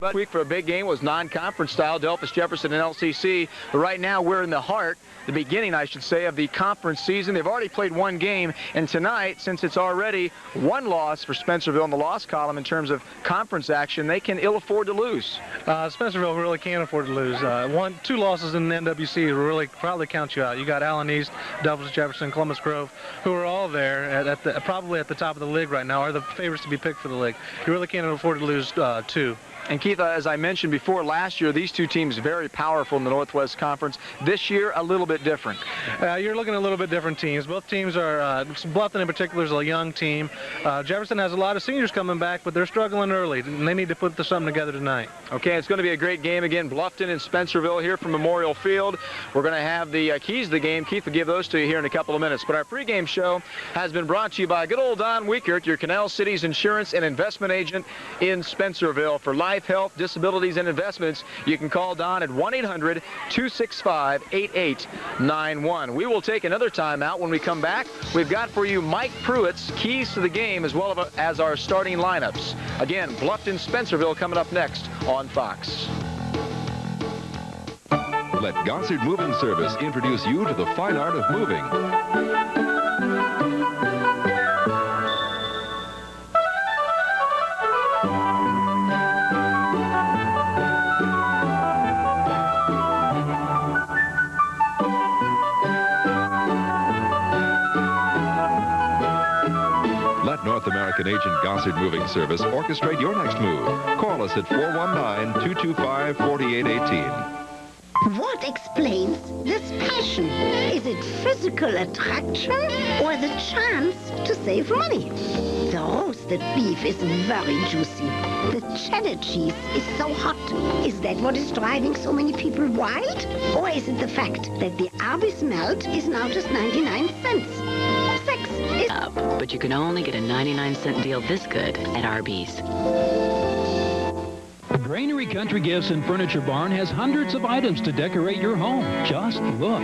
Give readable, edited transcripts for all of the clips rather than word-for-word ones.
Last week for a big game was non-conference style, Delphus Jefferson and LCC. But right now we're in the heart, the beginning, I should say, of the conference season. They've already played one game, and tonight, since it's already one loss for Spencerville in the loss column in terms of conference action, they can ill afford to lose. Spencerville really can't afford to lose. 2 losses in the NWC will really probably count you out. You got Allen East, Delphus Jefferson, Columbus Grove, who are all there probably at the top of the league right now, are the favorites to be picked for the league. You really can't afford to lose 2. And Keith, as I mentioned before, last year these two teams very powerful in the Northwest Conference. This year a little bit different. You're looking at a little bit different teams. Both teams are, Bluffton in particular is a young team. Jefferson has a lot of seniors coming back, but they're struggling early, and they need to put something together tonight. Okay, it's going to be a great game again. Bluffton and Spencerville here from Memorial Field. We're going to have the keys to the game. Keith will give those to you here in a couple of minutes. But our pregame show has been brought to you by good old Don Weekert, your Canal City's insurance and investment agent in Spencerville. For life, health, disabilities, and investments, you can call Don at 1-800-265-8891. We will take another timeout. When we come back, we've got for you Mike Pruitt's keys to the game as well as our starting lineups. Again, Bluffton, Spencerville coming up next on Fox. Let Gossard Moving Service introduce you to the fine art of moving. North American agent Gossard Moving Service orchestrate your next move. Call us at 419-225-4818. What explains this passion? Is it physical attraction or the chance to save money? The roasted beef is very juicy. The cheddar cheese is so hot. Is that what is driving so many people wild? Or is it the fact that the Arby's melt is now just 99 cents? Sex is up, but you can only get a 99-cent deal this good at Arby's. The Granary Country Gifts and Furniture Barn has hundreds of items to decorate your home. Just look.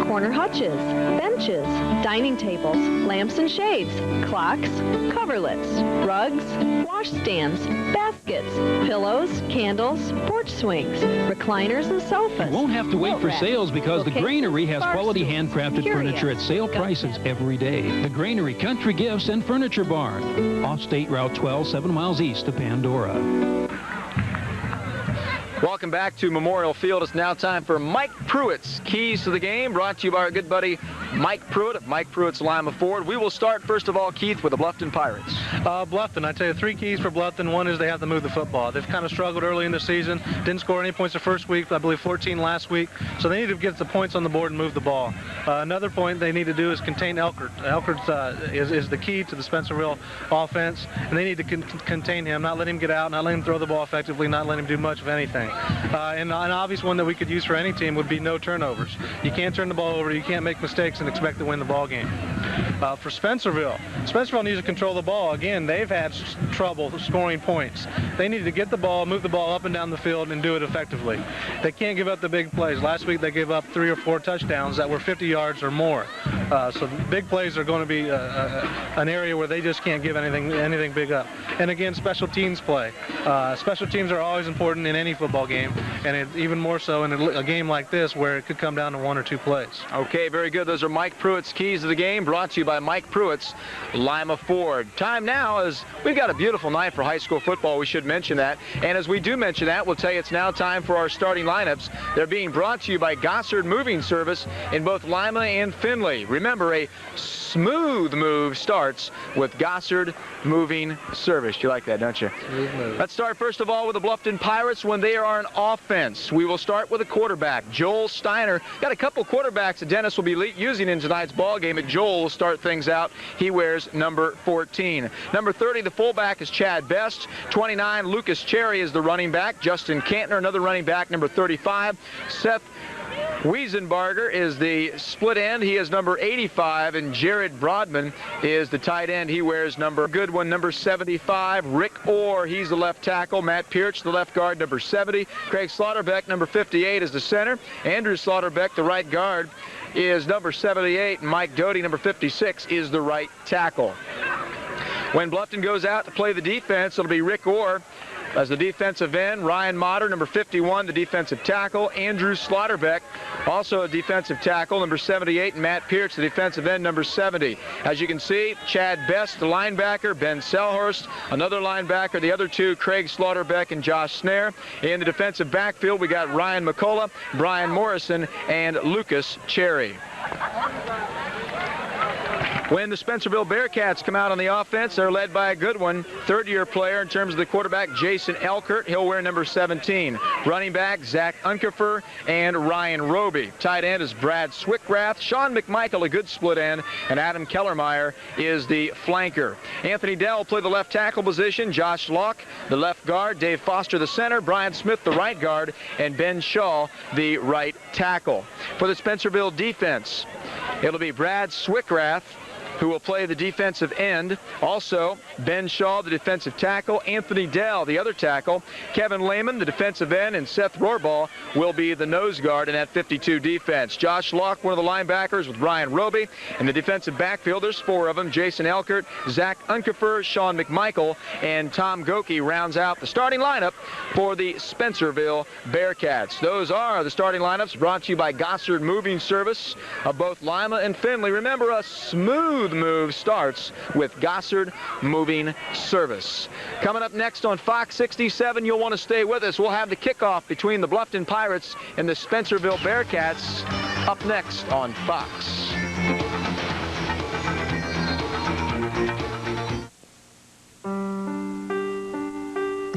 Corner hutches, benches, dining tables, lamps and shades, clocks, coverlets, rugs, washstands, baskets, pillows, candles, porch swings, recliners and sofas. You won't have to wait for sales because the Granary has quality handcrafted furniture at sale prices every day. The Granary Country Gifts and Furniture Barn, off State Route 12, 7 miles east of Pandora. Welcome back to Memorial Field. It's now time for Mike Pruitt's Keys to the Game, brought to you by our good buddy Mike Pruitt of Mike Pruitt's Lima Ford. We will start, first of all, Keith, with the Bluffton Pirates. Bluffton, I tell you, 3 keys for Bluffton. One is they have to move the football. They've kind of struggled early in the season. Didn't score any points the first week, I believe 14 last week. So they need to get the points on the board and move the ball. Another point they need to do is contain Elkert. Elkert is the key to the Spencerville offense, and they need to contain him, not let him get out, not let him throw the ball effectively, not let him do much of anything. And an obvious one that we could use for any team would be no turnovers. You can't turn the ball over, you can't make mistakes and expect to win the ball game. For Spencerville needs to control the ball. Again, they've had trouble scoring points. They need to get the ball, move the ball up and down the field, and do it effectively. They can't give up the big plays. Last week they gave up 3 or 4 touchdowns that were 50 yards or more. So the big plays are going to be an area where they just can't give anything big up. And again, special teams play. Special teams are always important in any football game, and even more so in a game like this where it could come down to 1 or 2 plays. Okay, very good. Those are Mike Pruitt's Keys to the Game, brought to you by Mike Pruitt's Lima Ford. Time now is, we've got a beautiful night for high school football. We should mention that. And as we do mention that, we'll tell you it's now time for our starting lineups. They're being brought to you by Gossard Moving Service in both Lima and Findlay. Remember, a smooth move starts with Gossard Moving Service. You like that, don't you? Smooth move. Let's start first of all with the Bluffton Pirates when they are on offense. We will start with a quarterback, Joel Steiner. Got a couple quarterbacks that Dennis will be using in tonight's ball game, but Joel will start things out. He wears number 14. Number 30, the fullback, is Chad Best. 29, Lucas Cherry is the running back. Justin Cantner, another running back, number 35. Seth Wiesenbarger is the split end. He is number 85, and Jared Broadman is the tight end. He wears number 75. Rick Orr, he's the left tackle. Matt Pierce, the left guard, number 70. Craig Slaughterbeck, number 58, is the center. Andrew Slaughterbeck, the right guard, is number 78. And Mike Doty, number 56, is the right tackle. When Bluffton goes out to play the defense, it'll be Rick Orr as the defensive end. Ryan Motter, number 51, the defensive tackle. Andrew Slaughterbeck, also a defensive tackle, number 78. And Matt Pierce, the defensive end, number 70. As you can see, Chad Best, the linebacker. Ben Selhurst, another linebacker. The other two, Craig Slaughterbeck and Josh Snare. In the defensive backfield, we got Ryan McCullough, Brian Morrison, and Lucas Cherry. When the Spencerville Bearcats come out on the offense, they're led by a good one. Third-year player in terms of the quarterback, Jason Elkert. He'll wear number 17. Running back, Zach Unkefer and Ryan Roby. Tight end is Brad Swickrath. Sean McMichael, a good split end. And Adam Kellermeyer is the flanker. Anthony Dell will play the left tackle position. Josh Locke, the left guard. Dave Foster, the center. Brian Smith, the right guard. And Ben Shaw, the right tackle. For the Spencerville defense, it'll be Brad Swickrath, who will play the defensive end. Also, Ben Shaw, the defensive tackle. Anthony Dell, the other tackle. Kevin Lehman, the defensive end. And Seth Rohrbaugh will be the nose guard in that 52 defense. Josh Locke, one of the linebackers, with Ryan Roby. In the defensive backfield, there's four of them. Jason Elkert, Zach Unkefer, Sean McMichael, and Tom Goki rounds out the starting lineup for the Spencerville Bearcats. Those are the starting lineups brought to you by Gossard Moving Service of both Lima and Findlay. Remember, a smooth move starts with Gossard Moving Service. Coming up next on Fox 67, you'll want to stay with us. We'll have the kickoff between the Bluffton Pirates and the Spencerville Bearcats up next on Fox.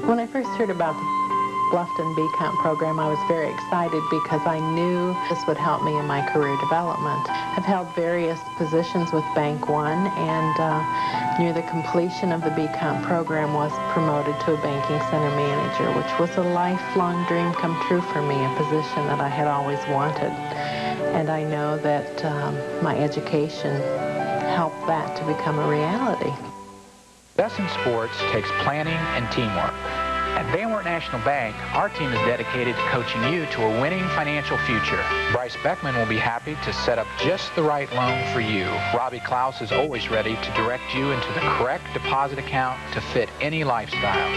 When I first heard about the Bluffton B-Comp program, I was very excited because I knew this would help me in my career development. I've held various positions with Bank One, and near the completion of the B-Comp program was promoted to a banking center manager, which was a lifelong dream come true for me, a position that I had always wanted. And I know that my education helped that to become a reality. Success in sports takes planning and teamwork. At Van Wert National Bank, our team is dedicated to coaching you to a winning financial future. Bryce Beckman will be happy to set up just the right loan for you. Robbie Klaus is always ready to direct you into the correct deposit account to fit any lifestyle.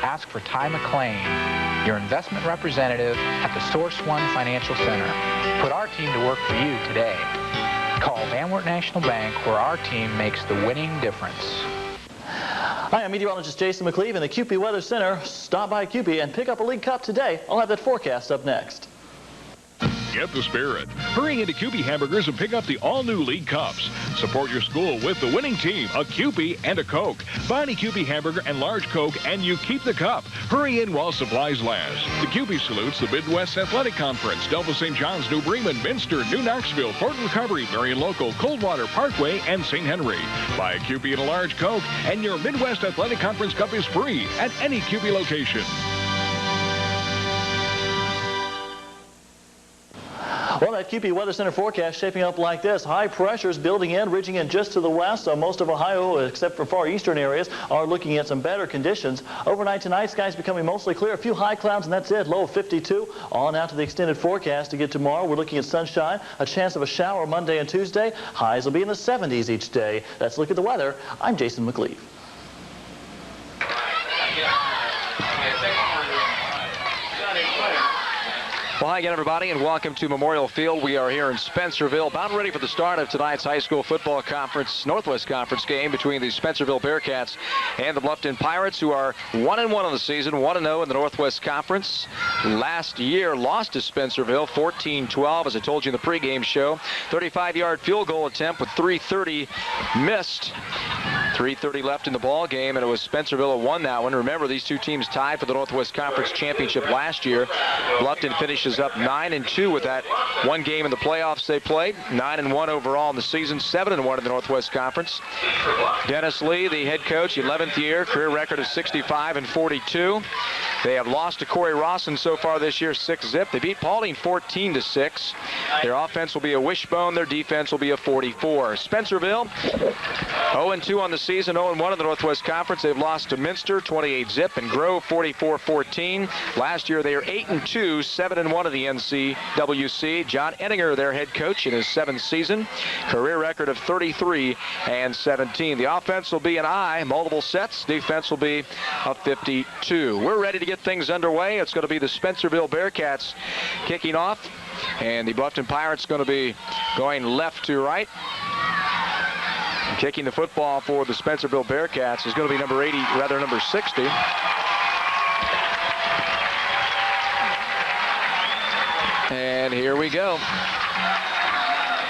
Ask for Ty McClain, your investment representative at the Source One Financial Center. Put our team to work for you today. Call Van Wert National Bank, where our team makes the winning difference. Hi, I'm meteorologist Jason McLeave in the CUPE Weather Center. Stop by CUPE and pick up a League Cup today. I'll have that forecast up next. Get the spirit. Hurry into CUPE Hamburgers and pick up the all-new League Cups. Support your school with the winning team, a CUPE and a Coke. Buy any CUPE hamburger and large Coke, and you keep the cup. Hurry in while supplies last. The CUPE salutes the Midwest Athletic Conference, Delta St. John's, New Bremen, Minster, New Knoxville, Fort Recovery, Marion Local, Coldwater, Parkway, and St. Henry. Buy a CUPE and a large Coke, and your Midwest Athletic Conference cup is free at any CUPE location. Well, that CUPE Weather Center forecast shaping up like this. High pressures building in, ridging in just to the west. So most of Ohio, except for far eastern areas, are looking at some better conditions. Overnight tonight, skies becoming mostly clear. A few high clouds, and that's it. Low of 52. On out to the extended forecast to get tomorrow. We're looking at sunshine, a chance of a shower Monday and Tuesday. Highs will be in the 70s each day. That's a look at the weather. I'm Jason McLeave. Well, hi again, everybody, and welcome to Memorial Field. We are here in Spencerville, about ready for the start of tonight's high school football conference, Northwest Conference game between the Spencerville Bearcats and the Bluffton Pirates, who are 1-1 on the season, 1-0 in the Northwest Conference. Last year, lost to Spencerville, 14-12, as I told you in the pregame show. 35-yard field goal attempt with 3:30 missed. 3:30 left in the ball game, and it was Spencerville who won that one. Remember, these two teams tied for the Northwest Conference Championship last year. Bluffton finishes up 9-2 with that one game in the playoffs they played. 9-1 overall in the season, 7-1 in the Northwest Conference. Dennis Lee, the head coach, 11th year, career record of 65-42. They have lost to Corey Rawson so far this year, 6-zip. They beat Paulding 14-6. Their offense will be a wishbone. Their defense will be a 44. Spencerville 0-2 on the season, 0-1 in the Northwest Conference. They've lost to Minster 28-zip and Grove 44-14. Last year they are 8-2, 7-1 in the NCWC. John Ettinger, their head coach, in his 7th season. Career record of 33-17. The offense will be an I, multiple sets. Defense will be a 52. We're ready to get things underway. It's going to be the Spencerville Bearcats kicking off, and the Bluffton Pirates going to be going left to right. Kicking the football for the Spencerville Bearcats is going to be number 60. And here we go.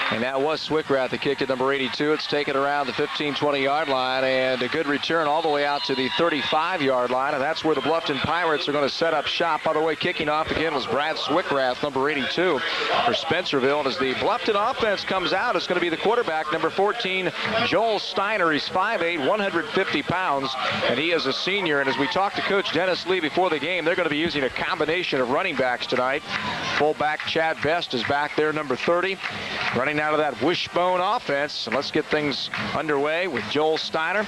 And that was Swickrath that kicked at number 82. It's taken around the 15-20-yard line, and a good return all the way out to the 35-yard line, and that's where the Bluffton Pirates are going to set up shop. By the way, kicking off again was Brad Swickrath, number 82 for Spencerville. And as the Bluffton offense comes out, it's going to be the quarterback, number 14, Joel Steiner. He's 5'8", 150 pounds, and he is a senior. And as we talked to Coach Dennis Lee before the game, they're going to be using a combination of running backs tonight. Fullback Chad Best is back there, number 30, running out of that wishbone offense. And let's get things underway with Joel Steiner.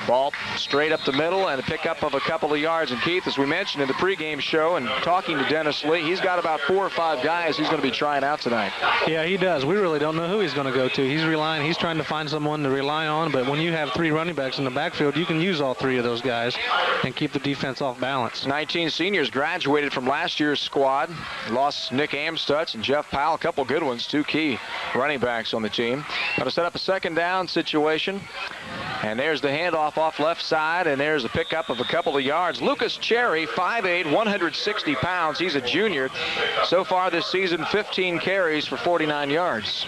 Ball straight up the middle and a pickup of a couple of yards. And Keith, as we mentioned in the pregame show and talking to Dennis Lee, he's got about 4 or 5 guys he's going to be trying out tonight. Yeah, he does. We really don't know who he's going to go to. He's trying to find someone to rely on, but when you have 3 running backs in the backfield, you can use all 3 of those guys and keep the defense off balance. 19 seniors graduated from last year's squad. Lost Nick Amstutz and Jeff Powell, a couple good ones, 2 key running backs on the team. Got to set up a second down situation. And there's the handoff off left side, and there's a pickup of a couple of yards. Lucas Cherry, 5'8", 160 pounds. He's a junior. So far this season, 15 carries for 49 yards.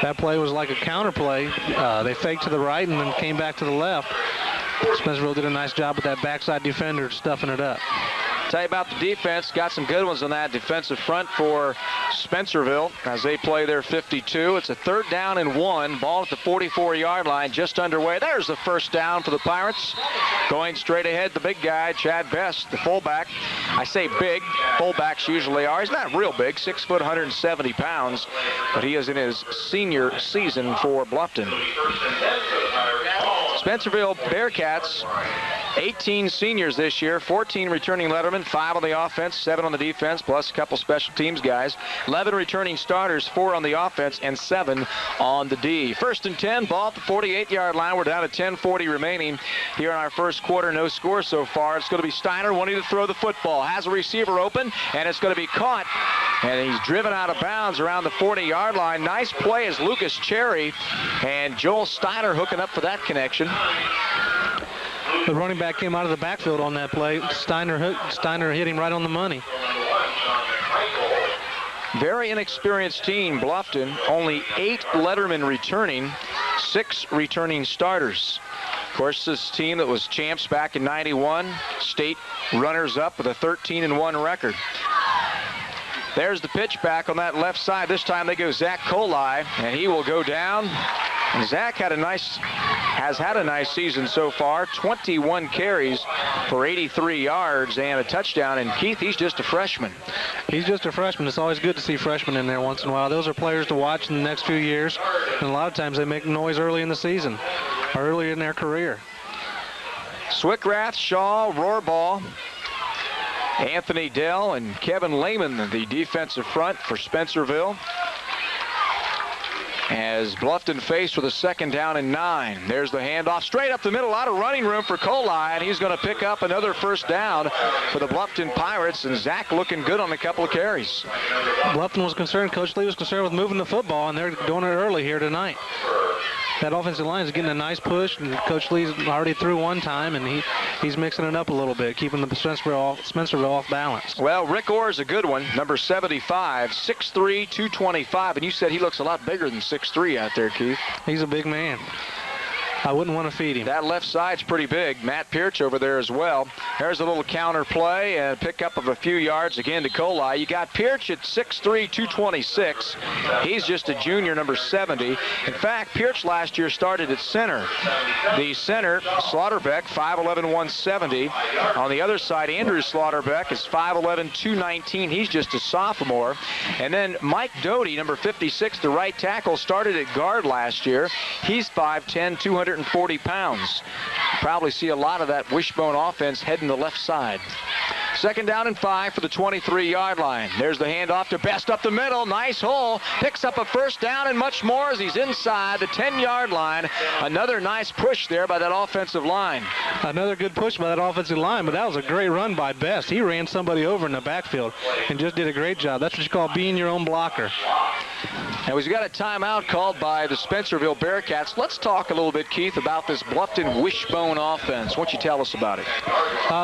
That play was like a counter play. They faked to the right and then came back to the left. Spencerville did a nice job with that backside defender stuffing it up. Tell you about the defense. Got some good ones on that defensive front for Spencerville as they play their 52. It's a 3rd down and 1. Ball at the 44-yard line, just underway. There's the first down for the Pirates. Going straight ahead, the big guy, Chad Best, the fullback. I say big. Fullbacks usually are. He's not real big, 6 foot, 170 pounds, but he is in his senior season for Bluffton. Spencerville Bearcats, 18 seniors this year, 14 returning lettermen, 5 on the offense, 7 on the defense, plus a couple special teams guys. 11 returning starters, 4 on the offense, and 7 on the D. 1st and 10, ball at the 48-yard line. We're down to 10:40 remaining here in our first quarter. No score so far. It's going to be Steiner wanting to throw the football. Has a receiver open, and it's going to be caught. And he's driven out of bounds around the 40-yard line. Nice play as Lucas Cherry and Joel Steiner hooking up for that connection. The running back came out of the backfield on that play. Steiner hit him right on the money. Very inexperienced team, Bluffton. Only 8 lettermen returning, 6 returning starters. Of course, this team that was champs back in '91, state runners-up with a 13-1 record. There's the pitch back on that left side. This time they go Zach Kohli, and he will go down. And Zach has had a nice season so far. 21 carries for 83 yards and a touchdown. And Keith, he's just a freshman. He's just a freshman. It's always good to see freshmen in there once in a while. Those are players to watch in the next few years. And a lot of times they make noise early in the season, or early in their career. Swickrath, Shaw, Rohrball, Anthony Dell, and Kevin Lehman, the defensive front for Spencerville. As Bluffton faced with a 2nd down and 9. There's the handoff straight up the middle. A lot of running room for Kohli, and he's going to pick up another 1st down for the Bluffton Pirates. And Zach looking good on a couple of carries. Bluffton was concerned, Coach Lee was concerned with moving the football, and they're doing it early here tonight. That offensive line is getting a nice push, and Coach Lee's already threw one time, and he's mixing it up a little bit, keeping the Spencerville off balance. Well, Rick Orr is a good one, number 75, 6'3", 225, and you said he looks a lot bigger than 6'3" out there, Keith. He's a big man. I wouldn't want to feed him. That left side's pretty big. Matt Pirch over there as well. There's a little counter play and pickup of a few yards again to Kohli. You got Pirch at 6'3", 226. He's just a junior, number 70. In fact, Pirch last year started at center. The center, Slaughterbeck, 5'11", 170. On the other side, Andrew Slaughterbeck is 5'11", 219. He's just a sophomore. And then Mike Doty, number 56, the right tackle, started at guard last year. He's 5'10", 240 pounds. Probably see a lot of that wishbone offense heading the left side. 2nd down and 5 for the 23-yard line. There's the handoff to Best up the middle. Nice hole. Picks up a 1st down and much more as he's inside the 10-yard line. Another nice push there by that offensive line. Another good push by that offensive line, but that was a great run by Best. He ran somebody over in the backfield and just did a great job. That's what you call being your own blocker. And we've got a timeout called by the Spencerville Bearcats. Let's talk a little bit, Keith, about this Bluffton wishbone offense. Why don't you tell us about it?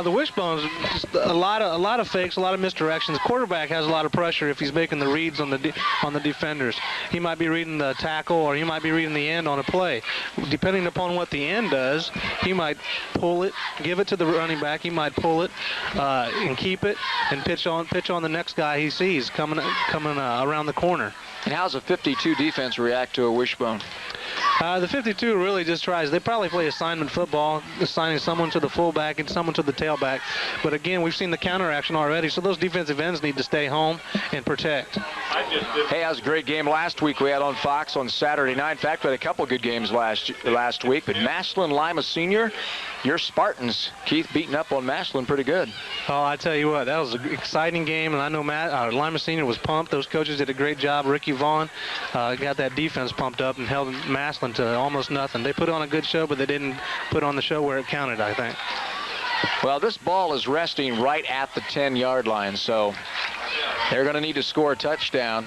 The wishbone's just a lot of fakes, a lot of misdirections. The quarterback has a lot of pressure if he's making the reads on the defenders. He might be reading the tackle or he might be reading the end on a play. Depending upon what the end does, he might pull it, give it to the running back. He might pull it and keep it and pitch on the next guy he sees coming around the corner. And how's a 52 defense react to a wishbone? The 52 really just tries. They probably play assignment football, assigning someone to the fullback and someone to the tailback. But again, we've seen the counter action already, so those defensive ends need to stay home and protect. Hey, that was a great game last week we had on Fox on Saturday night. In fact, we had a couple good games last week. But Massillon Lima Senior, your Spartans, Keith, beating up on Massillon pretty good. Oh, I tell you what, that was an exciting game, and I know Lima Senior was pumped. Those coaches did a great job. Ricky Vaughn got that defense pumped up and held Massillon to almost nothing. They put on a good show, but they didn't put on the show where it counted, I think. Well, this ball is resting right at the 10-yard line, so they're going to need to score a touchdown.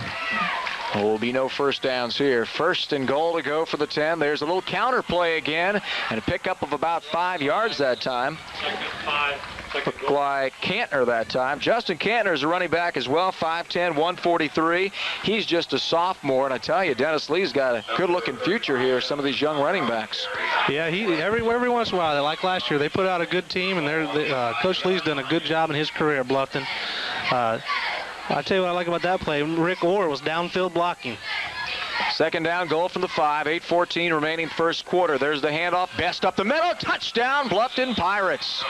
There will be no first downs here. 1st and goal to go for the 10. There's a little counter play again and a pickup of about 5 yards that time. Looked like Cantner that time. Justin Cantner is a running back as well, 5'10", 143. He's just a sophomore, and I tell you, Dennis Lee's got a good-looking future here, some of these young running backs. Yeah, every once in a while, like last year, they put out a good team, and Coach Lee's done a good job in his career at Bluffton. I'll tell you what I like about that play. Rick Orr was downfield blocking. 2nd down, goal from the 5, 8:14 remaining first quarter. There's the handoff, Best up the middle, touchdown, Bluffton Pirates.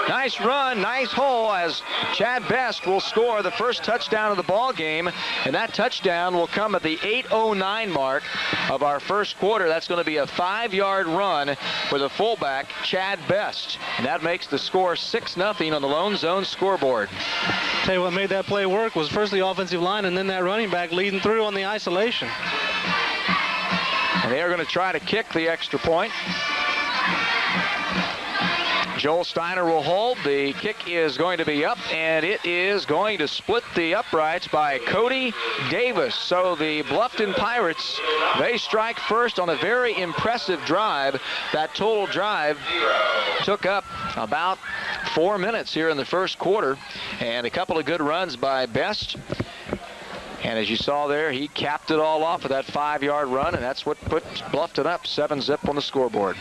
Nice run, nice hole as Chad Best will score the first touchdown of the ball game, and that touchdown will come at the 8:09 mark of our first quarter. That's going to be a 5-yard run with a fullback, Chad Best, and that makes the score 6-0 on the Lone Zone scoreboard. Tell you what made that play work was first the offensive line and then that running back leading through on the isolation. And they are going to try to kick the extra point. Joel Steiner will hold. The kick is going to be up, and it is going to split the uprights by Cody Davis. So the Bluffton Pirates, they strike first on a very impressive drive. That total drive took up about 4 minutes here in the first quarter, and a couple of good runs by Best. And as you saw there, he capped it all off with that 5-yard run, and that's what put Bluffton up 7-zip on the scoreboard.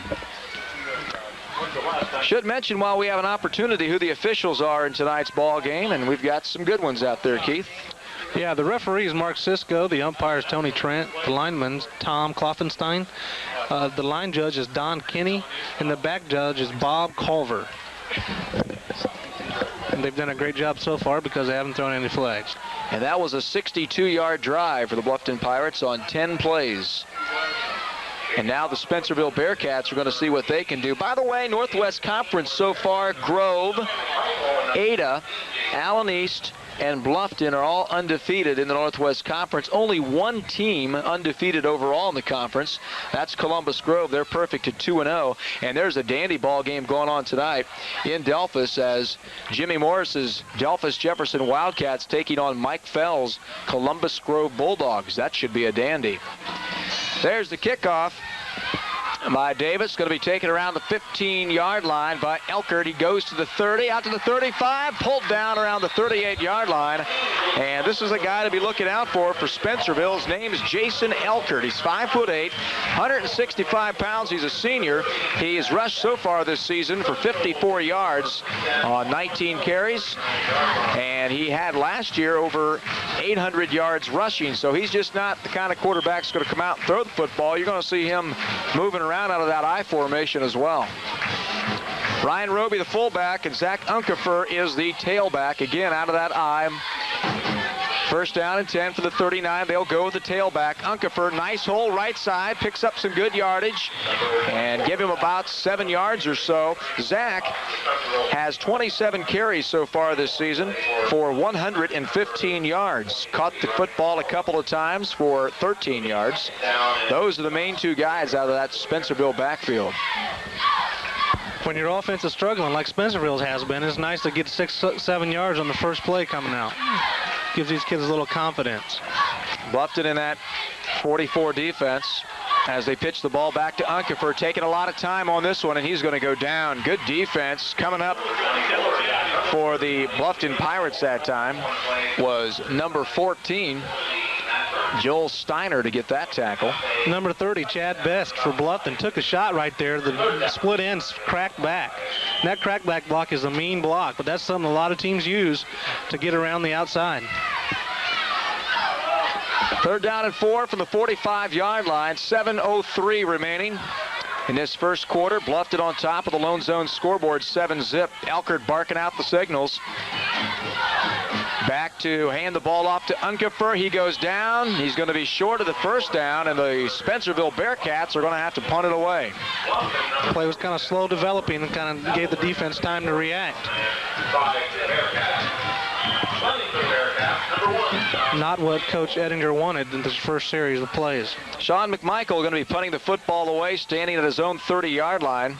Should mention while we have an opportunity who the officials are in tonight's ball game, and we've got some good ones out there, Keith. Yeah, the referee is Mark Sisko, the umpire is Tony Trent, the lineman's Tom Kloffenstein, the line judge is Don Kinney, and the back judge is Bob Culver. And they've done a great job so far because they haven't thrown any flags. And that was a 62-yard drive for the Bluffton Pirates on 10 plays. And now the Spencerville Bearcats are going to see what they can do. By the way, Northwest Conference so far, Grove, Ada, Allen East, and Bluffton are all undefeated in the Northwest Conference. Only one team undefeated overall in the conference. That's Columbus Grove. They're perfect at 2-0. And there's a dandy ball game going on tonight in Delphus as Jimmy Morris's Delphus Jefferson Wildcats taking on Mike Fell's Columbus Grove Bulldogs. That should be a dandy. There's the kickoff by Davis. Going to be taken around the 15-yard line by Elkert. He goes to the 30, out to the 35, pulled down around the 38-yard line. And this is a guy to be looking out for Spencerville. His name is Jason Elkert. He's 5'8", 165 pounds. He's a senior. He's rushed so far this season for 54 yards on 19 carries. And he had last year over 800 yards rushing. So he's just not the kind of quarterback that's going to come out and throw the football. You're going to see him moving around out of that I formation as well. Ryan Roby, the fullback, and Zach Unkefer is the tailback. Again, out of that I. First down and 10 for the 39. They'll go with the tailback. Unkefer, nice hole right side, picks up some good yardage and give him about 7 yards or so. Zach has 27 carries so far this season for 115 yards. Caught the football a couple of times for 13 yards. Those are the main two guys out of that Spencerville backfield. When your offense is struggling like Spencerville's has been, it's nice to get 6-7 yards on the first play coming out. Gives these kids a little confidence. Bluffton in that 44 defense as they pitch the ball back to Unkefer, taking a lot of time on this one, and he's going to go down. Good defense coming up for the Bluffton Pirates that time was number 14. Joel Steiner to get that tackle. Number 30, Chad Best for Bluffton, took a shot right there. The split ends cracked back. And that crackback block is a mean block, but that's something a lot of teams use to get around the outside. Third down and 4 from the 45-yard line. 7:03 remaining in this first quarter. Bluffton on top of the Lone Zone scoreboard, 7-zip. Elkert barking out the signals. Back to hand the ball off to Unkefer. He goes down. He's going to be short of the first down, and the Spencerville Bearcats are going to have to punt it away. The play was kind of slow developing and kind of gave the defense time to react. Not what Coach Ettinger wanted in this first series of plays. Sean McMichael going to be punting the football away, standing at his own 30-yard line.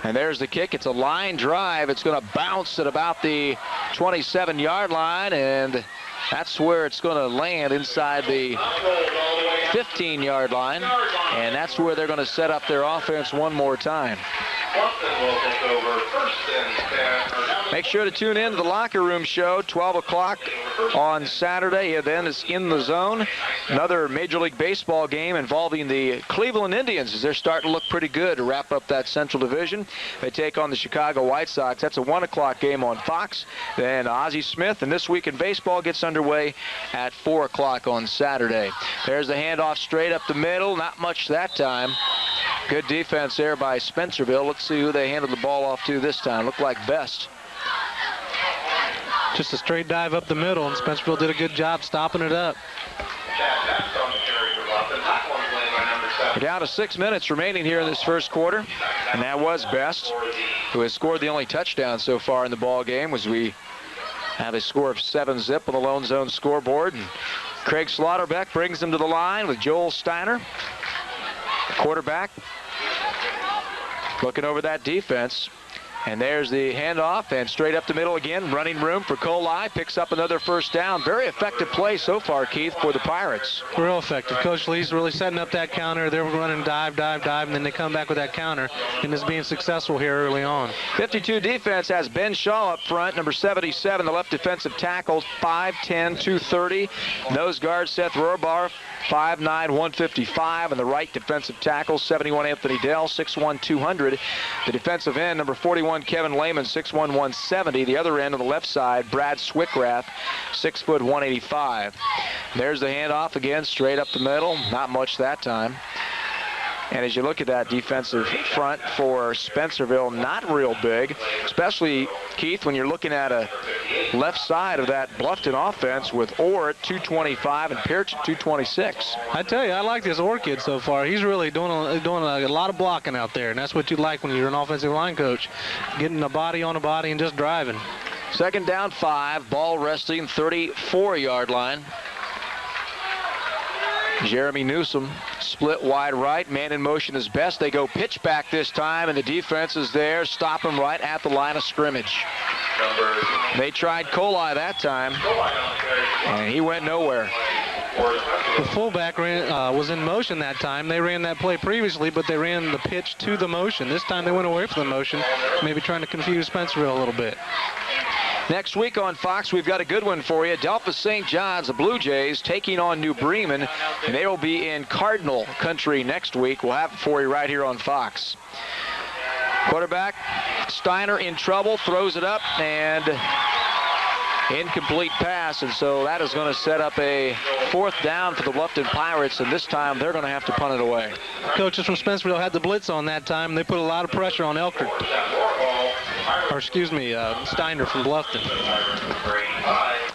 And there's the kick. It's a line drive. It's going to bounce at about the 27-yard line, and that's where it's going to land, inside the 15-yard line. And that's where they're going to set up their offense one more time. Make sure to tune in to the Locker Room Show, 12 o'clock on Saturday. And then it's In the Zone, another Major League Baseball game involving the Cleveland Indians, as they're starting to look pretty good to wrap up that Central Division. They take on the Chicago White Sox. That's a 1 o'clock game on Fox. Then Ozzie Smith and This Week in Baseball gets underway at 4 o'clock on Saturday. There's the handoff straight up the middle. Not much that time. Good defense there by Spencerville. Let's see who they handed the ball off to this time. Looked like Best. Just a straight dive up the middle, and Spencerville did a good job stopping it up. We're down to 6 minutes remaining here in this first quarter, and that was Best, who has scored the only touchdown so far in the ball game, as we have a score of 7-zip on the Lone Zone scoreboard. And Craig Slaughterbeck brings them to the line with Joel Steiner, quarterback, looking over that defense. And there's the handoff, and straight up the middle again. Running room for Kohli. Picks up another first down. Very effective play so far, Keith, for the Pirates. Real effective. Coach Lee's really setting up that counter. They're running dive, and then they come back with that counter, and is being successful here early on. 52 defense has Ben Shaw up front, number 77, the left defensive tackle, 5'10", 230. Nose guard Seth Rohrbar, 5'9", 155, and the right defensive tackle, 71, Anthony Dell, 6'1", 200. The defensive end, number 41, Kevin Lehman, 6'1", 170. The other end on the left side, Brad Swickrath, 6', 185. There's the handoff again, straight up the middle. Not much that time. And as you look at that defensive front for Spencerville, not real big, especially, Keith, when you're looking at a left side of that Bluffton offense with Orr at 225 and Pearch at 226. I tell you, I like this Orr kid so far. He's really doing a lot of blocking out there, and that's what you like when you're an offensive line coach, getting a body on a body and just driving. Second down, 5, ball resting, 34-yard line. Jeremy Newsom split wide right. Man in motion is Best. They go pitch back this time, and the defense is there. Stop him right at the line of scrimmage. They tried Kohli that time, and he went nowhere. The fullback was in motion that time. They ran that play previously, but they ran the pitch to the motion. This time they went away from the motion, maybe trying to confuse Spencerville a little bit. Next week on Fox, we've got a good one for you. Delphos St. John's, the Blue Jays, taking on New Bremen, and they will be in Cardinal country next week. We'll have it for you right here on Fox. Quarterback Steiner in trouble, throws it up, and incomplete pass, and so that is going to set up a 4th down for the Bluffton Pirates, and this time they're going to have to punt it away. Coaches from Spencerville had the blitz on that time. They put a lot of pressure on Elkert. Or excuse me, Steiner from Bluffton.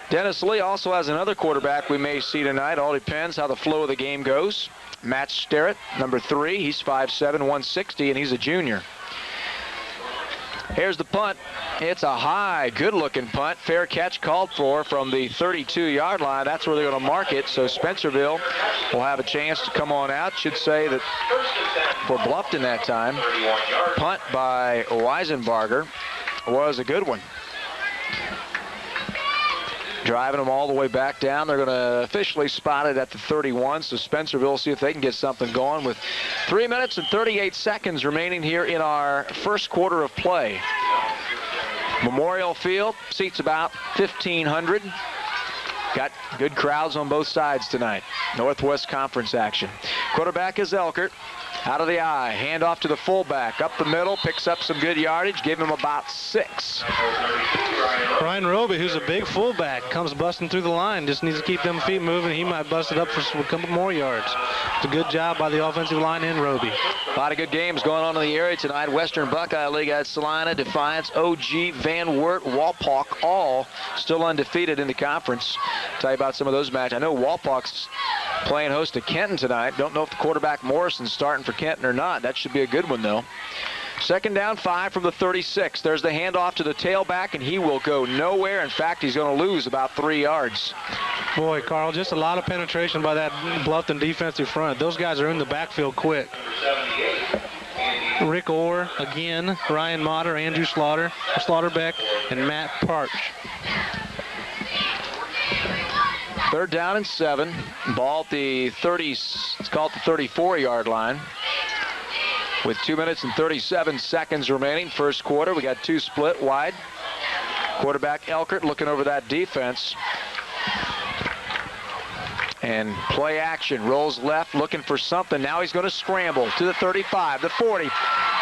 Dennis Lee also has another quarterback we may see tonight. All depends how the flow of the game goes. Matt Sterrett, number 3. He's 5'7", 160, and he's a junior. Here's the punt. It's a high, good-looking punt. Fair catch called for from the 32-yard line. That's where they're going to mark it. So Spencerville will have a chance to come on out. Should say that for Bluffton that time, punt by Weisenbarger was a good one. Driving them all the way back down. They're going to officially spot it at the 31. So Spencerville will see if they can get something going with 3 minutes and 38 seconds remaining here in our first quarter of play. Memorial Field seats about 1,500. Got good crowds on both sides tonight. Northwest Conference action. Quarterback is Elkert. Out of the eye, hand off to the fullback, up the middle, picks up some good yardage, give him about 6. Ryan Roby, who's a big fullback, comes busting through the line. Just needs to keep them feet moving. He might bust it up for a couple more yards. It's a good job by the offensive line and Roby. A lot of good games going on in the area tonight. Western Buckeye League at Salina, Defiance, OG, Van Wert, Walpock, all still undefeated in the conference. Tell you about some of those matches. I know Walpock's playing host to Kenton tonight. Don't know if the quarterback Morrison's starting for Kenton or not. That should be a good one, though. 2nd down, 5 from the 36. There's the handoff to the tailback, and he will go nowhere. In fact, he's going to lose about 3 yards. Boy, Carl, just a lot of penetration by that Bluffton defensive front. Those guys are in the backfield quick. Rick Orr, again, Ryan Motter, Andrew Slaughterbeck, and Matt Parch. 3rd down and 7. Ball at the 30, it's called the 34-yard line. With 2 minutes and 37 seconds remaining, first quarter, we got 2 split wide. Quarterback Elkert looking over that defense. And play action, rolls left, looking for something. Now he's going to scramble to the 35, the 40,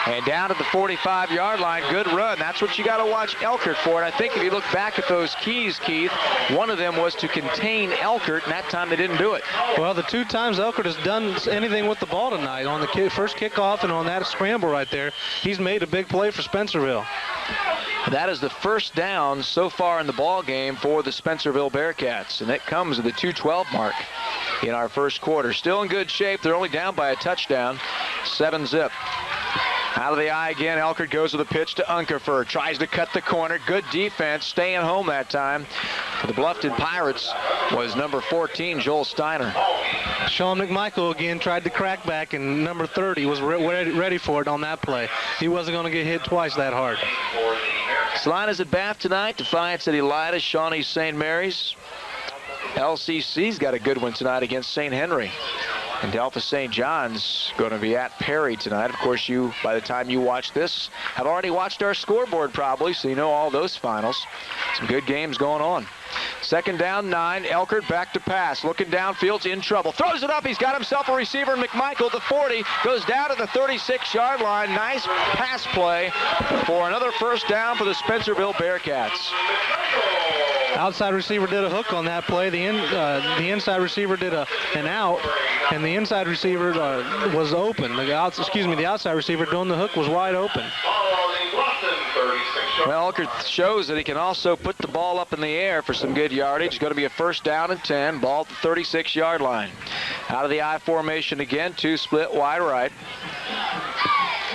and down to the 45-yard line. Good run. That's what you got to watch Elkert for. And I think if you look back at those keys, Keith, one of them was to contain Elkert, and that time they didn't do it. Well, the 2 times Elkert has done anything with the ball tonight, on the first kickoff and on that scramble right there, he's made a big play for Spencerville. That is the 1st down so far in the ball game for the Spencerville Bearcats, and it comes at the 2:12 mark in our first quarter. Still in good shape. They're only down by a touchdown. 7-zip. Out of the eye again, Elkert goes with a pitch to Unkerfer. Tries to cut the corner. Good defense, staying home that time. For the Bluffton Pirates was number 14, Joel Steiner. Sean McMichael again tried to crack back, and number 30 was ready for it on that play. He wasn't going to get hit twice that hard. Salina's at Bath tonight. Defiance at Elida, Shawnee St. Mary's. LCC's got a good one tonight against St. Henry. And Delphos St. John's going to be at Perry tonight. Of course, you, by the time you watch this, have already watched our scoreboard probably, so you know all those finals. Some good games going on. 2nd down, 9. Elkert back to pass. Looking downfield's in trouble. Throws it up. He's got himself a receiver. McMichael, the 40, goes down to the 36-yard line. Nice pass play for another 1st down for the Spencerville Bearcats. Outside receiver did a hook on that play. The inside receiver did an out, and the inside receiver was open. The outside receiver doing the hook was wide open. Well, Elkert shows that he can also put the ball up in the air for some good yardage. It's going to be a 1st down and 10. Ball at the 36-yard line. Out of the I formation again. 2 split wide right.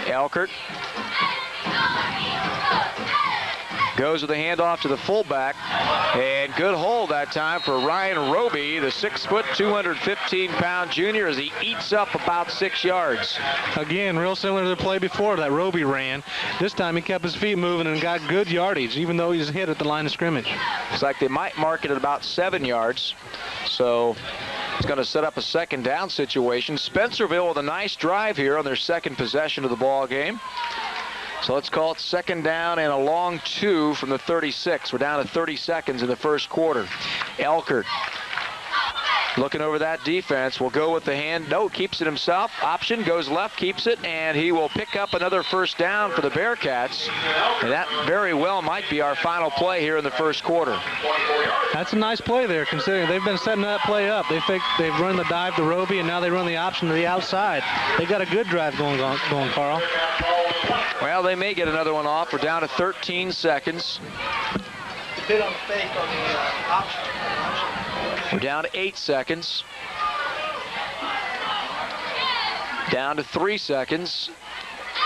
Elkert goes with a handoff to the fullback, and good hold that time for Ryan Roby, the 6', 215-pound junior, as he eats up about 6 yards. Again, real similar to the play before that Roby ran. This time he kept his feet moving and got good yardage, even though he's hit at the line of scrimmage. Looks like they might mark it at about 7 yards, so it's going to set up a 2nd down situation. Spencerville with a nice drive here on their 2nd possession of the ball game. So let's call it second down and a long 2 from the 36. We're down to 30 seconds in the first quarter. Elkert looking over that defense, will go with the hand. No, keeps it himself. Option, goes left, keeps it, and he will pick up another first down for the Bearcats. And that very well might be our final play here in the first quarter. That's a nice play there, considering they've been setting that play up. They've run the dive to Roby, and now they run the option to the outside. They got a good drive going, Carl. Well, they may get another one off. We're down to 13 seconds. Hit on the fake on the option. We're down to 8 seconds. Down to 3 seconds.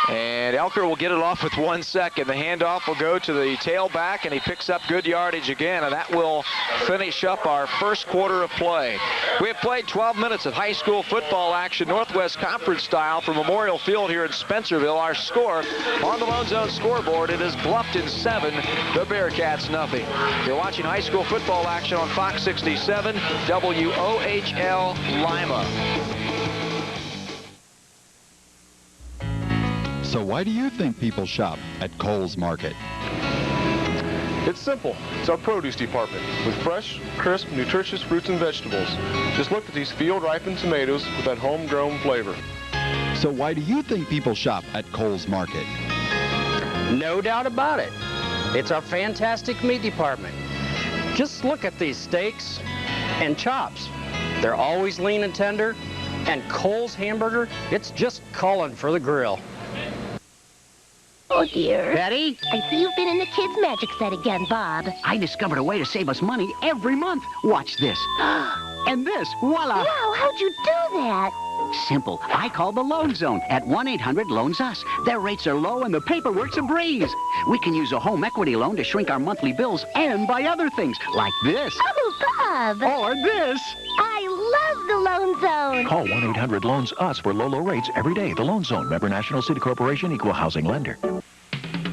And Elker will get it off with 1 second. The handoff will go to the tailback, and he picks up good yardage again, and that will finish up our first quarter of play. We have played 12 minutes of high school football action, Northwest Conference style, from Memorial Field here in Spencerville. Our score on the Lone Zone scoreboard, it is Bluffton 7, the Bearcats nothing. You're watching high school football action on Fox 67, WOHL Lima. So why do you think people shop at Kohl's Market? It's simple. It's our produce department with fresh, crisp, nutritious fruits and vegetables. Just look at these field-ripened tomatoes with that homegrown flavor. So why do you think people shop at Kohl's Market? No doubt about it. It's our fantastic meat department. Just look at these steaks and chops. They're always lean and tender. And Kohl's hamburger, it's just calling for the grill. Oh, dear. Betty? I see you've been in the kids' magic set again, Bob. I discovered a way to save us money every month. Watch this. And this. Voila. Wow, how'd you do that? Simple. I called the Loan Zone at 1-800-LOANS-US. Their rates are low and the paperwork's a breeze. We can use a home equity loan to shrink our monthly bills and buy other things like this. Oh, Bob. Or this. I love the Loan Zone. Call 1-800-LOANS-US for low rates every day. The Loan Zone, member National City Corporation, equal housing lender.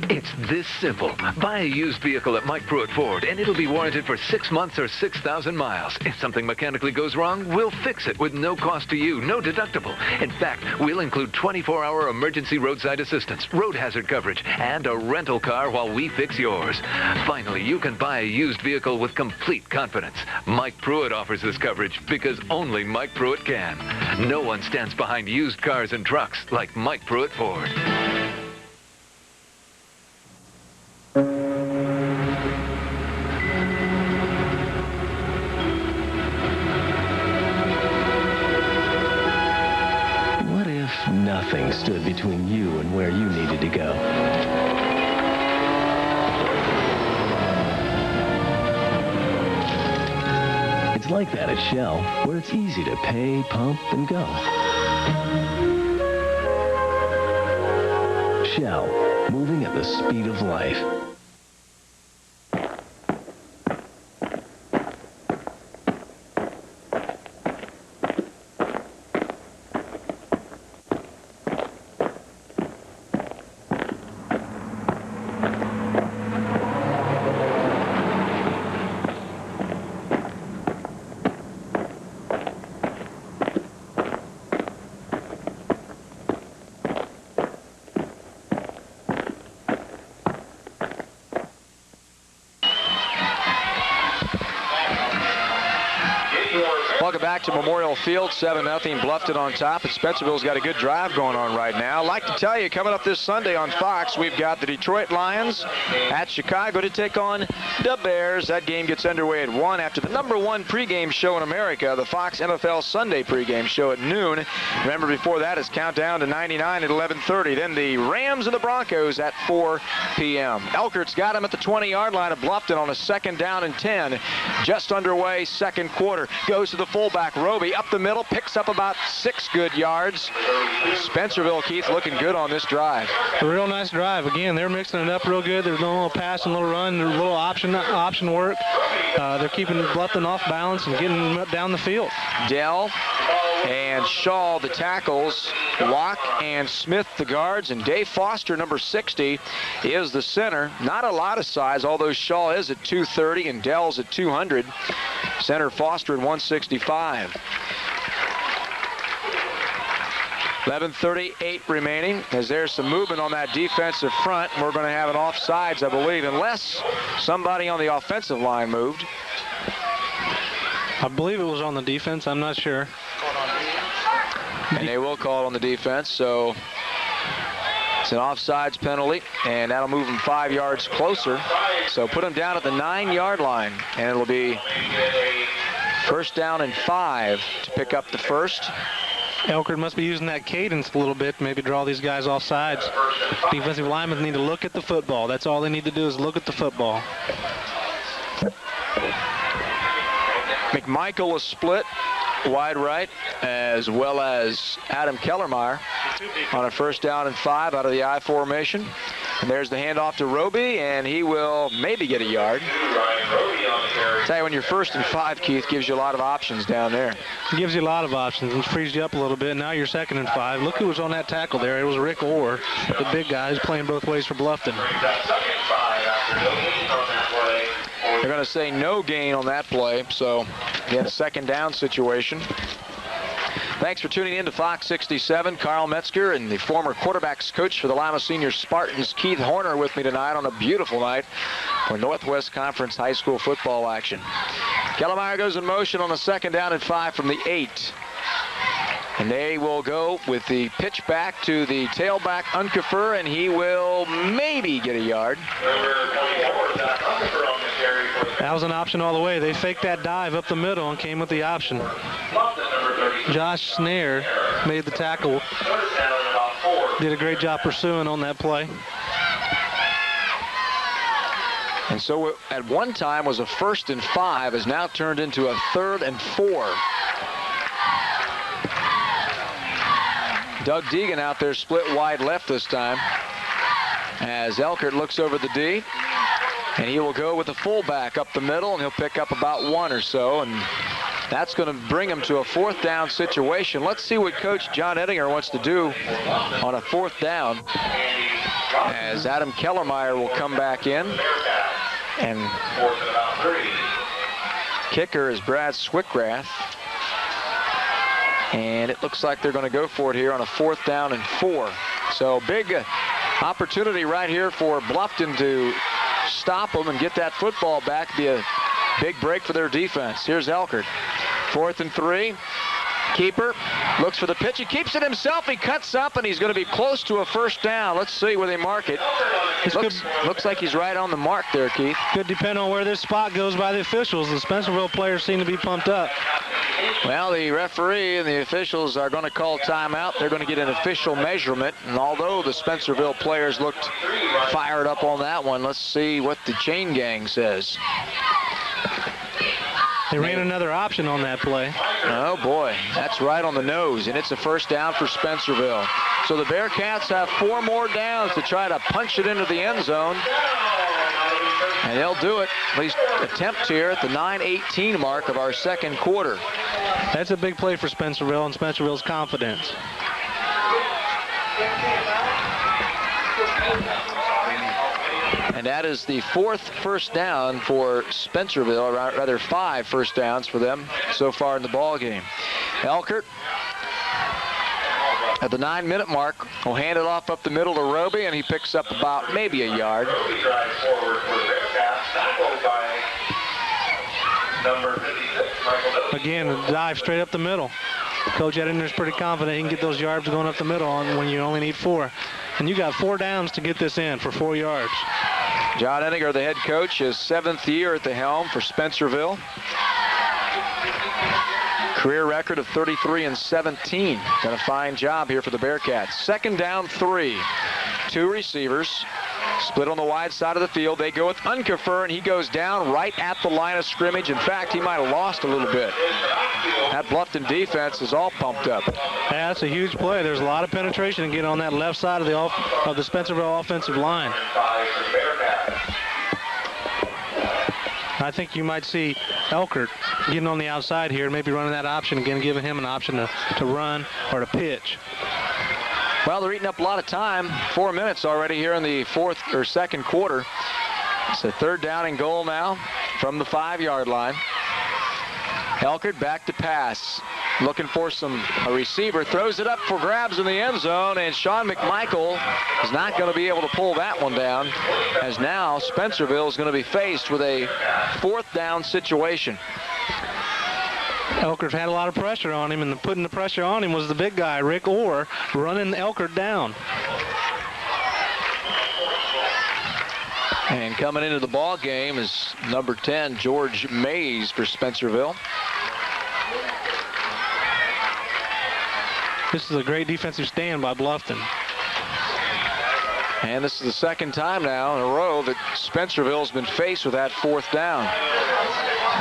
It's this simple. Buy a used vehicle at Mike Pruitt Ford, and it'll be warranted for 6 months or 6,000 miles. If something mechanically goes wrong, we'll fix it with no cost to you, no deductible. In fact, we'll include 24-hour emergency roadside assistance, road hazard coverage, and a rental car while we fix yours. Finally, you can buy a used vehicle with complete confidence. Mike Pruitt offers this coverage because only Mike Pruitt can. No one stands behind used cars and trucks like Mike Pruitt Ford. Nothing stood between you and where you needed to go. It's like that at Shell, where it's easy to pay, pump, and go. Shell, moving at the speed of life. Welcome back to Memorial Field, 7-0, Bluffton on top, and Spencerville's got a good drive going on right now. I'd like to tell you, coming up this Sunday on Fox, we've got the Detroit Lions at Chicago to take on the Bears. That game gets underway at 1 after the #1 pregame show in America, the Fox NFL Sunday pregame show at noon. Remember, before that is Countdown to 99 at 11:30. Then the Rams and the Broncos at 4 p.m. Elkert's got him at the 20-yard line of Bluffton on a 2nd down and 10. Just underway, second quarter. Goes to the fullback, Roby, up the middle, picks up about 6 good yards. Spencerville, Keith, looking good on this drive. A real nice drive. Again, they're mixing it up real good. They're doing a little pass and a little run, a little option work. They're keeping Bluffton off balance and getting them down the field. Dell and Shaw, the tackles, Locke and Smith, the guards, and Dave Foster, number 60, is the center. Not a lot of size, although Shaw is at 230 and Dell's at 200. Center Foster at 165. 11:38 remaining, as there's some movement on that defensive front. We're going to have an offsides, I believe, unless somebody on the offensive line moved. I believe it was on the defense. I'm not sure. And they will call it on the defense, so it's an offsides penalty, and that'll move them 5 yards closer. So put them down at the 9-yard line, and it'll be 1st down and 5 to pick up the first. Elkert must be using that cadence a little bit, maybe draw these guys off sides. Defensive linemen need to look at the football. That's all they need to do is look at the football. McMichael is split wide right, as well as Adam Kellermeyer on a 1st down and 5 out of the I formation. And there's the handoff to Roby, and he will maybe get a yard. Tell you, when you're 1st and 5, Keith, gives you a lot of options down there. It gives you a lot of options. It frees you up a little bit. Now you're 2nd and 5. Look who was on that tackle there. It was Rick Orr, the big guy who's playing both ways for Bluffton. They're going to say no gain on that play, so again, a 2nd down situation. Thanks for tuning in to Fox 67. Carl Metzger and the former quarterbacks coach for the Lima Senior Spartans, Keith Horner, with me tonight on a beautiful night for Northwest Conference high school football action. Kellermeyer goes in motion on the 2nd down and 5 from the 8. And they will go with the pitch back to the tailback, Unkefer, and he will maybe get a yard. That was an option all the way. They faked that dive up the middle and came with the option. Josh Snare made the tackle. Did a great job pursuing on that play. And so at one time was a 1st and 5, has now turned into a 3rd and 4. Doug Deegan out there split wide left this time, as Elkert looks over the D, and he will go with the fullback up the middle, and he'll pick up about 1 or so, and that's going to bring him to a 4th down situation. Let's see what Coach John Ettinger wants to do on a 4th down, as Adam Kellermeyer will come back in, and kicker is Brad Swickrath. And it looks like they're going to go for it here on a 4th down and 4. So big opportunity right here for Bluffton to stop them and get that football back. Be a big break for their defense. Here's Elkert. 4th and 3. Keeper looks for the pitch. He keeps it himself. He cuts up, and he's going to be close to a 1st down. Let's see where they mark it. Looks like he's right on the mark there, Keith. Could depend on where this spot goes by the officials. The Spencerville players seem to be pumped up. Well, the referee and the officials are going to call timeout. They're going to get an official measurement. And although the Spencerville players looked fired up on that one, let's see what the chain gang says. They ran another option on that play. Oh, boy. That's right on the nose, and it's a 1st down for Spencerville. So the Bearcats have 4 more downs to try to punch it into the end zone. And they'll do it, at least attempt here, at the 9:18 mark of our 2nd quarter. That's a big play for Spencerville and Spencerville's confidence. And that is the 4th 1st down for Spencerville, or rather 5 1st downs for them so far in the ball game. Elkert at the 9-minute mark will hand it off up the middle to Roby, and he picks up about maybe a yard. Again, a dive straight up the middle. Coach Ettinger's pretty confident he can get those yards going up the middle on when you only need 4. And you got 4 downs to get this in for 4 yards. John Ettinger, the head coach, his 7th year at the helm for Spencerville. Career record of 33-17. Done a fine job here for the Bearcats. 2nd down 3. 2 receivers. Split on the wide side of the field. They go with Unkefer, and he goes down right at the line of scrimmage. In fact, he might have lost a little bit. That Bluffton defense is all pumped up. Yeah, that's a huge play. There's a lot of penetration to get on that left side of the Spencerville offensive line. I think you might see Elkert getting on the outside here, maybe running that option again, giving him an option to run or to pitch. Well, they're eating up a lot of time. 4 minutes already here in the 2nd quarter. It's a 3rd down and goal now from the 5-yard line. Elkert back to pass. looking for a receiver, throws it up for grabs in the end zone, and Sean McMichael is not going to be able to pull that one down, as now Spencerville is going to be faced with a 4th down situation. Elkert had a lot of pressure on him, and putting the pressure on him was the big guy, Rick Orr, running Elkert down. And coming into the ball game is number 10, George Mays for Spencerville. This is a great defensive stand by Bluffton. And this is the 2nd time now in a row that Spencerville's been faced with that 4th down.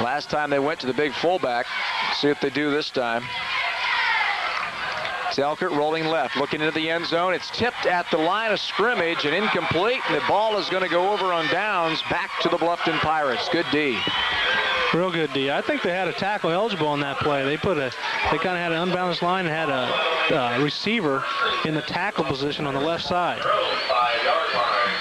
Last time they went to the big fullback. See what they do this time. It's Elkert rolling left, looking into the end zone. It's tipped at the line of scrimmage and incomplete, and the ball is going to go over on downs back to the Bluffton Pirates. Good D. Real good D. I think they had a tackle eligible on that play. They kind of had an unbalanced line and had a receiver in the tackle position on the left side.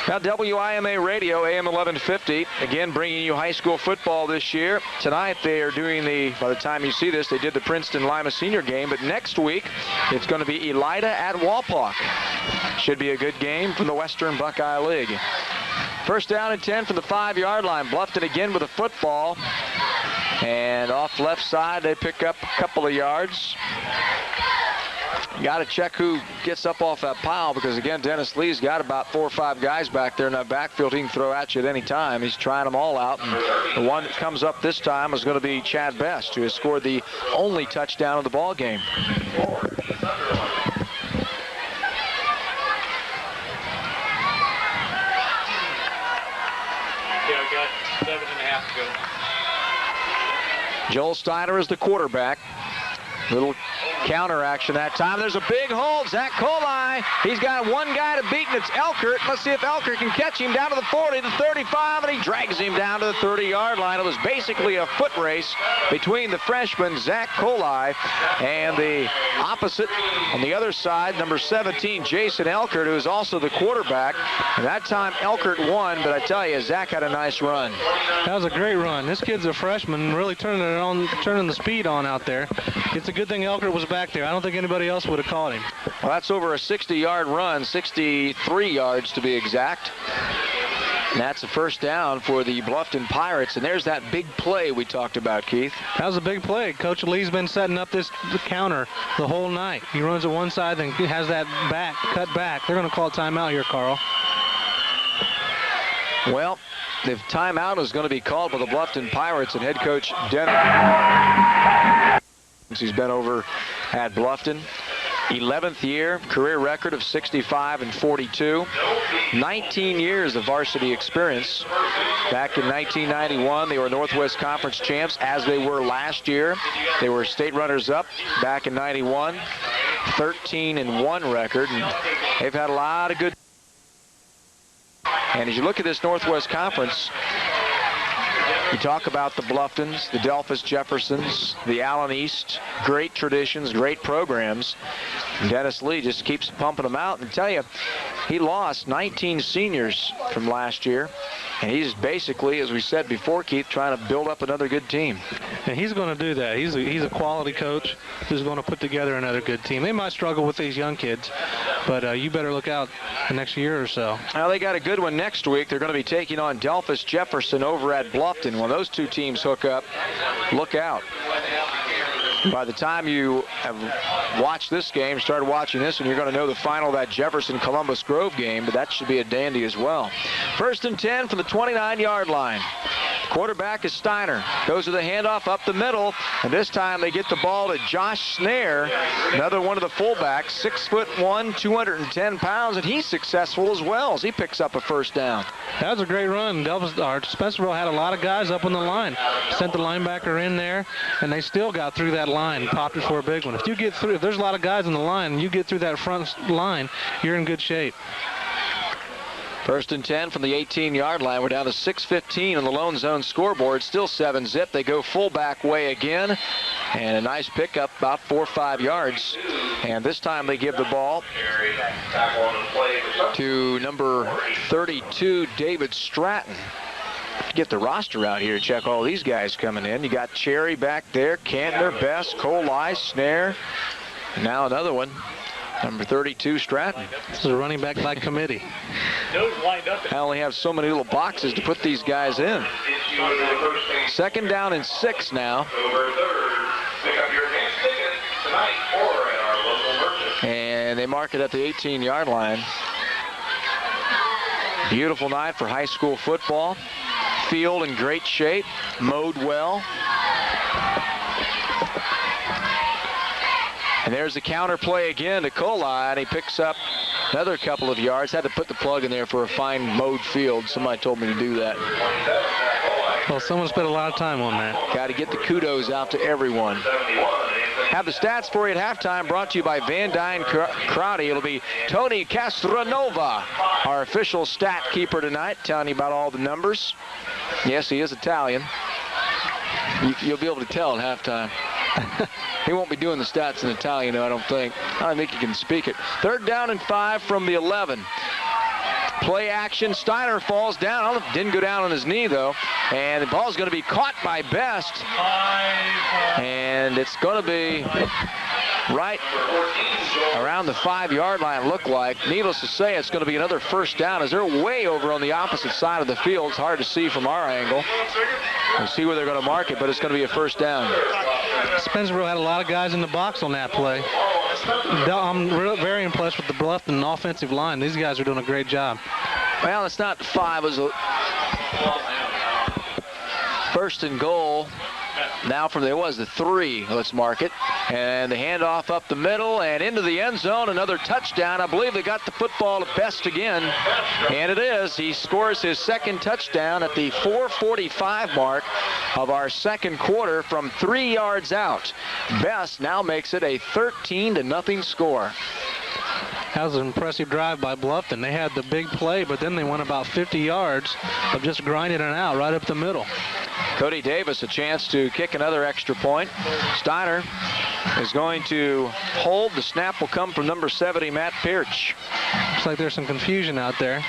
Now WIMA Radio, AM 1150, again bringing you high school football this year. Tonight they are doing by the time you see this, they did the Princeton-Lima senior game, but next week it's going to be Elida at Walpock. Should be a good game from the Western Buckeye League. 1st down and 10 from the 5-yard line. Bluffton again with a football. And off left side, they pick up a couple of yards. Got to check who gets up off that pile, because, again, Dennis Lee's got about 4 or 5 guys back there in that backfield he can throw at you at any time. He's trying them all out. And the one that comes up this time is going to be Chad Best, who has scored the only touchdown of the ball game. Joel Steiner is the quarterback. Little counter action that time. There's a big hold. Zach Kohli. He's got one guy to beat, and it's Elkert. Let's see if Elkert can catch him down to the 40, the 35, and he drags him down to the 30-yard line. It was basically a foot race between the freshman, Zach Kohli, and the opposite on the other side, number 17, Jason Elkert, who is also the quarterback. And that time, Elkert won, but I tell you, Zach had a nice run. That was a great run. This kid's a freshman, really turning the speed on out there. It's a good thing Elkert was back there. I don't think anybody else would have caught him. Well, that's over a 60-yard run, 63 yards to be exact. And that's a 1st down for the Bluffton Pirates. And there's that big play we talked about, Keith. That was a big play. Coach Lee's been setting up the counter the whole night. He runs to one side, then has that cut back. They're going to call a timeout here, Carl. Well, the timeout is going to be called by the Bluffton Pirates and head coach Dennis. He's been over at Bluffton. 11th year, career record of 65 and 42. 19 years of varsity experience. Back in 1991, they were Northwest Conference champs, as they were last year. They were state runners-up back in 91. 13-1 record. And they've had a lot of good. And as you look at this Northwest Conference, you talk about the Bluftons, the Delphus Jeffersons, the Allen East, great traditions, great programs. And Dennis Lee just keeps pumping them out. And tell you, he lost 19 seniors from last year. And he's basically, as we said before, Keith, trying to build up another good team. And he's going to do that. He's a quality coach who's going to put together another good team. They might struggle with these young kids, but you better look out the next year or so. Well, they got a good one next week. They're going to be taking on Delphus Jefferson over at Bluffton. When those two teams hook up, look out. By the time you have watched this game, started watching this, and you're going to know the final of that Jefferson-Columbus Grove game, but that should be a dandy as well. 1st and 10 from the 29-yard line. Quarterback is Steiner. Goes with the handoff up the middle, and this time they get the ball to Josh Snare, another one of the fullbacks, 6'1", 210 pounds, and he's successful as well as he picks up a 1st down. That was a great run. Spencerville had a lot of guys up on the line. Sent the linebacker in there, and they still got through that line, popped it for a big one. If you get through, if there's a lot of guys on the line, and you get through that front line, you're in good shape. 1st and 10 from the 18-yard line. We're down to 6:15 on the Lone Zone scoreboard. Still 7-zip. They go fullback way again. And a nice pickup, about 4 or 5 yards. And this time they give the ball to number 32, David Stratton. get the roster out here, check all these guys coming in. You got Cherry back there, Cantner, Best, Kohli, Snare, and now another one. Number 32, Stratton. This is a running back by committee. I only have so many little boxes to put these guys in. 2nd down and 6 now. And they mark it at the 18-yard line. Beautiful night for high school football. Field in great shape, mowed well. And there's the counter play again to Kohli, and he picks up another couple of yards. Had to put the plug in there for a fine mowed field. Somebody told me to do that. Well, someone spent a lot of time on that. Got to get the kudos out to everyone. Have the stats for you at halftime, brought to you by Van Dyne Karate. It'll be Tony Castronova, our official stat keeper tonight, telling you about all the numbers. Yes, he is Italian. You'll be able to tell at halftime. He won't be doing the stats in Italian, though, I don't think. I don't think he can speak it. 3rd down and 5 from the 11. Play action. Steiner falls down. Didn't go down on his knee, though. And the ball's going to be caught by Best. And it's going to be right around the 5-yard line, look like. Needless to say, it's going to be another 1st down as they're way over on the opposite side of the field. It's hard to see from our angle. We'll see where they're going to mark it, but it's going to be a 1st down. Spencerville had a lot of guys in the box on that play. I'm very impressed with the Bluffton offensive line. These guys are doing a great job. Well, it's not 5. It was a 1st and goal. Now from there was the 3. Let's mark it. And the handoff up the middle and into the end zone. Another touchdown. I believe they got the football to Best again. And it is. He scores his 2nd touchdown at the 4:45 mark of our 2nd quarter from 3 yards out. Best now makes it a 13-0 score. That was an impressive drive by Bluffton. They had the big play, but then they went about 50 yards of just grinding it out right up the middle. Cody Davis a chance to kick another extra point. Steiner is going to hold. The snap will come from number 70, Matt Pirch. Looks like there's some confusion out there.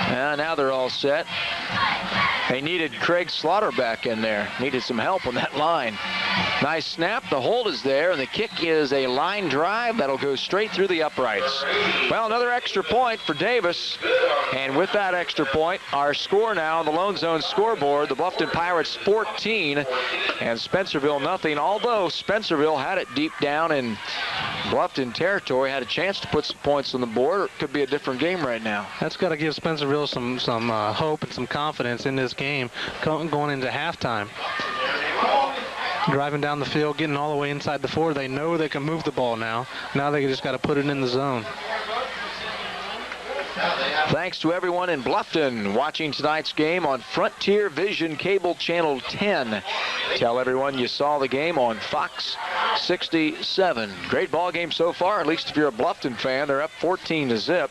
Now they're all set. They needed Craig Slaughter back in there. Needed some help on that line. Nice snap. The hold is there, and the kick is a line drive that'll go straight through the uprights. Well, another extra point for Davis. And with that extra point, our score now on the Lone Zone scoreboard, the Bluffton Pirates 14 and Spencerville nothing. Although Spencerville had it deep down in Bluffton territory, had a chance to put some points on the board. It could be a different game right now. That's got to give Spencerville some hope and some confidence in this game going into halftime. Driving down the field, getting all the way inside the 4. They know they can move the ball now. Now they just got to put it in the zone. Thanks to everyone in Bluffton watching tonight's game on Frontier Vision Cable Channel 10. Tell everyone you saw the game on Fox 67. Great ball game so far, at least if you're a Bluffton fan. They're up 14-0.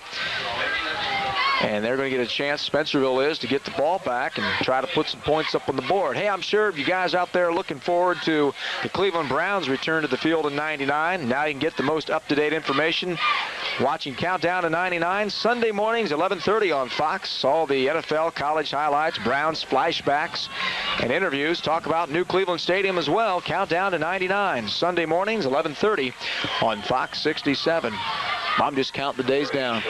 And they're going to get a chance, Spencerville is, to get the ball back and try to put some points up on the board. Hey, I'm sure you guys out there are looking forward to the Cleveland Browns return to the field in 99. Now you can get the most up-to-date information watching Countdown to 99 Sunday mornings, 11:30 on Fox. All the NFL, college highlights, Browns flashbacks, and interviews. Talk about New Cleveland Stadium as well. Countdown to 99 Sunday mornings, 11:30 on Fox 67. I'm just counting the days down.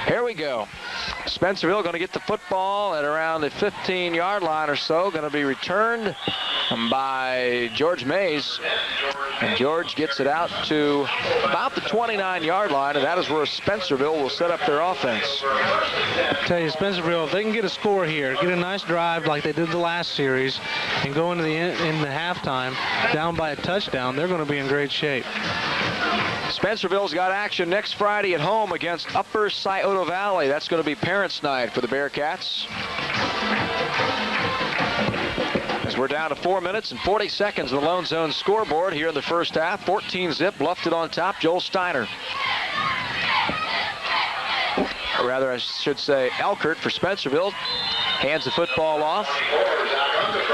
Here we go. Spencerville going to get the football at around the 15-yard line or so. Going to be returned by George Mays. And George gets it out to about the 29-yard line, and that is where Spencerville will set up their offense. I tell you, Spencerville, if they can get a score here, get a nice drive like they did the last series, and go into the halftime down by a touchdown, they're going to be in great shape. Spencerville's got action next Friday at home against Upper Scioto Valley. That's going to be Parents' Night for the Bearcats. As we're down to 4 minutes and 40 seconds on the Lone Zone scoreboard here in the first half. 14-0, Bluffton on top, Joel Steiner. Or rather, I should say Elkert for Spencerville. hands the football off.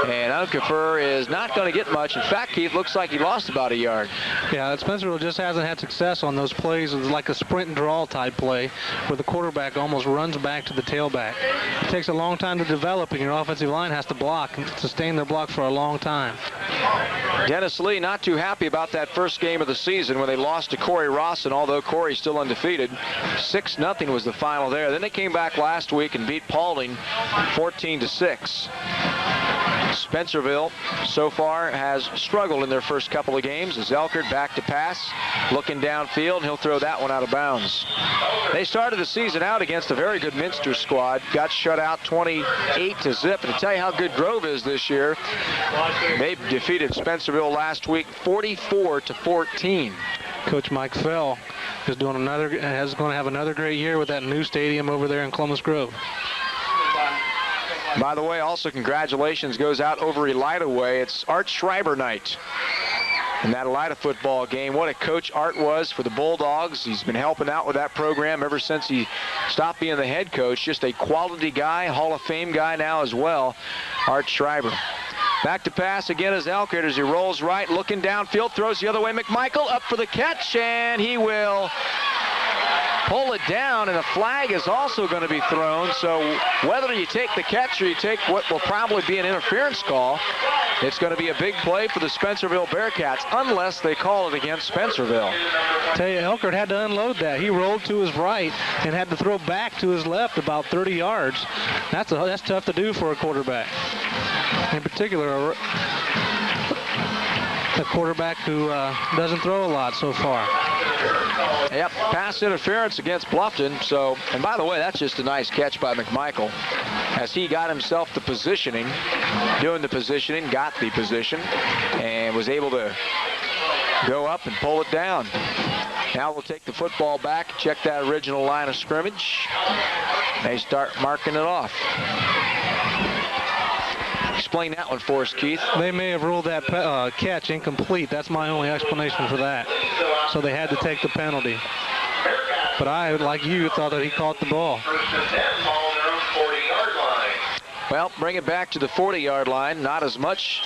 And Unkefer is not going to get much. In fact, Keith, looks like he lost about a yard. Yeah, Spencerville just hasn't had success on those plays. It's like a sprint and draw type play where the quarterback almost runs back to the tailback. It takes a long time to develop, and your offensive line has to block and sustain their block for a long time. Dennis Lee not too happy about that first game of the season when they lost to Corey Rawson, although Corey's still undefeated. 6-0 was the final there. Then they came back last week and beat Paulding 14-6. Spencerville so far has struggled in their first couple of games. As Elkert back to pass, looking downfield, and he'll throw that one out of bounds. They started the season out against a very good Minster squad, got shut out 28-0. And to tell you how good Grove is this year, they defeated Spencerville last week 44-14. Coach Mike Fell is going to have another great year with that new stadium over there in Columbus Grove. By the way, also congratulations goes out over Elida way. It's Art Schreiber night in that Elida football game. What a coach Art was for the Bulldogs. He's been helping out with that program ever since he stopped being the head coach. Just a quality guy, Hall of Fame guy now as well, Art Schreiber. Back to pass again as Elkert as he rolls right, looking downfield, throws the other way. McMichael up for the catch, and he will pull it down, and a flag is also going to be thrown. So whether you take the catch or you take what will probably be an interference call, it's going to be a big play for the Spencerville Bearcats, unless they call it against Spencerville. Tell you, Elkert had to unload that. He rolled to his right and had to throw back to his left about 30 yards. That's tough to do for a quarterback. In particular, a quarterback who doesn't throw a lot so far. Yep, pass interference against Bluffton. So, and by the way, that's just a nice catch by McMichael as he got himself the positioning, doing the positioning, got the position, and was able to go up and pull it down. Now we'll take the football back, check that original line of scrimmage. They start marking it off. Explain that one for us, Keith. They may have ruled that catch incomplete. That's my only explanation for that. So they had to take the penalty. But I, like you, thought that he caught the ball. Well, bring it back to the 40-yard line. Not as much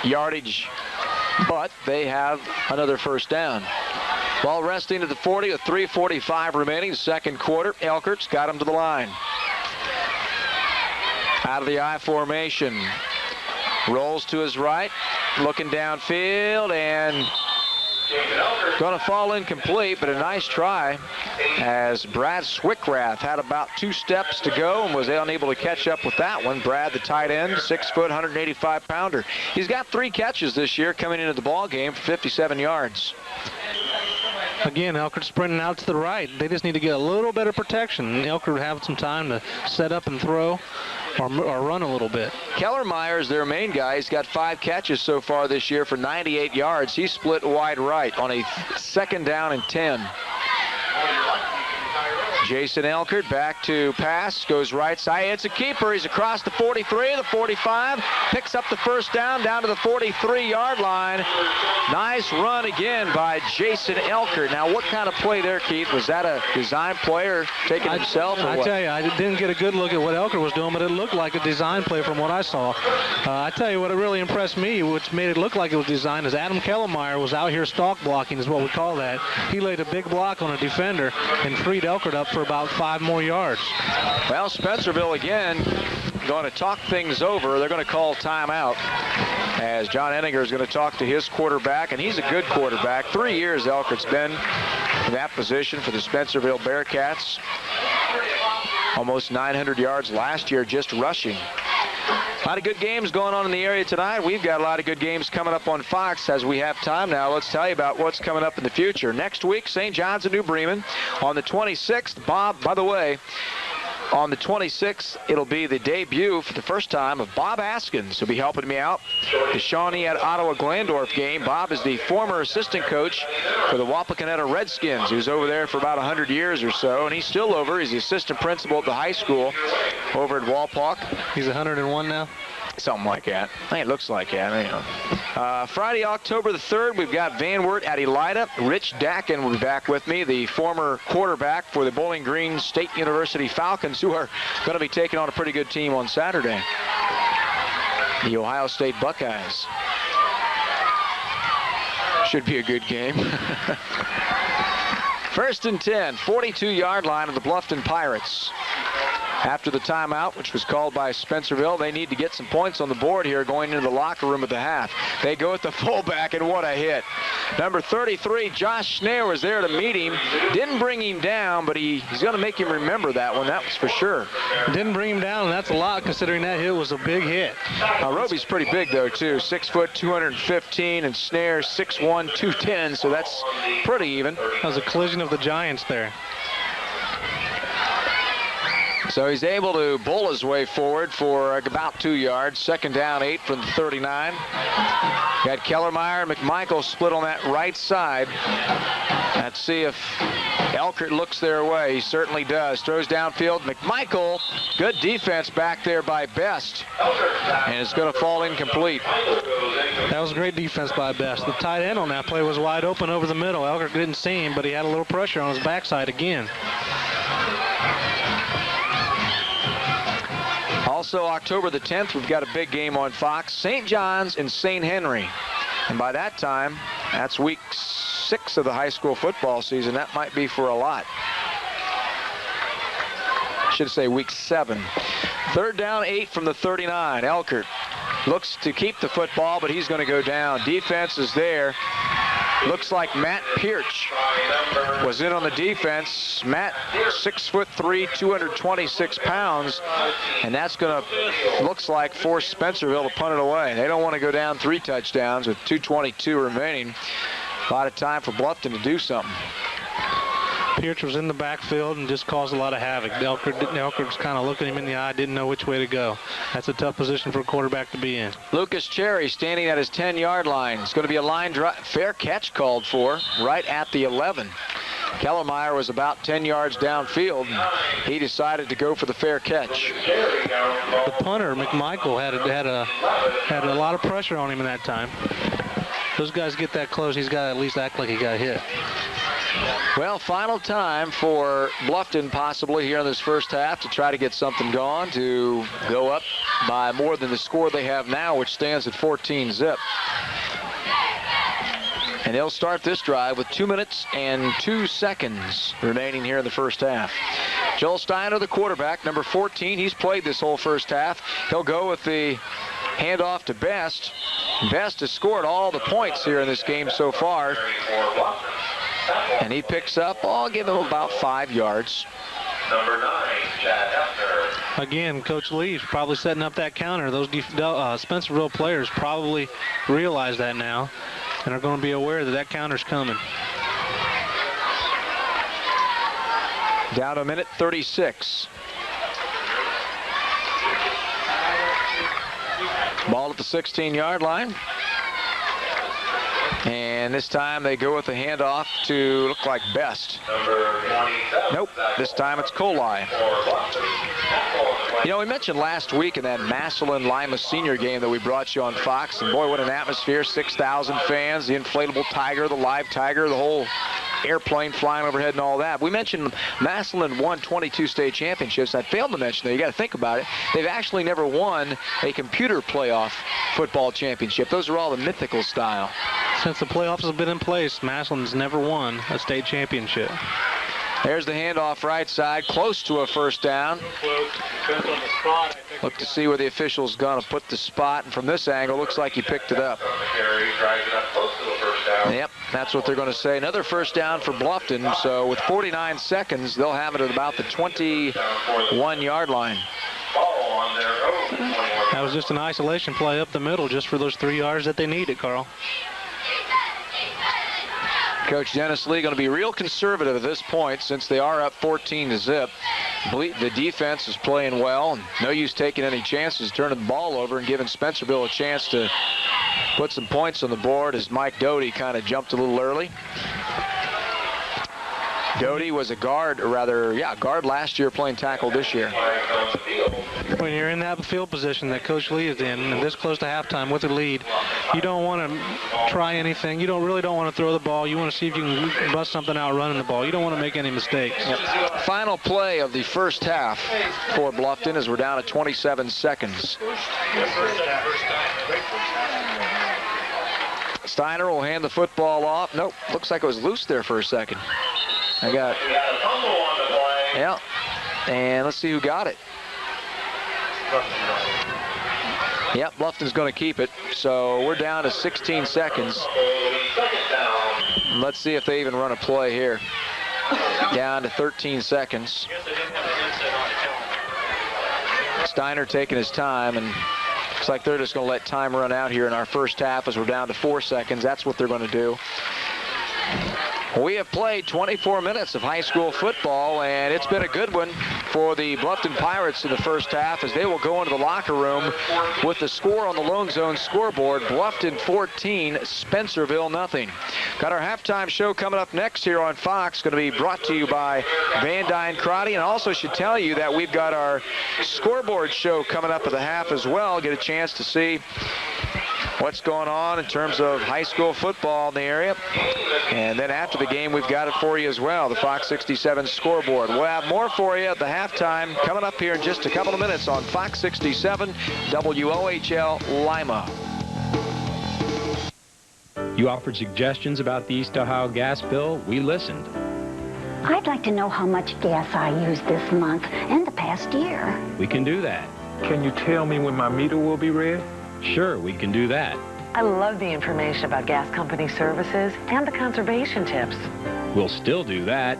yardage, but they have another first down. Ball resting at the 40 with 3:45 remaining, second quarter. Elkert's got him to the line. Out of the I formation. Rolls to his right, looking downfield, and going to fall incomplete, but a nice try as Brad Swickrath had about 2 steps to go and was unable to catch up with that one. Brad, the tight end, 6 foot, 185-pounder. He's got 3 catches this year coming into the ball game for 57 yards. Again, Elkert sprinting out to the right. They just need to get a little better protection. Elkert would have some time to set up and throw or run a little bit. Kellermeyer is their main guy. He's got 5 catches so far this year for 98 yards. He split wide right on a 2nd down and 10. Jason Elkert back to pass, goes right side. It's a keeper. He's across the 43, the 45, picks up the first down to the 43-yard line. Nice run again by Jason Elkert. Now, what kind of play there, Keith? Was that a design player taking himself? I tell you, I didn't get a good look at what Elkert was doing, but it looked like a design play from what I saw. I tell you what, it really impressed me, which made it look like it was designed, is Adam Kellermeyer was out here stalk blocking, is what we call that. He laid a big block on a defender and freed Elkert up for about 5 more yards. Well, Spencerville again going to talk things over. They're going to call timeout as John Enninger is going to talk to his quarterback, and he's a good quarterback. 3 years Elkert's been in that position for the Spencerville Bearcats. Almost 900 yards last year just rushing. A lot of good games going on in the area tonight. We've got a lot of good games coming up on Fox as we have time now. Let's tell you about what's coming up in the future. Next week, St. John's and New Bremen. On the 26th, Bob, by the way, on the 26th, it'll be the debut for the first time of Bob Askins, who'll be helping me out. The Shawnee at Ottawa-Glandorf game. Bob is the former assistant coach for the Wapakoneta Redskins. He was over there for about 100 years or so, and he's still over. He's the assistant principal at the high school over at Walpock. He's 101 now? Something like that. I think it looks like that. Anyhow. Friday, October the 3rd, we've got Van Wert at Elida. Rich Dakin will be back with me, the former quarterback for the Bowling Green State University Falcons, who are going to be taking on a pretty good team on Saturday, the Ohio State Buckeyes. Should be a good game. First and 10, 42-yard line of the Bluffton Pirates. After the timeout, which was called by Spencerville, they need to get some points on the board here going into the locker room at the half. They go at the fullback, and what a hit. Number 33, Josh Schneer, was there to meet him. Didn't bring him down, but he's going to make him remember that one. That was for sure. Didn't bring him down, and that's a lot considering that hit was a big hit. Roby's pretty big, though, too. 6 foot, 215, and Schneer 6'1", 210, so that's pretty even. That was a collision of the giants there. So he's able to bowl his way forward for about 2 yards. Second down, 8 from the 39. Got Kellermeyer and McMichael split on that right side. Let's see if Elkert looks their way. He certainly does. Throws downfield. McMichael, good defense back there by Best. And it's going to fall incomplete. That was great defense by Best. The tight end on that play was wide open over the middle. Elkert didn't see him, but he had a little pressure on his backside again. Also, October the 10th, we've got a big game on Fox. St. John's and St. Henry. And by that time, that's week 6 of the high school football season. That might be for a lot. I should say week 7. Third down, 8 from the 39. Elkert looks to keep the football, but he's going to go down. Defense is there. Looks like Matt Pirch was in on the defense. Matt, 6'3", 226 pounds, and that's going to, looks like, force Spencerville to punt it away. They don't want to go down 3 touchdowns with 2:22 remaining. A lot of time for Bluffton to do something. Pirch was in the backfield and just caused a lot of havoc. Elkert was kind of looking him in the eye, didn't know which way to go. That's a tough position for a quarterback to be in. Lucas Cherry standing at his 10-yard line. It's going to be a line drive, fair catch called for right at the 11. Kellermeyer was about 10 yards downfield. He decided to go for the fair catch. The punter, McMichael, had a lot of pressure on him in that time. Those guys get that close, he's got to at least act like he got hit. Well, final time for Bluffton possibly here in this first half to try to get something going, to go up by more than the score they have now, which stands at 14-zip. And they'll start this drive with 2 minutes and 2 seconds remaining here in the first half. Joel Steiner, the quarterback, number 14. He's played this whole first half. He'll go with the handoff to Best. Best has scored all the points here in this game so far. And he picks up, I'll give him about 5 yards. Number 9, Chad Hefner. Again, Coach Lee's probably setting up that counter. Those Spencerville players probably realize that now and are going to be aware that that counter's coming. Down to 1:36. Ball at the 16-yard line. And this time they go with the handoff to look like Best. Nope, this time it's Kohli. You know, we mentioned last week in that Massillon-Lima Senior game that we brought you on Fox, and boy, what an atmosphere, 6,000 fans, the inflatable tiger, the live tiger, the whole airplane flying overhead and all that. We mentioned Massillon won 22 state championships. I failed to mention that. You got to think about it. They've actually never won a computer playoff football championship. Those are all the mythical style. Since the playoffs have been in place, Massillon's never won a state championship. There's the handoff right side, close to a first down. Look to see where the official's going to put the spot, and from this angle, looks like he picked it up. Yep, that's what they're going to say. Another first down for Bluffton, so with 49 seconds, they'll have it at about the 21-yard line. That was just an isolation play up the middle, just for those 3 yards that they needed, Carl. Coach Dennis Lee going to be real conservative at this point since they are up 14-zip. The defense is playing well, and no use taking any chances turning the ball over and giving Spencerville a chance to put some points on the board as Mike Doty kind of jumped a little early. Doty was a guard, or rather, guard last year, playing tackle this year. When you're in that field position that Coach Lee is in, and this close to halftime with a lead, you don't want to try anything. You really don't want to throw the ball. You want to see if you can bust something out running the ball. You don't want to make any mistakes. Yep. Final play of the first half for Bluffton as we're down to 27 seconds. Steiner will hand the football off. Nope, looks like it was loose there for a second. Yeah, and let's see who got it. Yep, Bluffton's going to keep it. So we're down to 16 seconds. Let's see if they even run a play here. Down to 13 seconds. Steiner taking his time, and looks like they're just going to let time run out here in our first half as we're down to 4 seconds. That's what they're going to do. We have played 24 minutes of high school football, and it's been a good one for the Bluffton Pirates in the first half as they will go into the locker room with the score on the Lone Zone scoreboard. Bluffton 14, Spencerville nothing. Got our halftime show coming up next here on Fox. Going to be brought to you by Van Dyne Karate, and also should tell you that we've got our scoreboard show coming up at the half as well. Get a chance to see what's going on in terms of high school football in the area. And then after the game, we've got it for you as well, the Fox 67 scoreboard. We'll have more for you at the halftime coming up here in just a couple of minutes on Fox 67 WOHL Lima. You offered suggestions about the East Ohio gas bill. We listened. I'd like to know how much gas I used this month and the past year. We can do that. Can you tell me when my meter will be read? Sure, we can do that. I love the information about gas company services and the conservation tips. We'll still do that.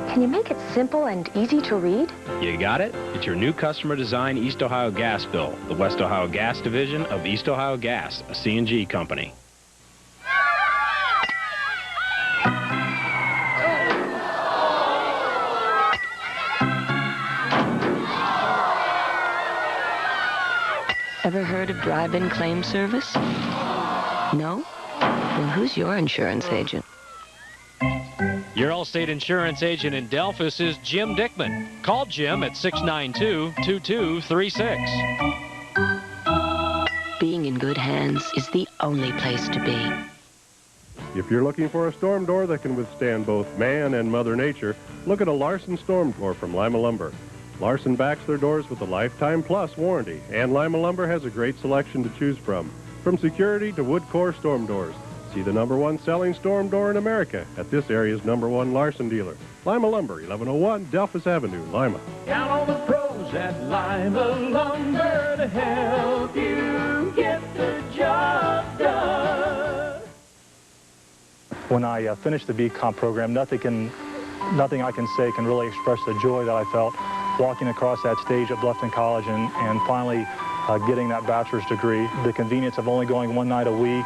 Can you make it simple and easy to read? You got it? It's your new customer design East Ohio gas bill, the West Ohio Gas Division of East Ohio Gas, a C&G company. Ever heard of drive-in claim service? No? Well, who's your insurance agent? Your Allstate insurance agent in Delphus is Jim Dickman. Call Jim at 692-2236. Being in good hands is the only place to be. If you're looking for a storm door that can withstand both man and Mother Nature, look at a Larson storm door from Lima Lumber. Larson backs their doors with a Lifetime Plus warranty, and Lima Lumber has a great selection to choose from security to wood core storm doors. See the #1 selling storm door in America at this area's #1 Larson dealer. Lima Lumber, 1101 Delphus Avenue, Lima. Count on the pros at Lima Lumber to help you get the job done. When I finished the BComp program, nothing I can say can really express the joy that I felt walking across that stage at Bluffton College and finally getting that bachelor's degree. The convenience of only going one night a week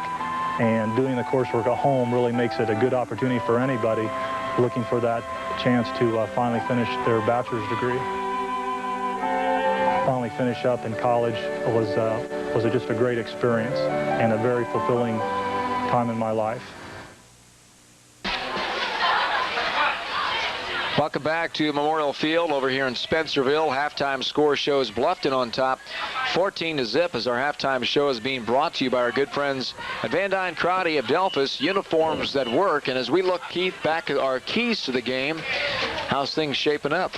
and doing the coursework at home really makes it a good opportunity for anybody looking for that chance to finally finish their bachelor's degree. Finally finish up in college was just a great experience and a very fulfilling time in my life. Welcome back to Memorial Field over here in Spencerville. Halftime score shows Bluffton on top, 14-0, as our halftime show is being brought to you by our good friends at Van Dyne Karate of Delphus, uniforms that work. And as we look, Keith, back at our keys to the game, how's things shaping up?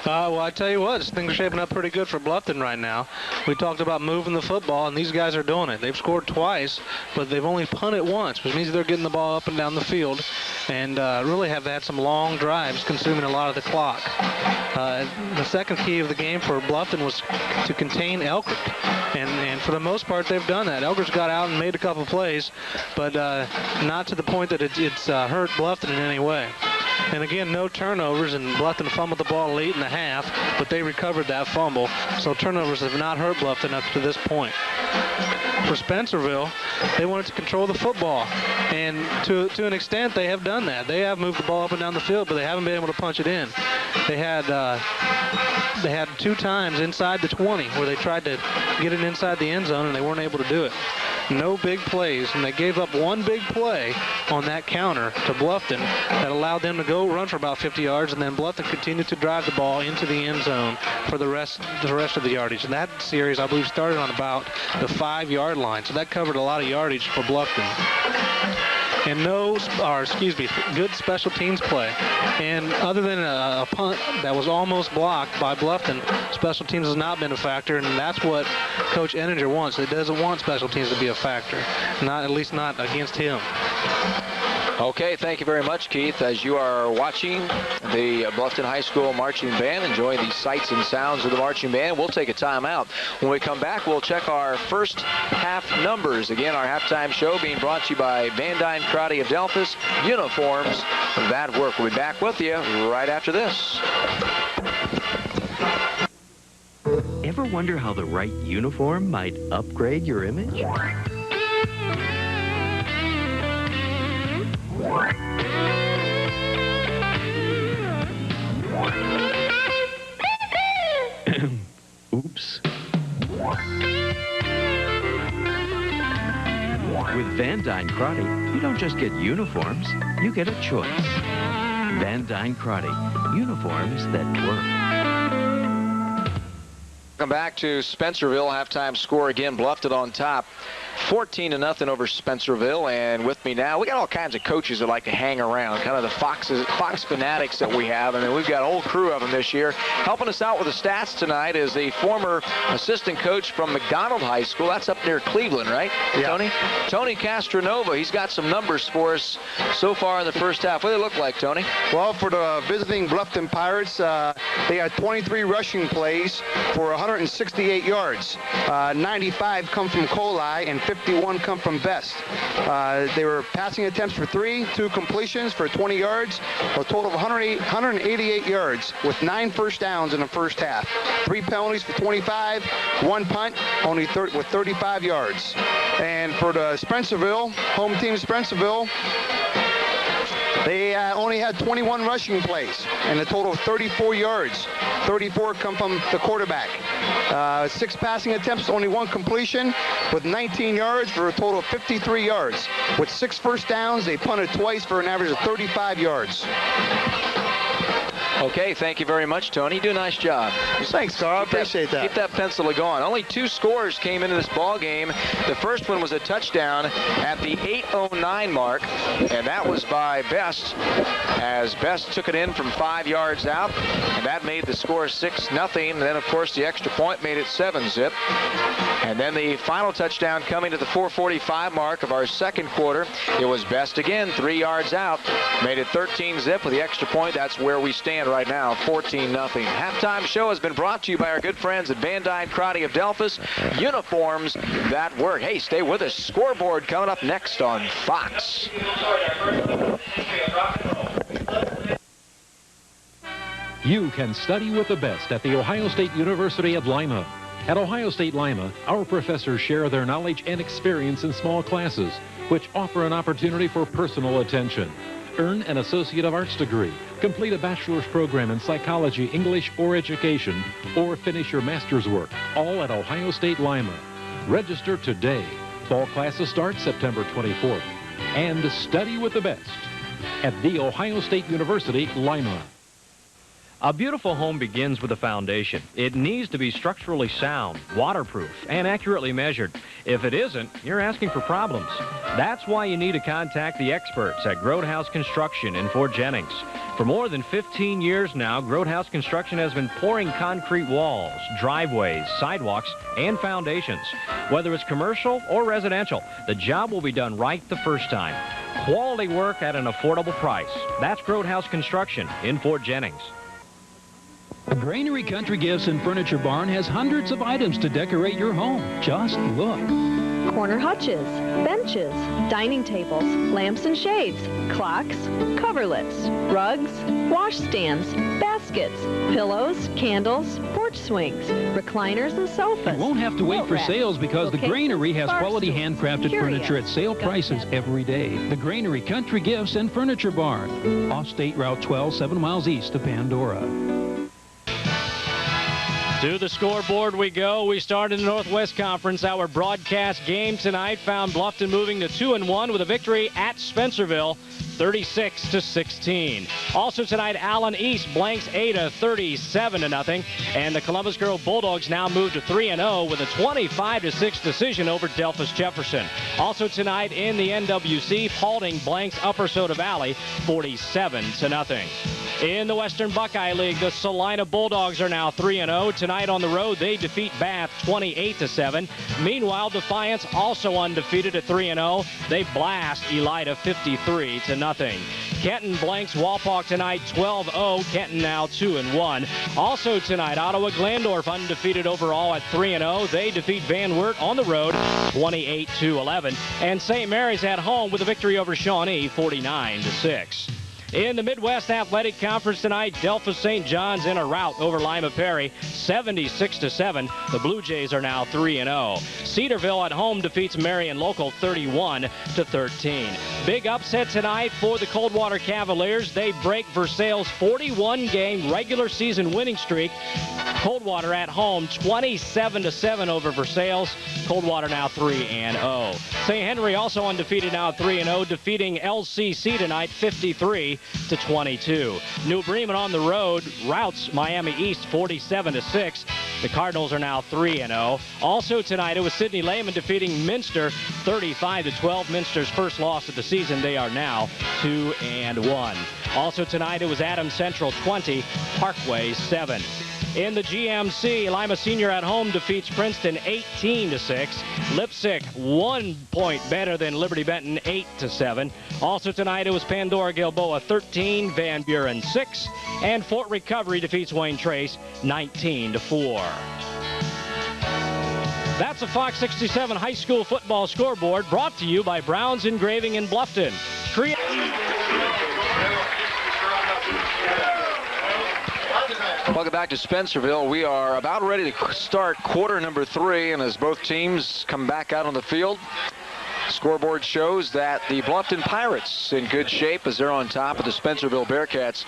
Well, I tell you what, things are shaping up pretty good for Bluffton right now. We talked about moving the football, and these guys are doing it. They've scored twice, but they've only punted once, which means they're getting the ball up and down the field, and really have had some long drives consuming a lot of the clock. The second key of the game for Bluffton was to contain Elkert, and for the most part they've done that. Elkert's got out and made a couple plays, but not to the point that it's hurt Bluffton in any way. And again, no turnovers, and Bluffton fumbled the ball late in the half, but they recovered that fumble, so turnovers have not hurt Bluffton up to this point. For Spencerville, they wanted to control the football, and to an extent they have done that. They have moved the ball up and down the field, but they haven't been able to punch it in. They had 2 times inside the 20 where they tried to get it inside the end zone, and they weren't able to do it. no big plays, and they gave up one big play on that counter to Bluffton that allowed them to go run for about 50 yards, and then Bluffton continued to drive the ball into the end zone for the rest of the yardage. And that series, I believe, started on about the 5-yard line, so that covered a lot of yardage for Bluffton. And good special teams play. And other than a punt that was almost blocked by Bluffton, special teams has not been a factor, and that's what Coach Enninger wants. He doesn't want special teams to be a factor, at least not against him. Okay, thank you very much, Keith. As you are watching the Bluffton High School Marching Band, enjoying the sights and sounds of the marching band, we'll take a timeout. When we come back, we'll check our first half numbers. Again, our halftime show being brought to you by Van Dyne Karate of Delphus, uniforms that work. We'll be back with you right after this. Ever wonder how the right uniform might upgrade your image? Oops. With Van Dyne Karate, you don't just get uniforms, you get a choice. Van Dyne Karate, uniforms that work. Welcome back to Spencerville. Halftime score again, Bluffton on top. 14-0 over Spencerville, and with me now, we got all kinds of coaches that like to hang around, kind of the Fox fanatics that we have, and then we've got a whole crew of them this year. Helping us out with the stats tonight is the former assistant coach from McDonald High School. That's up near Cleveland, right, yeah. Tony? Tony Castronova. He's got some numbers for us so far in the first half. What do they look like, Tony? Well, for the visiting Bluffton Pirates, they had 23 rushing plays for 168 yards. 95 come from Kohli, and 51 come from Best. They were passing attempts for 3, 2 completions for 20 yards, a total of 188 yards with 9 first downs in the first half. 3 penalties for 25, 1 punt, only with 35 yards. And for the Spencerville, home team Spencerville, they only had 21 rushing plays and a total of 34 yards. 34 come from the quarterback. 6 passing attempts, only 1 completion with 19 yards for a total of 53 yards. With 6 first downs, they punted twice for an average of 35 yards. Okay, thank you very much, Tony. You do a nice job. Thanks, Carl. I appreciate that. Keep that pencil going. Only 2 scores came into this ball game. The first one was a touchdown at the 8:09 mark, and that was by Best, as Best took it in from 5 yards out, and that made the score 6-0. And then, of course, the extra point made it 7-zip. And then the final touchdown coming to the 4:45 mark of our second quarter. It was Best again, 3 yards out, made it 13-zip with the extra point. That's where we stand right now, 14-0. Halftime show has been brought to you by our good friends at Van Dyne Karate of Delphus, uniforms that work. Hey, stay with us. Scoreboard coming up next on Fox. You can study with the best at The Ohio State University at Lima. At Ohio State Lima, our professors share their knowledge and experience in small classes, which offer an opportunity for personal attention. Earn an Associate of Arts degree, complete a bachelor's program in psychology, English, or education, or finish your master's work, all at Ohio State Lima. Register today. Fall classes start September 24th. And study with the best at The Ohio State University, Lima. A beautiful home begins with a foundation. It needs to be structurally sound, waterproof, and accurately measured. If it isn't, you're asking for problems. That's why you need to contact the experts at Grote House Construction in Fort Jennings. For more than 15 years now, Grote House Construction has been pouring concrete walls, driveways, sidewalks, and foundations. Whether it's commercial or residential, the job will be done right the first time. Quality work at an affordable price. That's Grote House Construction in Fort Jennings. The Granary Country Gifts and Furniture Barn has hundreds of items to decorate your home. Just look. Corner hutches, benches, dining tables, lamps and shades, clocks, coverlets, rugs, washstands, baskets, pillows, candles, porch swings, recliners and sofas. You won't have to wait for sales because the Granary has quality handcrafted furniture at sale prices every day. The Granary Country Gifts and Furniture Barn, off State Route 12, 7 miles east of Pandora. To the scoreboard we go. We start in the Northwest Conference. Our broadcast game tonight found Bluffton moving to 2-1 with a victory at Spencerville, 36-16. Also tonight, Allen East blanks Ada 37-0, and the Columbus Girl Bulldogs now move to 3-0 with a 25-6 decision over Delphus Jefferson. Also tonight in the NWC, Paulding blanks Upper Soda Valley 47-0. In the Western Buckeye League, the Salina Bulldogs are now 3-0. Tonight on the road, they defeat Bath 28-7. Meanwhile, Defiance also undefeated at 3-0. They blast Elida 53-0. Kenton blanks Walpock tonight 12-0. Kenton now 2-1. Also tonight, Ottawa Glandorf undefeated overall at 3-0. They defeat Van Wert on the road 28-11. And St. Mary's at home with a victory over Shawnee 49-6. In the Midwest Athletic Conference tonight, Delphus St. John's in a rout over Lima Perry, 76-7. The Blue Jays are now 3-0. Cedarville at home defeats Marion Local 31-13. Big upset tonight for the Coldwater Cavaliers. They break Versailles' 41-game regular season winning streak. Coldwater at home 27-7 over Versailles. Coldwater now 3-0. St. Henry also undefeated now 3-0, defeating LCC tonight 53-22. New Bremen on the road routs Miami East 47-6. The Cardinals are now 3-0. Also tonight, it was Sidney Lehman defeating Minster 35-12. Minster's first loss of the season. They are now 2-1. Also tonight, it was Adams Central 20, Parkway 7. In the GMC, Lima Senior at home defeats Princeton 18-6. Lipsick 1 point better than Liberty Benton 8-7. Also tonight, it was Pandora Gilboa 13, Van Buren 6, and Fort Recovery defeats Wayne Trace 19-4. That's a Fox 67 high school football scoreboard brought to you by Brown's Engraving in Bluffton. Welcome back to Spencerville. We are about ready to start quarter number 3, and as both teams come back out on the field, scoreboard shows that the Bluffton Pirates in good shape as they're on top of the Spencerville Bearcats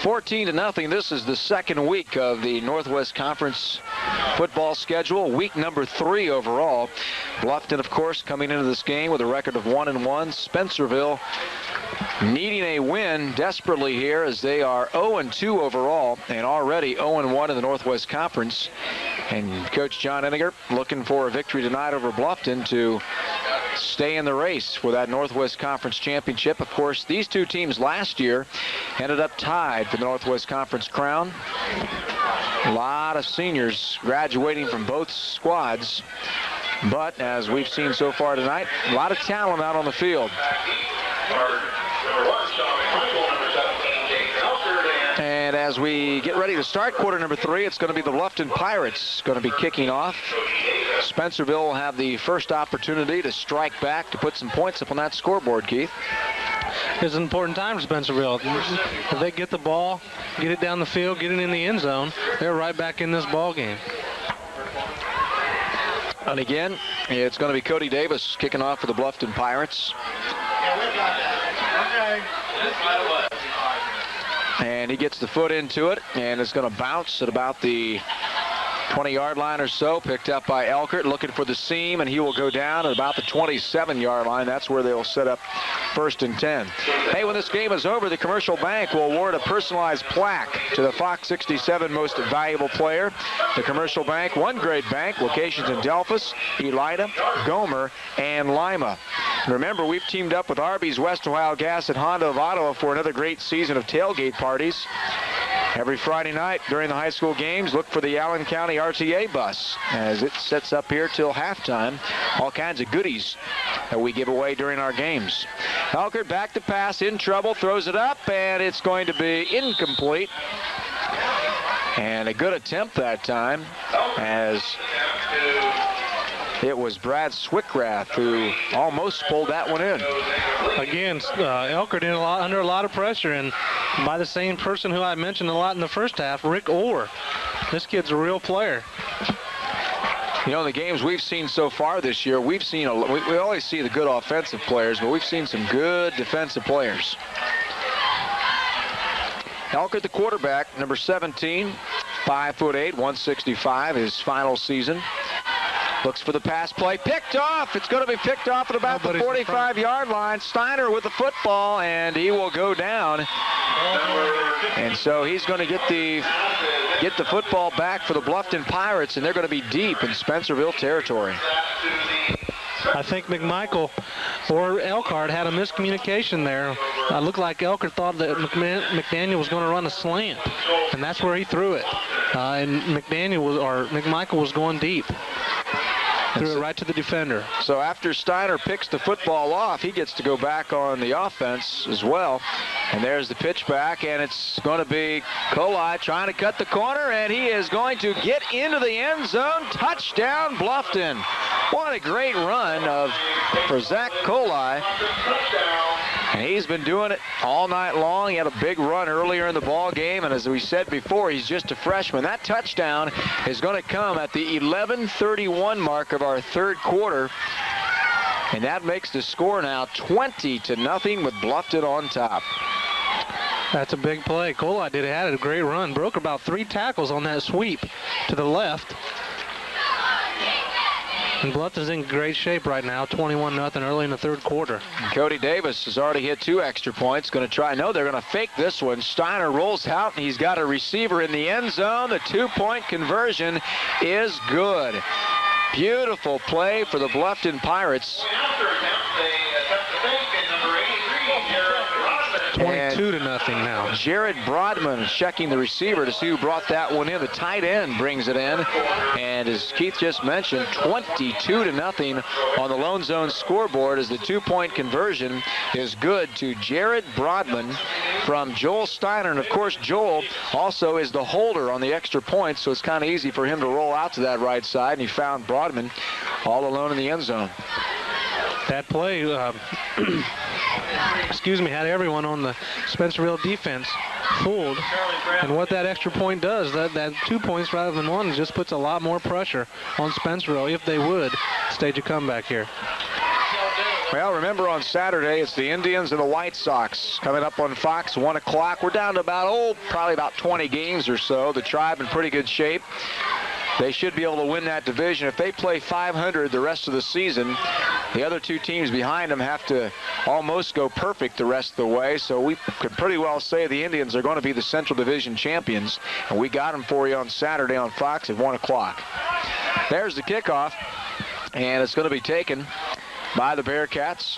14-0. This is the second week of the Northwest Conference football schedule, week number 3 overall. Bluffton, of course, coming into this game with a record of 1-1. Spencerville needing a win desperately here as they are 0-2 overall and already 0-1 in the Northwest Conference. And Coach John Enninger looking for a victory tonight over Bluffton to stay in the race for that Northwest Conference championship. Of course, these two teams last year ended up tied for the Northwest Conference crown. A lot of seniors graduating from both squads. But as we've seen so far tonight, a lot of talent out on the field. And as we get ready to start quarter number 3, it's going to be the Bluffton Pirates going to be kicking off. Spencerville will have the first opportunity to strike back to put some points up on that scoreboard, Keith. It's an important time for Spencerville. If they get the ball, get it down the field, get it in the end zone, they're right back in this ball game. And again, it's going to be Cody Davis kicking off for the Bluffton Pirates. And he gets the foot into it, and it's going to bounce at about the 20-yard line or so, picked up by Elkert, looking for the seam, and he will go down at about the 27-yard line. That's where they'll set up 1st and 10. Hey, when this game is over, the Commercial Bank will award a personalized plaque to the Fox 67 Most Valuable Player. The Commercial Bank, one great bank, locations in Delphus, Elida, Gomer, and Lima. Remember, we've teamed up with Arby's, West Ohio Gas, and Honda of Ottawa for another great season of tailgate parties. Every Friday night during the high school games, look for the Allen County RTA bus as it sets up here till halftime. All kinds of goodies that we give away during our games. Elkert back to pass, in trouble, throws it up, and it's going to be incomplete. And a good attempt that time as it was Brad Swickrath who almost pulled that one in. Again, Elkert under a lot of pressure, and by the same person who I mentioned a lot in the first half, Rick Orr. This kid's a real player. You know, the games we've seen so far this year, we've seen we always see the good offensive players, but we've seen some good defensive players. Elkert, the quarterback, number 17, 5'8", 165, his final season. Looks for the pass play. Picked off. It's going to be picked off at about the 45-yard line. Steiner with the football, and he will go down. And so he's going to get the football back for the Bluffton Pirates, and they're going to be deep in Spencerville territory. I think McMichael or Elkhart had a miscommunication there. Looked like Elkhart thought that McDaniel was going to run a slant, and that's where he threw it. And McMichael was going deep. Threw it right to the defender. So after Steiner picks the football off, he gets to go back on the offense as well. And there's the pitch back, and it's going to be Kohli trying to cut the corner, and he is going to get into the end zone. Touchdown, Bluffton. What a great run for Zach Kohli. And he's been doing it all night long. He had a big run earlier in the ball game, and as we said before, he's just a freshman. That touchdown is going to come at the 11:31 mark of our third quarter, and that makes the score now 20-0 with Bluffton on top. That's a big play. Kohli had a great run. Broke about 3 tackles on that sweep to the left. And Bluffton's in great shape right now, 21-0 early in the third quarter. Cody Davis has already hit 2 extra points. Going to try. No, they're going to fake this one. Steiner rolls out, and he's got a receiver in the end zone. The 2-point conversion is good. Beautiful play for the Bluffton Pirates. 22-0 now. Jared Broadman is checking the receiver to see who brought that one in. The tight end brings it in. And as Keith just mentioned, 22-0 on the Lone Zone scoreboard as the 2-point conversion is good to Jared Broadman from Joel Steiner. And of course, Joel also is the holder on the extra point, so it's kind of easy for him to roll out to that right side. And he found Broadman all alone in the end zone. That play, had everyone on the Spencerville defense fooled. And what that extra point does, that 2 points rather than 1, just puts a lot more pressure on Spencerville if they would stage a comeback here. Well, remember on Saturday, it's the Indians and the White Sox coming up on Fox, 1 o'clock. We're down to probably about 20 games or so. The Tribe in pretty good shape. They should be able to win that division. If they play 500 the rest of the season, the other 2 teams behind them have to almost go perfect the rest of the way. So we could pretty well say the Indians are going to be the Central Division champions. And we got them for you on Saturday on Fox at 1 o'clock. There's the kickoff, and it's going to be taken by the Bearcats.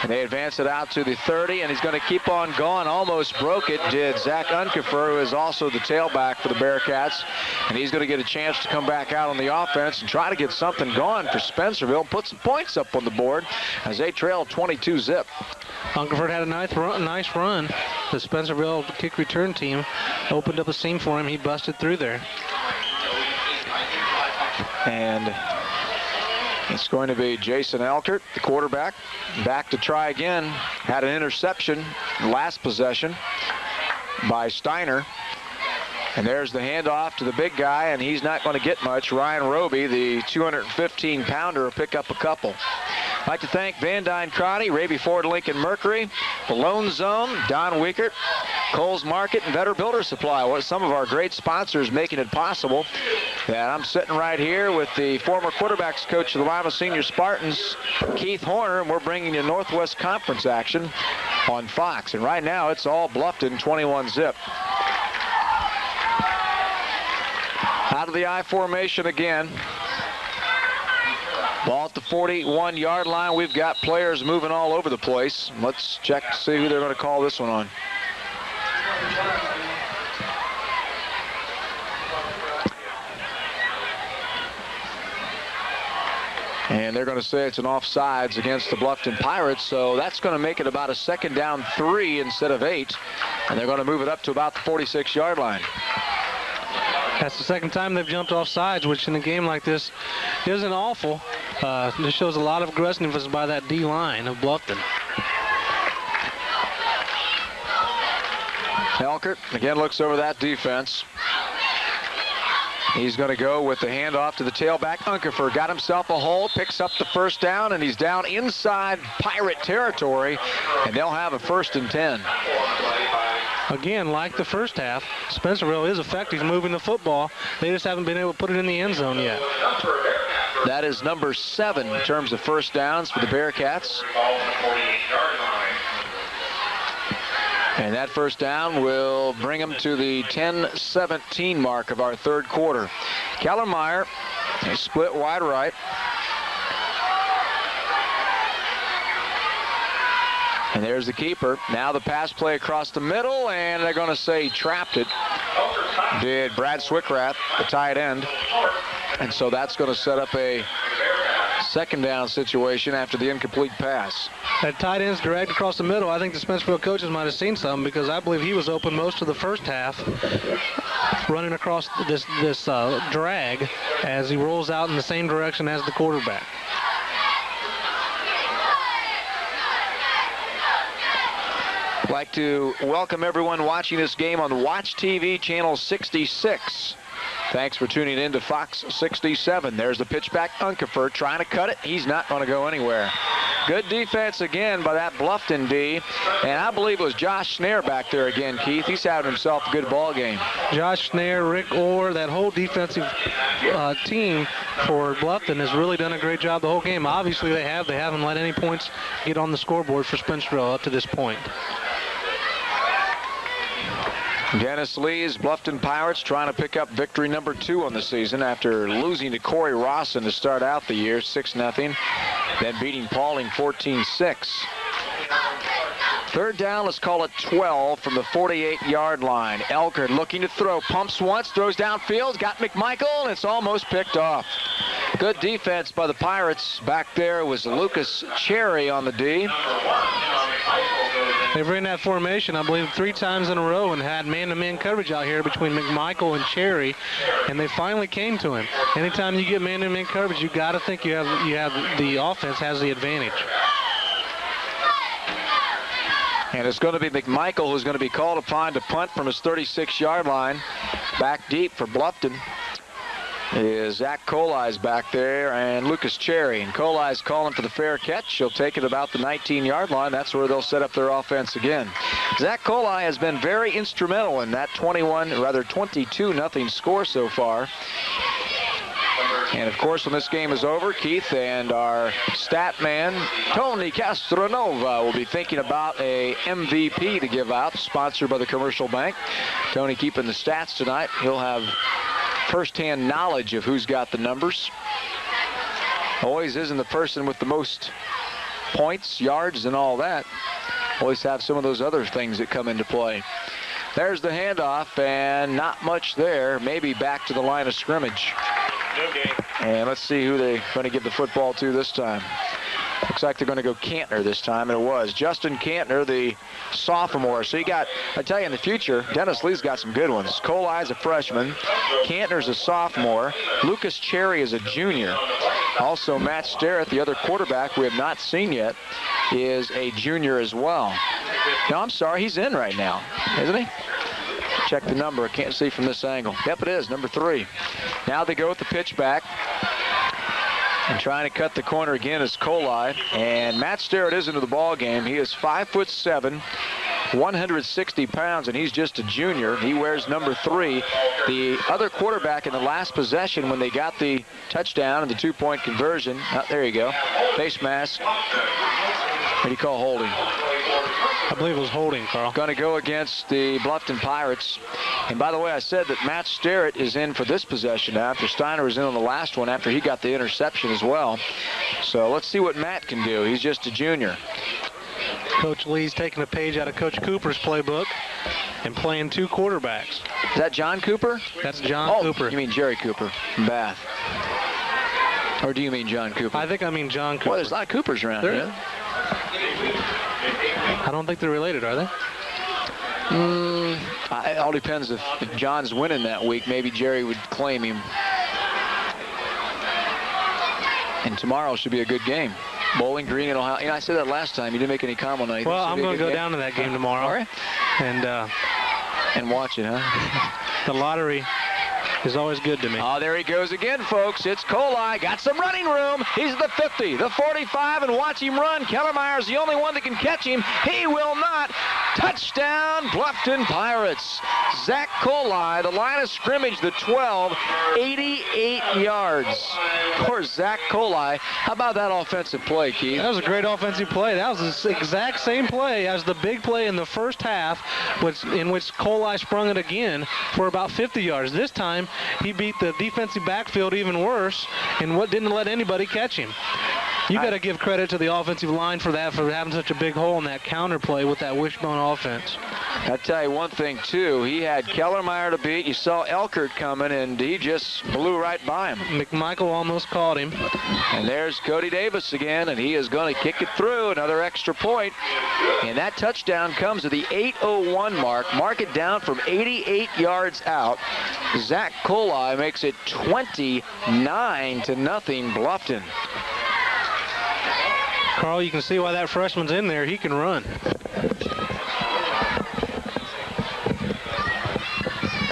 And they advance it out to the 30, and he's going to keep on going. Almost broke it, did Zach Unkefer, who is also the tailback for the Bearcats. And he's going to get a chance to come back out on the offense and try to get something going for Spencerville, put some points up on the board as they trail 22-0. Unkefer had a nice run. The Spencerville kick return team opened up a seam for him. He busted through there. And it's going to be Jason Elkert, the quarterback, back to try again. Had an interception last possession by Steiner. And there's the handoff to the big guy, and he's not going to get much. Ryan Roby, the 215-pounder, will pick up a couple. I'd like to thank Van Dyne Crotty, Raby Ford Lincoln Mercury, the Lone Zone, Don Wickert, Coles Market, and Vetter Builder Supply. Some of our great sponsors making it possible. And I'm sitting right here with the former quarterbacks coach of the Lima Senior Spartans, Keith Horner, and we're bringing you Northwest Conference action on Fox. And right now, it's all Bluffton 21-0. Out of the I formation again. Ball at the 41-yard line. We've got players moving all over the place. Let's check to see who they're going to call this one on. And they're going to say it's an offsides against the Bluffton Pirates, so that's going to make it about a 2nd down 3 instead of 8. And they're going to move it up to about the 46-yard line. That's the 2nd time they've jumped off sides, which in a game like this isn't awful. This shows a lot of aggressiveness by that D-line of Bluffton. Elkert again looks over that defense. He's going to go with the handoff to the tailback. Unkefer got himself a hole, picks up the 1st down, and he's down inside Pirate territory, and they'll have a 1st and 10. Again, like the first half, Spencerville is effective moving the football. They just haven't been able to put it in the end zone yet. That is number 7 in terms of first downs for the Bearcats. And that first down will bring them to the 10-17 mark of our third quarter. Kellermeyer split wide right. And there's the keeper. Now the pass play across the middle, and they're going to say trapped it. Did Brad Swickrath, the tight end. And so that's going to set up a second down situation after the incomplete pass. That tight end's dragged across the middle. I think the Spencerville coaches might have seen something, because I believe he was open most of the first half, running across this drag as he rolls out in the same direction as the quarterback. I'd like to welcome everyone watching this game on Watch TV channel 66. Thanks for tuning in to Fox 67. There's the pitch back. Unkefer trying to cut it. He's not going to go anywhere. Good defense again by that Bluffton D. And I believe it was Josh Snare back there again, Keith. He's having himself a good ball game. Josh Snare, Rick Orr, that whole defensive team for Bluffton has really done a great job the whole game. Obviously they haven't let any points get on the scoreboard for Spencerville up to this point. Dennis Lee's Bluffton Pirates trying to pick up victory number 2 on the season after losing to Corey Rawson to start out the year 6-0, then beating Paulding 14-6. Third down, let's call it 12 from the 48-yard line. Elkert looking to throw, pumps once, throws downfield, got McMichael, and it's almost picked off. Good defense by the Pirates. Back there was Lucas Cherry on the D. They've ran that formation, I believe, 3 times in a row and had man-to-man coverage out here between McMichael and Cherry, and they finally came to him. Anytime you get man-to-man coverage, you got to think you have the offense has the advantage. And it's going to be McMichael who's going to be called upon to punt from his 36-yard line. Back deep for Bluffton is Zach Kohli's back there and Lucas Cherry. And Kohli's calling for the fair catch. She'll take it about the 19-yard line. That's where they'll set up their offense again. Zach Kohli has been very instrumental in that 22-0 score so far. And, of course, when this game is over, Keith and our stat man, Tony Castronova, will be thinking about a MVP to give out, sponsored by the Commercial Bank. Tony keeping the stats tonight. He'll have first-hand knowledge of who's got the numbers. Always isn't the person with the most points, yards, and all that. Always have some of those other things that come into play. There's the handoff, and not much there. Maybe back to the line of scrimmage. And let's see who they're going to give the football to this time. Looks like they're going to go Cantner this time, and it was Justin Cantner, the sophomore. So you got, I tell you, in the future, Dennis Lee's got some good ones. Kohli's a freshman. Cantner's a sophomore. Lucas Cherry is a junior. Also, Matt Sterrett, the other quarterback we have not seen yet, is a junior as well. No, I'm sorry, he's in right now, isn't he? Check the number. I can't see from this angle. Yep, it is, number 3. Now they go with the pitch back. And trying to cut the corner again is Kohli. And Matt Sterrett is into the ball game. He is 5'7", 160 pounds, and he's just a junior. He wears number 3. The other quarterback in the last possession when they got the touchdown and the 2-point conversion. There you go. Face mask. What do you call holding? I believe it was holding, Carl. Going to go against the Bluffton Pirates. And by the way, I said that Matt Sterrett is in for this possession now after Steiner was in on the last one after he got the interception as well. So let's see what Matt can do. He's just a junior. Coach Lee's taking a page out of Coach Cooper's playbook and playing 2 quarterbacks. Is that John Cooper? That's John Cooper. You mean Jerry Cooper from Bath. Or do you mean John Cooper? I think I mean John Cooper. Well, there's a lot of Coopers around here. I don't think they're related, are they? It all depends if John's winning that week. Maybe Jerry would claim him. And tomorrow should be a good game. Bowling Green and Ohio. You know, I said that last time. You didn't make any comment on it. Well, I'm going to go down to that game tomorrow. All right. And watch it, huh? The lottery is always good to me. Oh, there he goes again, folks. It's Kohli. Got some running room. He's at the 50, the 45, and watch him run. Kellermeyer's the only one that can catch him. He will not. Touchdown, Bluffton Pirates. Zach Kohli, the line of scrimmage, the 12, 88 yards. Poor Zach Kohli. How about that offensive play, Keith? That was a great offensive play. That was the exact same play as the big play in the first half, in which Kohli sprung it again for about 50 yards. This time, he beat the defensive backfield even worse and didn't let anybody catch him. You got to give credit to the offensive line for that, for having such a big hole in that counter play with that wishbone offense. I'll tell you one thing, too. He had Kellermeyer to beat. You saw Elkert coming, and he just blew right by him. McMichael almost caught him. And there's Cody Davis again, and he is going to kick it through. Another extra point. And that touchdown comes at the 8:01 mark. Mark it down from 88 yards out. Zach Kohli makes it 29-0 Bluffton. Carl, you can see why that freshman's in there. He can run.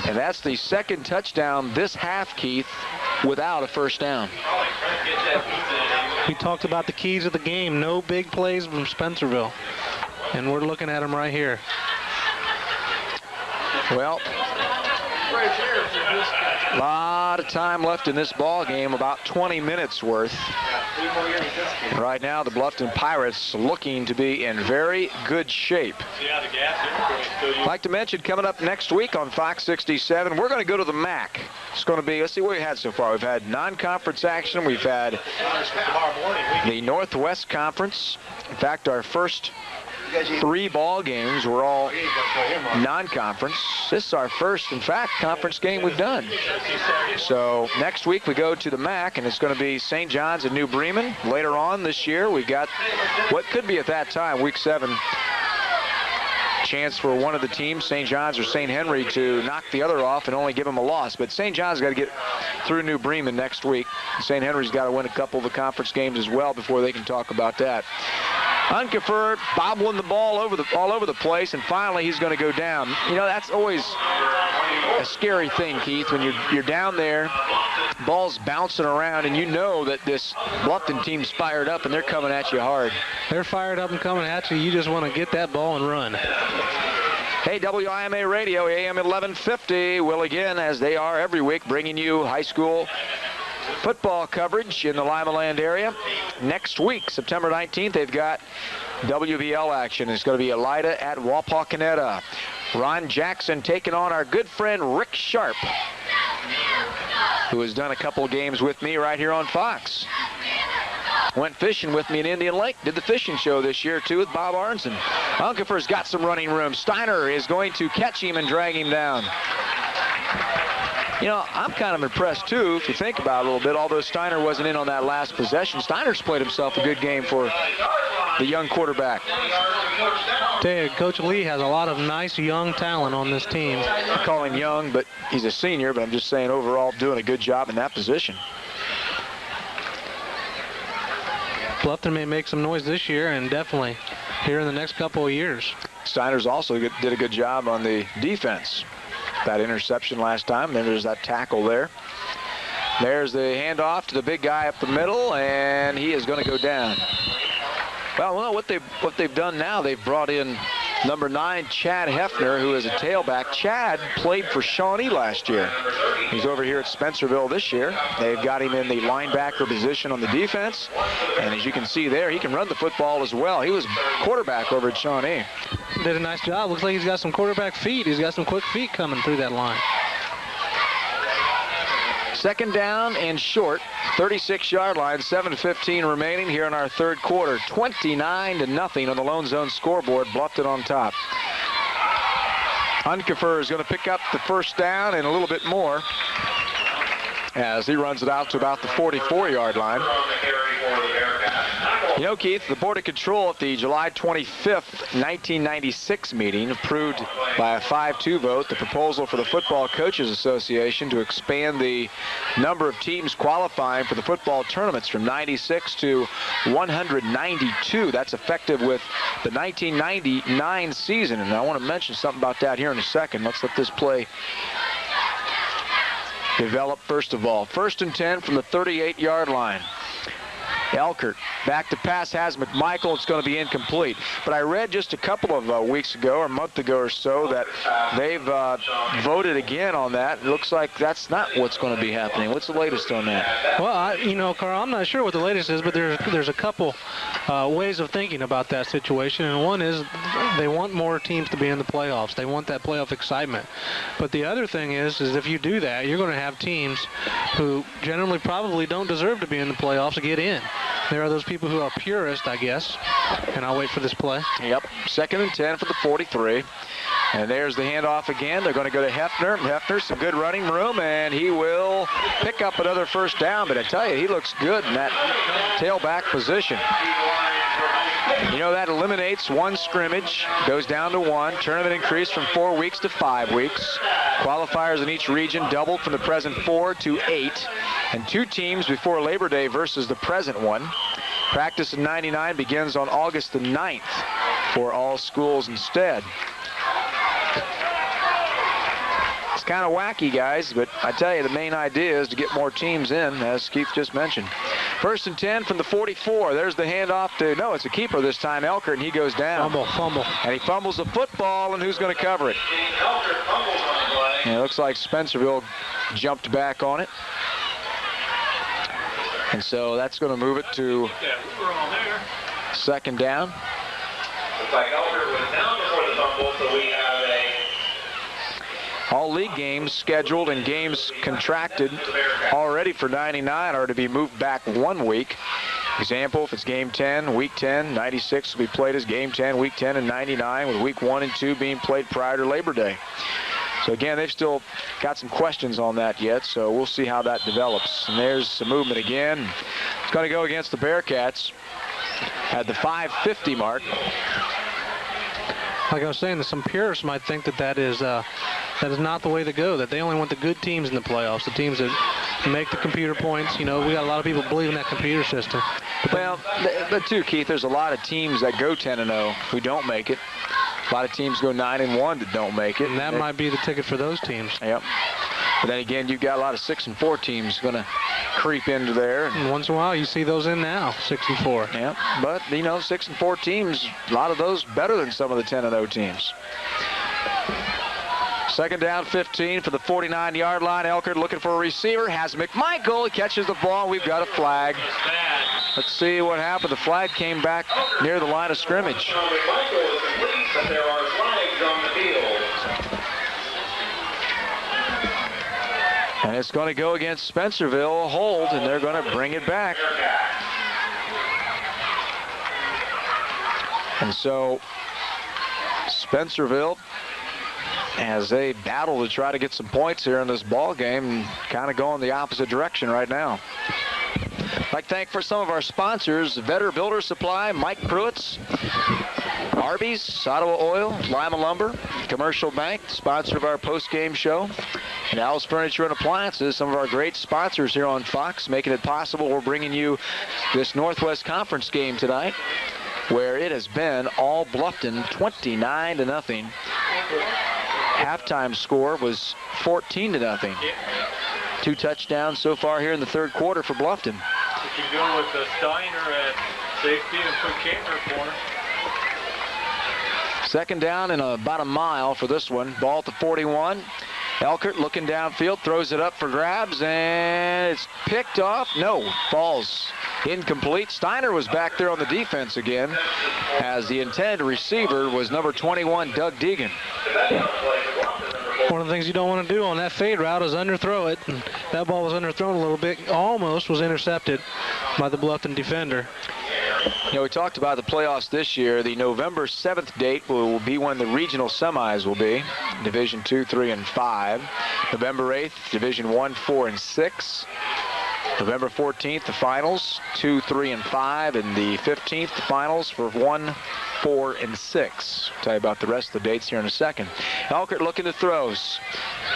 And that's the second touchdown this half, Keith, without a first down. We talked about the keys of the game. No big plays from Spencerville. And we're looking at them right here. Well, a lot of time left in this ball game, about 20 minutes worth. Right now, the Bluffton Pirates looking to be in very good shape. I'd like to mention, coming up next week on Fox 67, we're going to go to the MAC. It's going to be, let's see what we've had so far. We've had non-conference action. We've had the Northwest Conference. In fact, our first 3 ball games were all non-conference. This is our first, in fact, conference game we've done. So next week we go to the MAC, and it's going to be St. John's and New Bremen. Later on this year, we've got what could be at that time, week 7, chance for one of the teams, St. John's or St. Henry, to knock the other off and only give them a loss. But St. John's got to get through New Bremen next week. St. Henry's got to win a couple of the conference games as well before they can talk about that. Unkefer bobbling the ball all over the place, and finally he's going to go down. You know, that's always a scary thing, Keith, when you're down there, ball's bouncing around, and you know that this Bluffton team's fired up and they're coming at you hard. They're fired up and coming at you. You just want to get that ball and run. Hey, WIMA Radio, AM 1150, will again, as they are every week, bringing you high school football coverage in the Lima Land area. Next week, September 19th, they've got WBL action. It's going to be Elida at Wapakoneta. Ron Jackson taking on our good friend Rick Sharp, who has done a couple games with me right here on Fox. Went fishing with me in Indian Lake. Did the fishing show this year, too, with Bob Arnson. Unkefer's got some running room. Steiner is going to catch him and drag him down. You know, I'm kind of impressed, too, if you think about it a little bit. Although Steiner wasn't in on that last possession, Steiner's played himself a good game for the young quarterback. Tell you, Coach Lee has a lot of nice young talent on this team. I call him young, but he's a senior, but I'm just saying overall doing a good job in that position. Bluffton may make some noise this year and definitely here in the next couple of years. Steiner's also did a good job on the defense. That interception last time, then there's that tackle there. There's the handoff to the big guy up the middle, and he is going to go down. Well, what they've done now, they've brought in number 9, Chad Hefner, who is a tailback. Chad played for Shawnee last year. He's over here at Spencerville this year. They've got him in the linebacker position on the defense, and as you can see there, he can run the football as well. He was quarterback over at Shawnee. Did a nice job. Looks like he's got some quarterback feet. He's got some quick feet coming through that line. Second down and short, 36-yard line, 7:15 remaining here in our third quarter. 29-0 on the Lone Zone scoreboard. Bluffton on top. Unkefer is going to pick up the first down and a little bit more as he runs it out to about the 44-yard line. You know, Keith, the Board of Control at the July 25th, 1996 meeting approved by a 5-2 vote the proposal for the Football Coaches Association to expand the number of teams qualifying for the football tournaments from 96 to 192. That's effective with the 1999 season, and I want to mention something about that here in a second. Let's let this play develop first of all. 1st and 10 from the 38-yard line. Elkert back to pass, has McMichael. It's going to be incomplete. But I read just a couple of weeks ago or a month ago or so that they've voted again on that. It looks like that's not what's going to be happening. What's the latest on that? Well, you know, Carl, I'm not sure what the latest is, but there's a couple ways of thinking about that situation. And one is they want more teams to be in the playoffs. They want that playoff excitement. But the other thing is if you do that, you're going to have teams who generally probably don't deserve to be in the playoffs to get in. There are those people who are purists, I guess. And I'll wait for this play. Yep. 2nd and 10 for the 43. And there's the handoff again. They're going to go to Hefner. Hefner's some good running room, and he will pick up another first down. But I tell you, he looks good in that tailback position. You know, that eliminates one scrimmage, goes down to 1. Tournament increased from 4 weeks to 5 weeks. Qualifiers in each region doubled from the present 4 to 8. And 2 teams before Labor Day versus the present one. Practice in 99 begins on August the 9th for all schools instead. It's kind of wacky, guys, but I tell you, the main idea is to get more teams in, as Keith just mentioned. 1st and 10 from the 44. There's the handoff to, no, it's a keeper this time, Elkert, and he goes down. Fumble. And he fumbles the football, and who's going to cover it? And it looks like Spencerville jumped back on it. And so that's going to move it to 2nd down. Looks like Elkert was down before the fumble, so we have all league games scheduled and games contracted already for 99 are to be moved back 1 week. Example, if it's game 10, week 10, 96 will be played as game 10, week 10, and 99, with week 1 and 2 being played prior to Labor Day. So again, they've still got some questions on that yet, so we'll see how that develops. And there's some movement again. It's going to go against the Bearcats at the 5:50 mark. Like I was saying, some purists might think that is not the way to go, that they only want the good teams in the playoffs, the teams that make the computer points. You know, we got a lot of people believe in that computer system. Well, but too, Keith, there's a lot of teams that go 10-0 who don't make it. A lot of teams go 9-1 that don't make it. And that might be the ticket for those teams. Yep. But then again, you've got a lot of 6-4 teams going to creep into there. And once in a while, you see those in now, 6-4. Yeah, but, you know, 6-4 teams, a lot of those better than some of the 10-0 teams. 2nd down, 15 for the 49-yard line. Elkert looking for a receiver, has McMichael. He catches the ball. We've got a flag. Let's see what happened. The flag came back near the line of scrimmage. But there are flags on the field. And it's going to go against Spencerville, a hold, and they're going to bring it back. And so Spencerville, as they battle to try to get some points here in this ball game, kind of going the opposite direction right now. I'd like to thank for some of our sponsors, Vetter Builder Supply, Mike Pruitt's, Arby's, Ottawa Oil, Lima Lumber, Commercial Bank, sponsor of our post-game show, and Al's Furniture and Appliances, some of our great sponsors here on Fox, making it possible we're bringing you this Northwest Conference game tonight, where it has been all Bluffton, 29-0. Halftime score was 14-0. 2 touchdowns so far here in the 3rd quarter for Bluffton. We keep going with the Steiner at safety and put Kamer corner. 2nd down and about a mile for this one. Ball at the 41. Elkert looking downfield, throws it up for grabs, and it's picked off. No, falls incomplete. Steiner was back there on the defense again, as the intended receiver was number 21, Doug Deegan. One of the things you don't want to do on that fade route is underthrow it. And that ball was underthrown a little bit, almost was intercepted by the Bluffton defender. You know, we talked about the playoffs this year. The November 7th date will be when the regional semis will be. Division 2, 3, and 5. November 8th, Division 1, 4, and 6. November 14th, the finals, 2, 3, and 5. And the 15th, the finals for 1, 4, and 6. I'll tell you about the rest of the dates here in a second. Elkert looking to throws.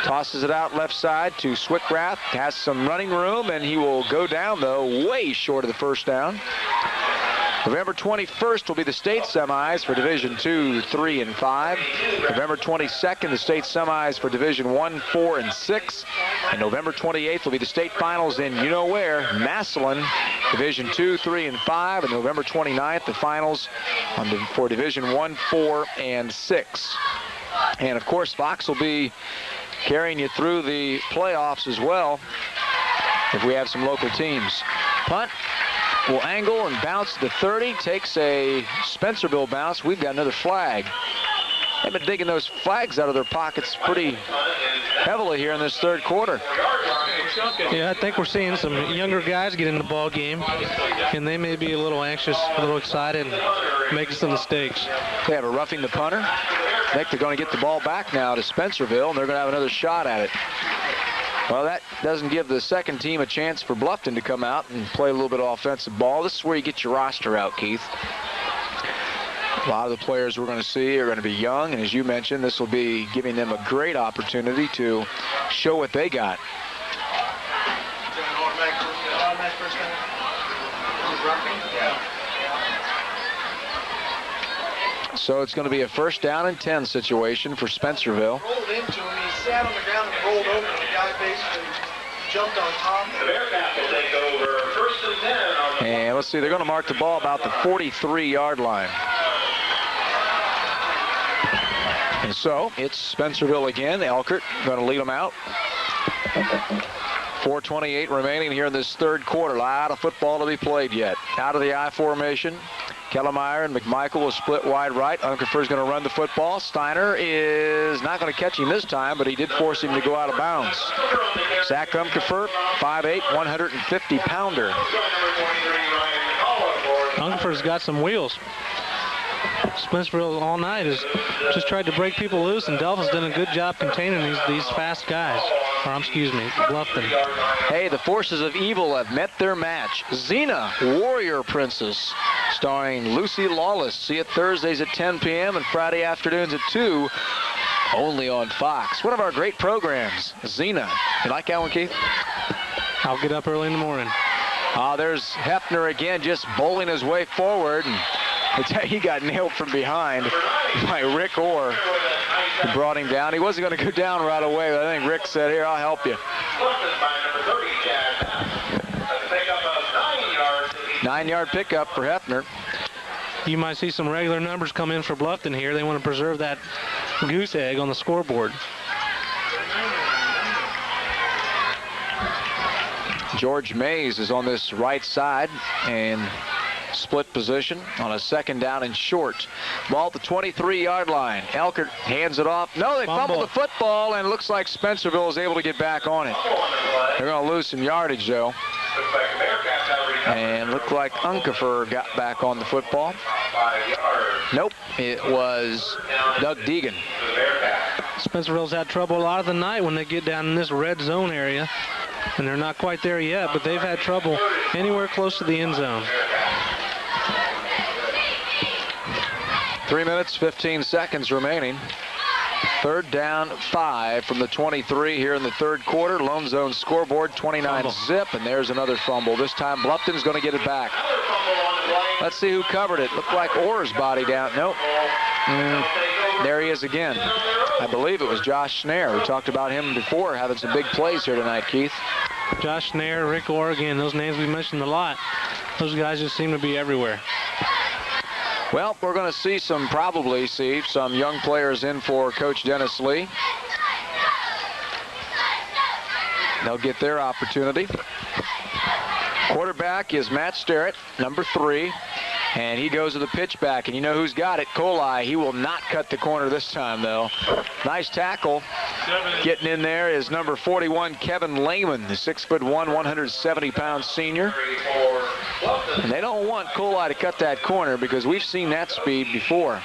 Tosses it out left side to Swickrath. Has some running room, and he will go down, though, way short of the first down. November 21st will be the state semis for Division 2, 3, and 5. November 22nd, the state semis for Division 1, 4, and 6. And November 28th will be the state finals in you-know-where, Massillon, Division 2, 3, and 5. And November 29th, the finals for Division 1, 4, and 6. And, of course, Fox will be carrying you through the playoffs as well if we have some local teams. Punt will angle and bounce to the 30. Takes a Spencerville bounce. We've got another flag. They've been digging those flags out of their pockets pretty heavily here in this third quarter. Yeah, I think we're seeing some younger guys get in the ball game, and they may be a little anxious, a little excited, making some mistakes. They have a roughing the punter. I think they're going to get the ball back now to Spencerville, and they're going to have another shot at it. Well, that doesn't give the second team a chance for Bluffton to come out and play a little bit of offensive ball. This is where you get your roster out, Keith. A lot of the players we're going to see are going to be young, and as you mentioned, this will be giving them a great opportunity to show what they got. So it's going to be a 1st down and 10 situation for Spencerville. Rolled into him, he sat on the ground and rolled over, and the guy basically jumped on top. The Bearcats will take over 1st and 10. And let's see, they're going to mark the ball about the 43-yard line. And so it's Spencerville again. Elkert going to lead them out. 4:28 remaining here in this third quarter. A lot of football to be played yet. Out of the I formation. Kellemeyer and McMichael will split wide right. Unkerfer's going to run the football. Steiner is not going to catch him this time, but he did force him to go out of bounds. Zach Unkerfer, 5'8", 150-pounder. Unkerfer's got some wheels. Spencerville all night has just tried to break people loose, and Delphin's done a good job containing these fast guys. Or, excuse me, Bluffton. Hey, the forces of evil have met their match. Xena, Warrior Princess, starring Lucy Lawless. See it Thursdays at 10 p.m. and Friday afternoons at 2, only on Fox. One of our great programs, Xena. You like that one, Keith? I'll get up early in the morning. There's Hefner again, just bowling his way forward. And he got nailed from behind by Rick Orr. He brought him down. He wasn't going to go down right away, but I think Rick said, here, I'll help you. 9-yard pickup for Hefner. You might see some regular numbers come in for Bluffton here. They want to preserve that goose egg on the scoreboard. George Mays is on this right side and split position on a 2nd down and short. Ball at the 23-yard line. Elkert hands it off. No, they fumbled the football, and it looks like Spencerville is able to get back on it. They're going to lose some yardage, though. And looked like Unkerfer got back on the football. Nope, it was Doug Deegan. Spencerville's had trouble a lot of the night when they get down in this red zone area. And they're not quite there yet, but they've had trouble anywhere close to the end zone. 3 minutes, 15 seconds remaining. 3rd down, 5 from the 23 here in the third quarter. Lone zone scoreboard, 29-zip, and there's another fumble. This time Bluffton's going to get it back. Let's see who covered it. Looked like Orr's body down. Nope. There he is again. I believe it was Josh Snare. We talked about him before, having some big plays here tonight, Keith. Josh Snare, Rick Orr, again, those names we mentioned a lot. Those guys just seem to be everywhere. Well, we're going to probably see some young players in for Coach Dennis Lee. They'll get their opportunity. Quarterback is Matt Sterrett, number 3. And he goes to the pitch back, and you know who's got it? Kohli. He will not cut the corner this time, though. Nice tackle. Getting in there is number 41, Kevin Lehman, the 6'1", 170-pound senior. And they don't want Kohli to cut that corner because we've seen that speed before.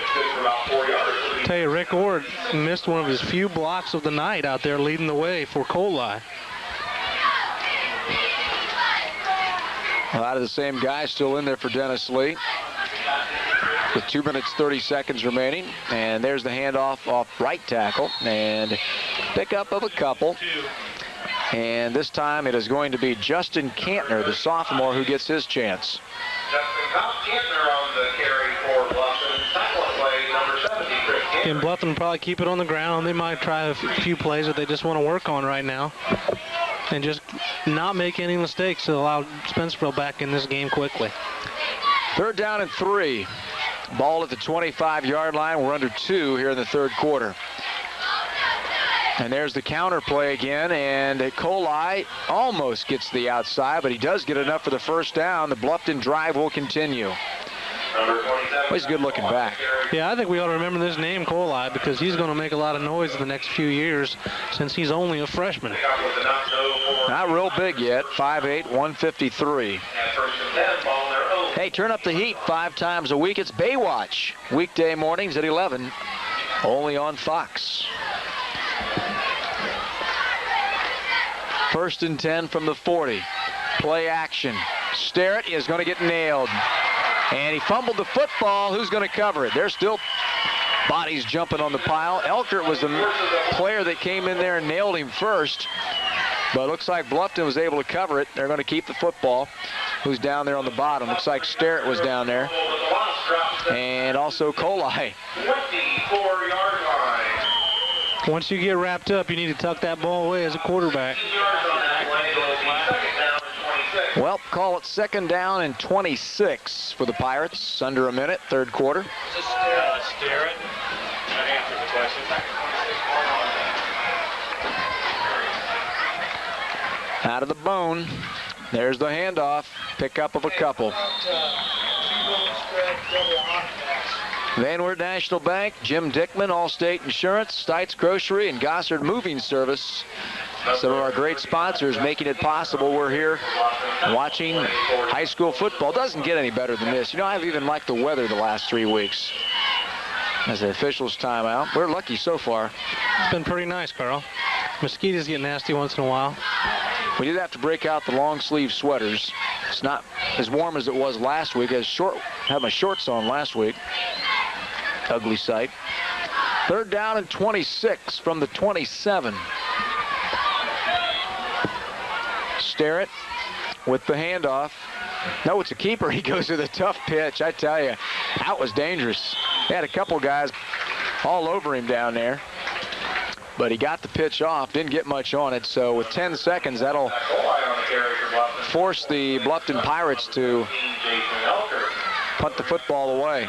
I tell you, Rick Orr missed one of his few blocks of the night out there leading the way for Kohli. A lot of the same guys still in there for Dennis Lee. With 2 minutes, 30 seconds remaining. And there's the handoff off right tackle. And pickup of a couple. And this time it is going to be Justin Cantner, the sophomore, who gets his chance. Justin Cantner on the carry for Bluffton. Tackle play, number 70, Chris Cantner. And Bluffton will probably keep it on the ground. They might try a few plays that they just want to work on right now and just not make any mistakes to allow Spencerville back in this game quickly. 3rd down and 3. Ball at the 25-yard line. We're under 2 here in the 3rd quarter. And there's the counter play again, and Kohli almost gets to the outside, but he does get enough for the 1st down. The Bluffton drive will continue. Well, he's good looking back. Yeah, I think we ought to remember this name, Kohli, because he's going to make a lot of noise in the next few years since he's only a freshman. Not real big yet, 5'8", 153. Hey, turn up the heat 5 times a week. It's Baywatch, weekday mornings at 11, only on Fox. 1st and 10 from the 40. Play action. Sterrett is going to get nailed. And he fumbled the football. Who's going to cover it? There's still bodies jumping on the pile. Elkert was the player that came in there and nailed him first. But it looks like Bluffton was able to cover it. They're going to keep the football. Who's down there on the bottom? Looks like Sterrett was down there. And also Kohli. 24-yard line. Once you get wrapped up, you need to tuck that ball away as a quarterback. Well, call it 2nd down and 26 for the Pirates. Under a minute, 3rd quarter. Sterrett. That answers the question. Out of the bone. There's the handoff. Pickup of a couple. Vanward National Bank, Jim Dickman, Allstate Insurance, Stites Grocery, and Gossard Moving Service. Some of our great sponsors making it possible. We're here watching high school football. Doesn't get any better than this. You know, I've even liked the weather the last 3 weeks. As the officials time out. We're lucky so far. It's been pretty nice, Carl. Mosquitoes get nasty once in a while. We did have to break out the long sleeve sweaters. It's not as warm as it was last week. Had my shorts on last week. Ugly sight. 3rd down and 26 from the 27. Sterrett with the handoff. No, it's a keeper. He goes to the tough pitch. I tell you, that was dangerous. They had a couple guys all over him down there. But he got the pitch off, didn't get much on it. So with 10 seconds, that'll force the Bluffton Pirates to punt the football away.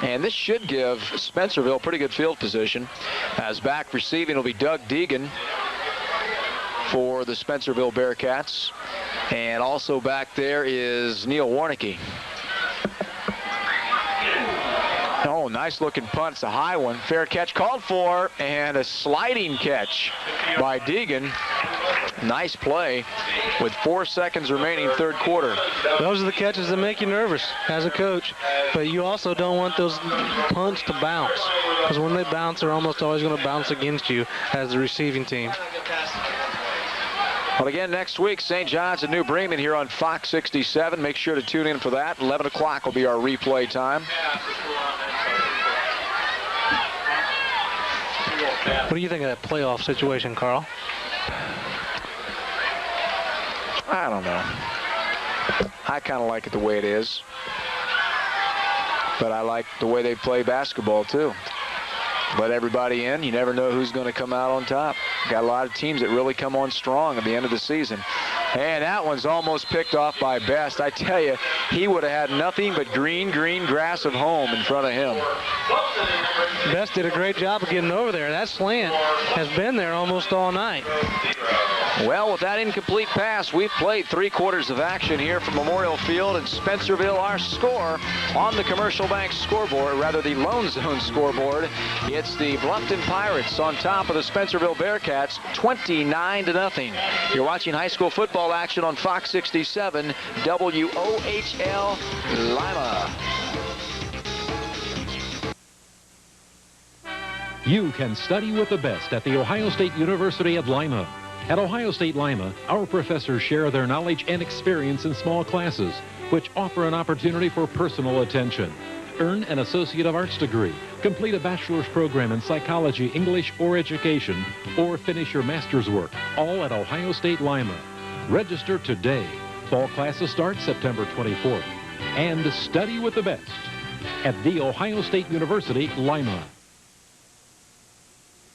And this should give Spencerville pretty good field position. As back receiving will be Doug Deegan for the Spencerville Bearcats. And also back there is Neil Warnicki. Oh, nice looking punt. It's a high one. Fair catch called for, and a sliding catch by Deegan. Nice play with 4 seconds remaining, 3rd quarter. Those are the catches that make you nervous as a coach, but you also don't want those punts to bounce, because when they bounce, they're almost always going to bounce against you as the receiving team. Well, again, next week, St. John's and New Bremen here on Fox 67. Make sure to tune in for that. 11 o'clock will be our replay time. What do you think of that playoff situation, Carl? I don't know. I kind of like it the way it is. But I like the way they play basketball, too. Let everybody in. You never know who's going to come out on top. Got a lot of teams that really come on strong at the end of the season. And that one's almost picked off by Best. I tell you, he would have had nothing but green grass of home in front of him. Best did a great job of getting over there. That slant has been there almost all night. Well, with that incomplete pass, we've played 3 quarters of action here from Memorial Field in Spencerville. Our score on the Commercial Bank scoreboard, rather the Lone Zone scoreboard, it's the Bluffton Pirates on top of the Spencerville Bearcats, 29-0. You're watching high school football action on Fox 67, WOHL Lima. You can study with the best at The Ohio State University at Lima. At Ohio State Lima, our professors share their knowledge and experience in small classes, which offer an opportunity for personal attention. Earn an Associate of Arts degree, complete a bachelor's program in psychology, English, or education, or finish your master's work, all at Ohio State Lima. Register today. Fall classes start September 24th. And study with the best. at The Ohio State University, Lima.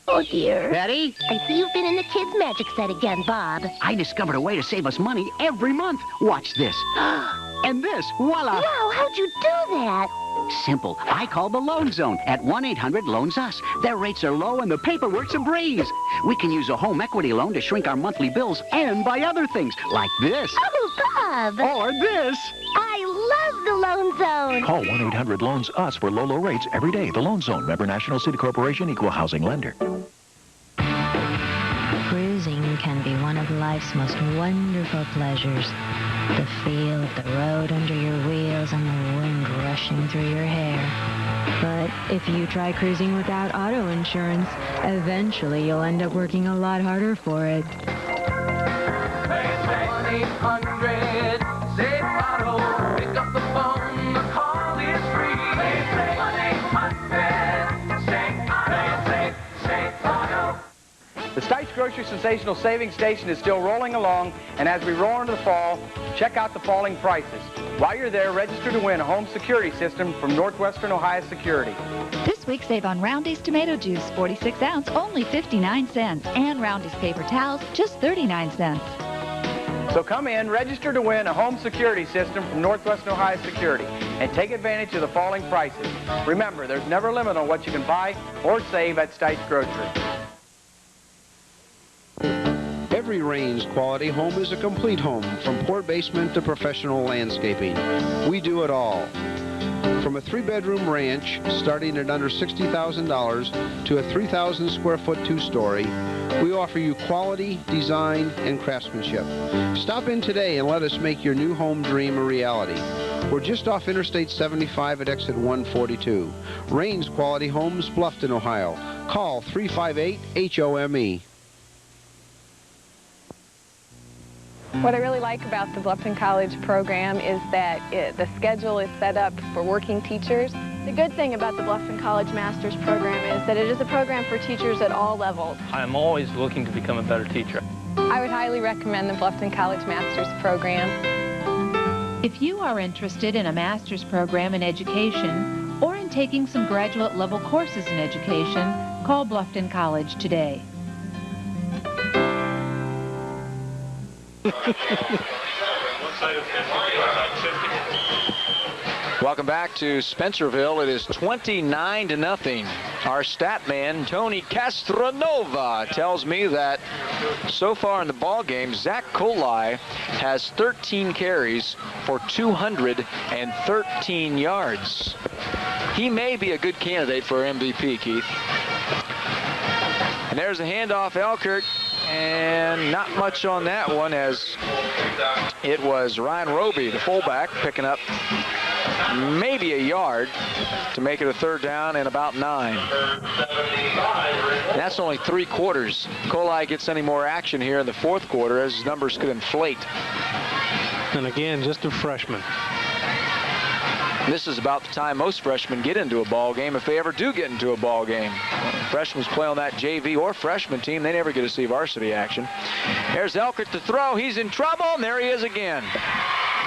Oh, dear. Betty? I see you've been in the kids' magic set again, Bob. I discovered a way to save us money every month. Watch this. And this. Voila. Wow, how'd you do that? Simple. I call the Loan Zone at 1-800-LOANS-US. Their rates are low and the paperwork's a breeze. We can use a home equity loan to shrink our monthly bills and buy other things like this. Oh, Bob. Or this. I love the Loan Zone. Call 1-800-LOANS-US for low rates every day. The Loan Zone, member National City Corporation, equal housing lender. Cruising can be one of life's most wonderful pleasures. The feel of the road under your wheels and the wind rushing through your hair. But if you try cruising without auto insurance, eventually you'll end up working a lot harder for it. 1-800 Save Auto. Pick up the phone, the call is free. 1-800 Save Auto. Save Auto. The Stites Grocery Sensational Savings Station is still rolling along, and as we roll into the fall, check out the falling prices. While you're there, register to win a home security system from Northwestern Ohio Security. This week, save on Roundy's tomato juice, 46 ounce, only 59 cents, and Roundy's paper towels, just 39 cents. So come in, register to win a home security system from Northwestern Ohio Security, and take advantage of the falling prices. Remember, there's never a limit on what you can buy or save at Stites Grocery. Every Raines quality home is a complete home, from poor basement to professional landscaping. We do it all. From a 3-bedroom ranch starting at under $60,000 to a 3,000 square foot 2-story, we offer you quality, design, and craftsmanship. Stop in today and let us make your new home dream a reality. We're just off Interstate 75 at exit 142. Raines Quality Homes, Bluffton, Ohio. Call 358-HOME. What I really like about the Bluffton College program is that the schedule is set up for working teachers. The good thing about the Bluffton College Master's program is that it is a program for teachers at all levels. I'm always looking to become a better teacher. I would highly recommend the Bluffton College Master's program. If you are interested in a master's program in education or in taking some graduate level courses in education, call Bluffton College today. Welcome back to Spencerville. It is 29-0. Our stat man, Tony Castronova, tells me that so far in the ball game, Zach Kohli has 13 carries for 213 yards. He may be a good candidate for MVP, Keith. And there's a handoff, Elkert. And not much on that one, as it was Ryan Roby, the fullback, picking up maybe a yard to make it a 3rd down and about 9. And that's only 3 quarters. Kohli gets any more action here in the 4th quarter, as his numbers could inflate. And again, just a freshman. This is about the time most freshmen get into a ball game, if they ever do get into a ball game. Freshmen play on that JV or freshman team, they never get to see varsity action. There's Elkert to throw. He's in trouble, and there he is again.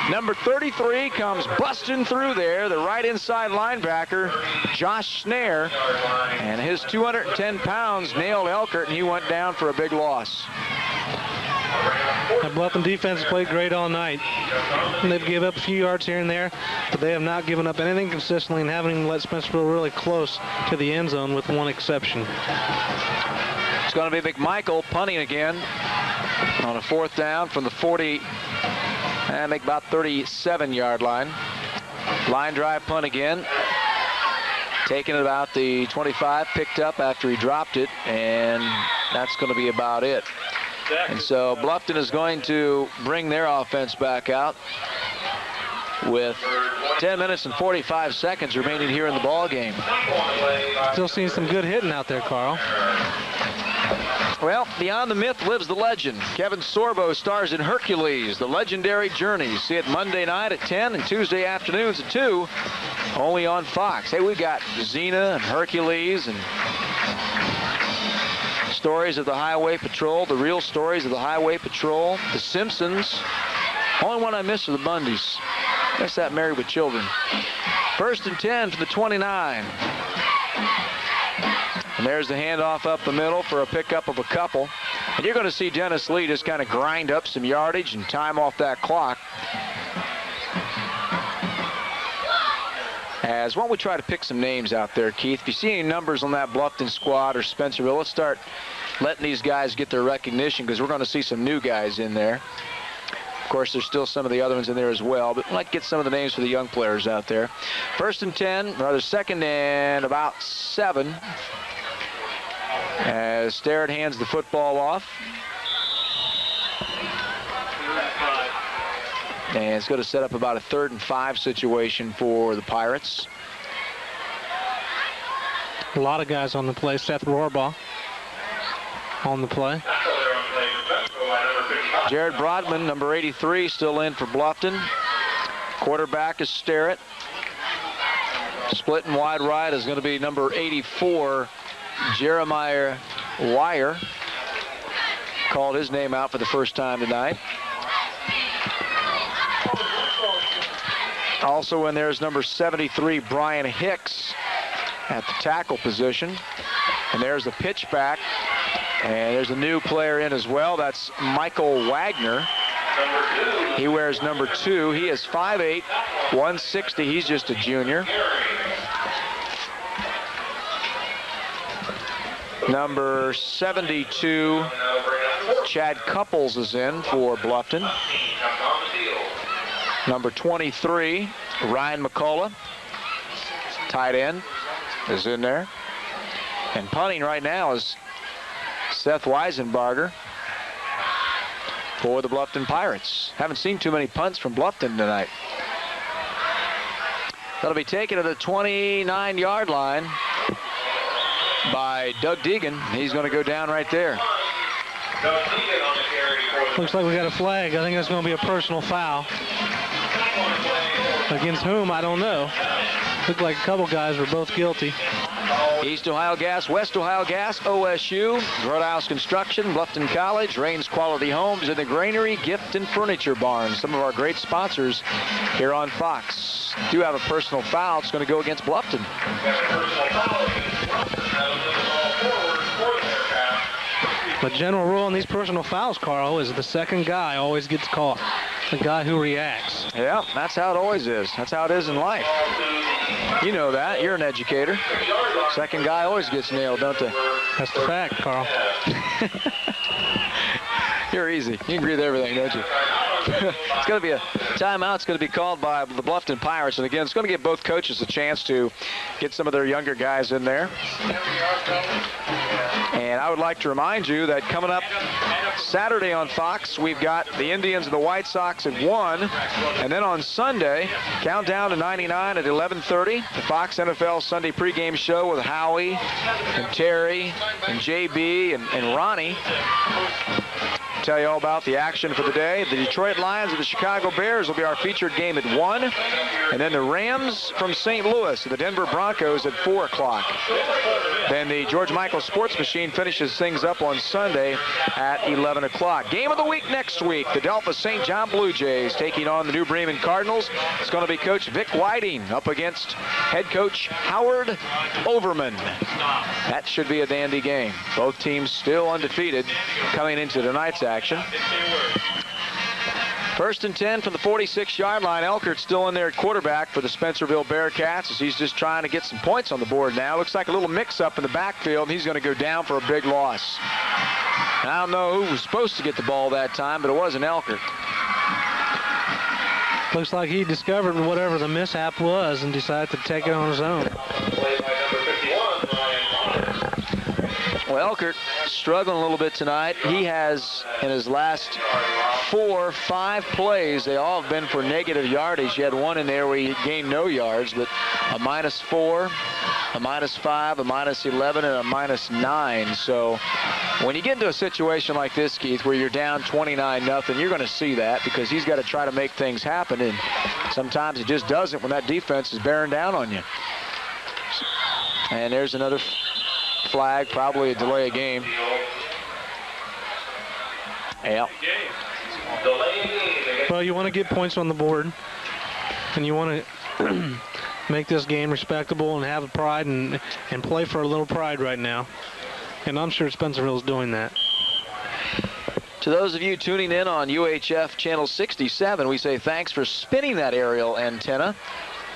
Number 33 comes busting through there, the right inside linebacker, Josh Snare, and his 210 pounds nailed Elkert, and he went down for a big loss. The Bluffton defense has played great all night. And they've given up a few yards here and there, but they have not given up anything consistently and haven't even let Spencerville really close to the end zone, with one exception. It's going to be McMichael punting again on a 4th down from the 40, I think about 37-yard line. Line drive punt again. Taken about the 25, picked up after he dropped it, and that's going to be about it. And so Bluffton is going to bring their offense back out with 10 minutes and 45 seconds remaining here in the ball game. Still seeing some good hitting out there, Carl. Well, beyond the myth lives the legend. Kevin Sorbo stars in Hercules, the legendary journey. See it Monday night at 10 and Tuesday afternoons at 2, only on Fox. Hey, we got Xena and Hercules and stories of the Highway Patrol, the real stories of the Highway Patrol, The Simpsons. Only one I miss are the Bundys. That's that Married with Children. First and 10 for the 29. And there's the handoff up the middle for a pickup of a couple. And you're going to see Dennis Lee just kind of grind up some yardage and time off that clock. As why don't we try to pick some names out there, Keith? If you see any numbers on that Bluffton squad or Spencerville, let's start letting these guys get their recognition, because we're going to see some new guys in there. Of course, there's still some of the other ones in there as well, but we'd like to get some of the names for the young players out there. First and 10, rather second and about 7. As Starrett hands the football off. And it's going to set up about a 3rd and 5 situation for the Pirates. A lot of guys on the play. Seth Rohrbaugh on the play. Jared Brodman, number 83, still in for Bluffton. Quarterback is Starrett. Splitting wide right is going to be number 84, Jeremiah Wire. Called his name out for the first time tonight. Also in there is number 73, Brian Hicks at the tackle position. And there's the pitch back. And there's a new player in as well. That's Michael Wagner. He wears number 2. He is 5'8", 160. He's just a junior. Number 72, Chad Couples is in for Bluffton. Number 23, Ryan McCullough, tight end, is in there. And punting right now is Seth Weisenbarger for the Bluffton Pirates. Haven't seen too many punts from Bluffton tonight. That'll be taken to the 29-yard line by Doug Deegan. He's going to go down right there. Looks like we got a flag. I think that's going to be a personal foul. Against whom, I don't know. Looked like a couple guys were both guilty. East Ohio Gas, West Ohio Gas, OSU, Roadhouse Construction, Bluffton College, Rains Quality Homes, and the Granary Gift and Furniture Barn. Some of our great sponsors here on Fox. Do have a personal foul. It's going to go against Bluffton. The general rule on these personal fouls, Carl, is the second guy always gets caught. The guy who reacts. Yeah, that's how it always is. That's how it is in life. You know that. You're an educator. Second guy always gets nailed, don't they? That's the fact, Carl. You're easy. You can agree with everything, don't you? It's going to be a timeout. It's going to be called by the Bluffton Pirates. And again, it's going to give both coaches a chance to get some of their younger guys in there. And I would like to remind you that coming up Saturday on Fox, we've got the Indians and the White Sox at 1. And then on Sunday, countdown to 99 at 11:30. The Fox NFL Sunday pregame show with Howie and Terry and JB and Ronnie. Tell you all about the action for the day. The Detroit Lions and the Chicago Bears will be our featured game at 1. And then the Rams from St. Louis and the Denver Broncos at 4 o'clock. Then the George Michael Sports Machine finishes things up on Sunday at 11 o'clock. Game of the week next week. The Delphos St. John Blue Jays taking on the New Bremen Cardinals. It's going to be Coach Vic Whiting up against head coach Howard Overman. That should be a dandy game. Both teams still undefeated coming into tonight's action. First and 10 from the 46-yard line. Elkert's still in there at quarterback for the Spencerville Bearcats as he's just trying to get some points on the board now. Looks like a little mix-up in the backfield, and he's going to go down for a big loss. I don't know who was supposed to get the ball that time, but it wasn't Elkert. Looks like he discovered whatever the mishap was and decided to take it on his own. Well, Elkert struggling a little bit tonight. He has, in his last 5 plays, they all have been for negative yardage. He had one in there where he gained no yards, but a -4, a -5, a -11, and a -9. So when you get into a situation like this, Keith, where you're down 29-0, you're going to see that because he's got to try to make things happen, and sometimes it just doesn't when that defense is bearing down on you. And there's another flag, probably a delay of game. Yeah. Well, you want to get points on the board, and you want to make this game respectable and have a pride and play for a little pride right now. And I'm sure Spencerville is doing that. To those of you tuning in on UHF Channel 67, we say thanks for spinning that aerial antenna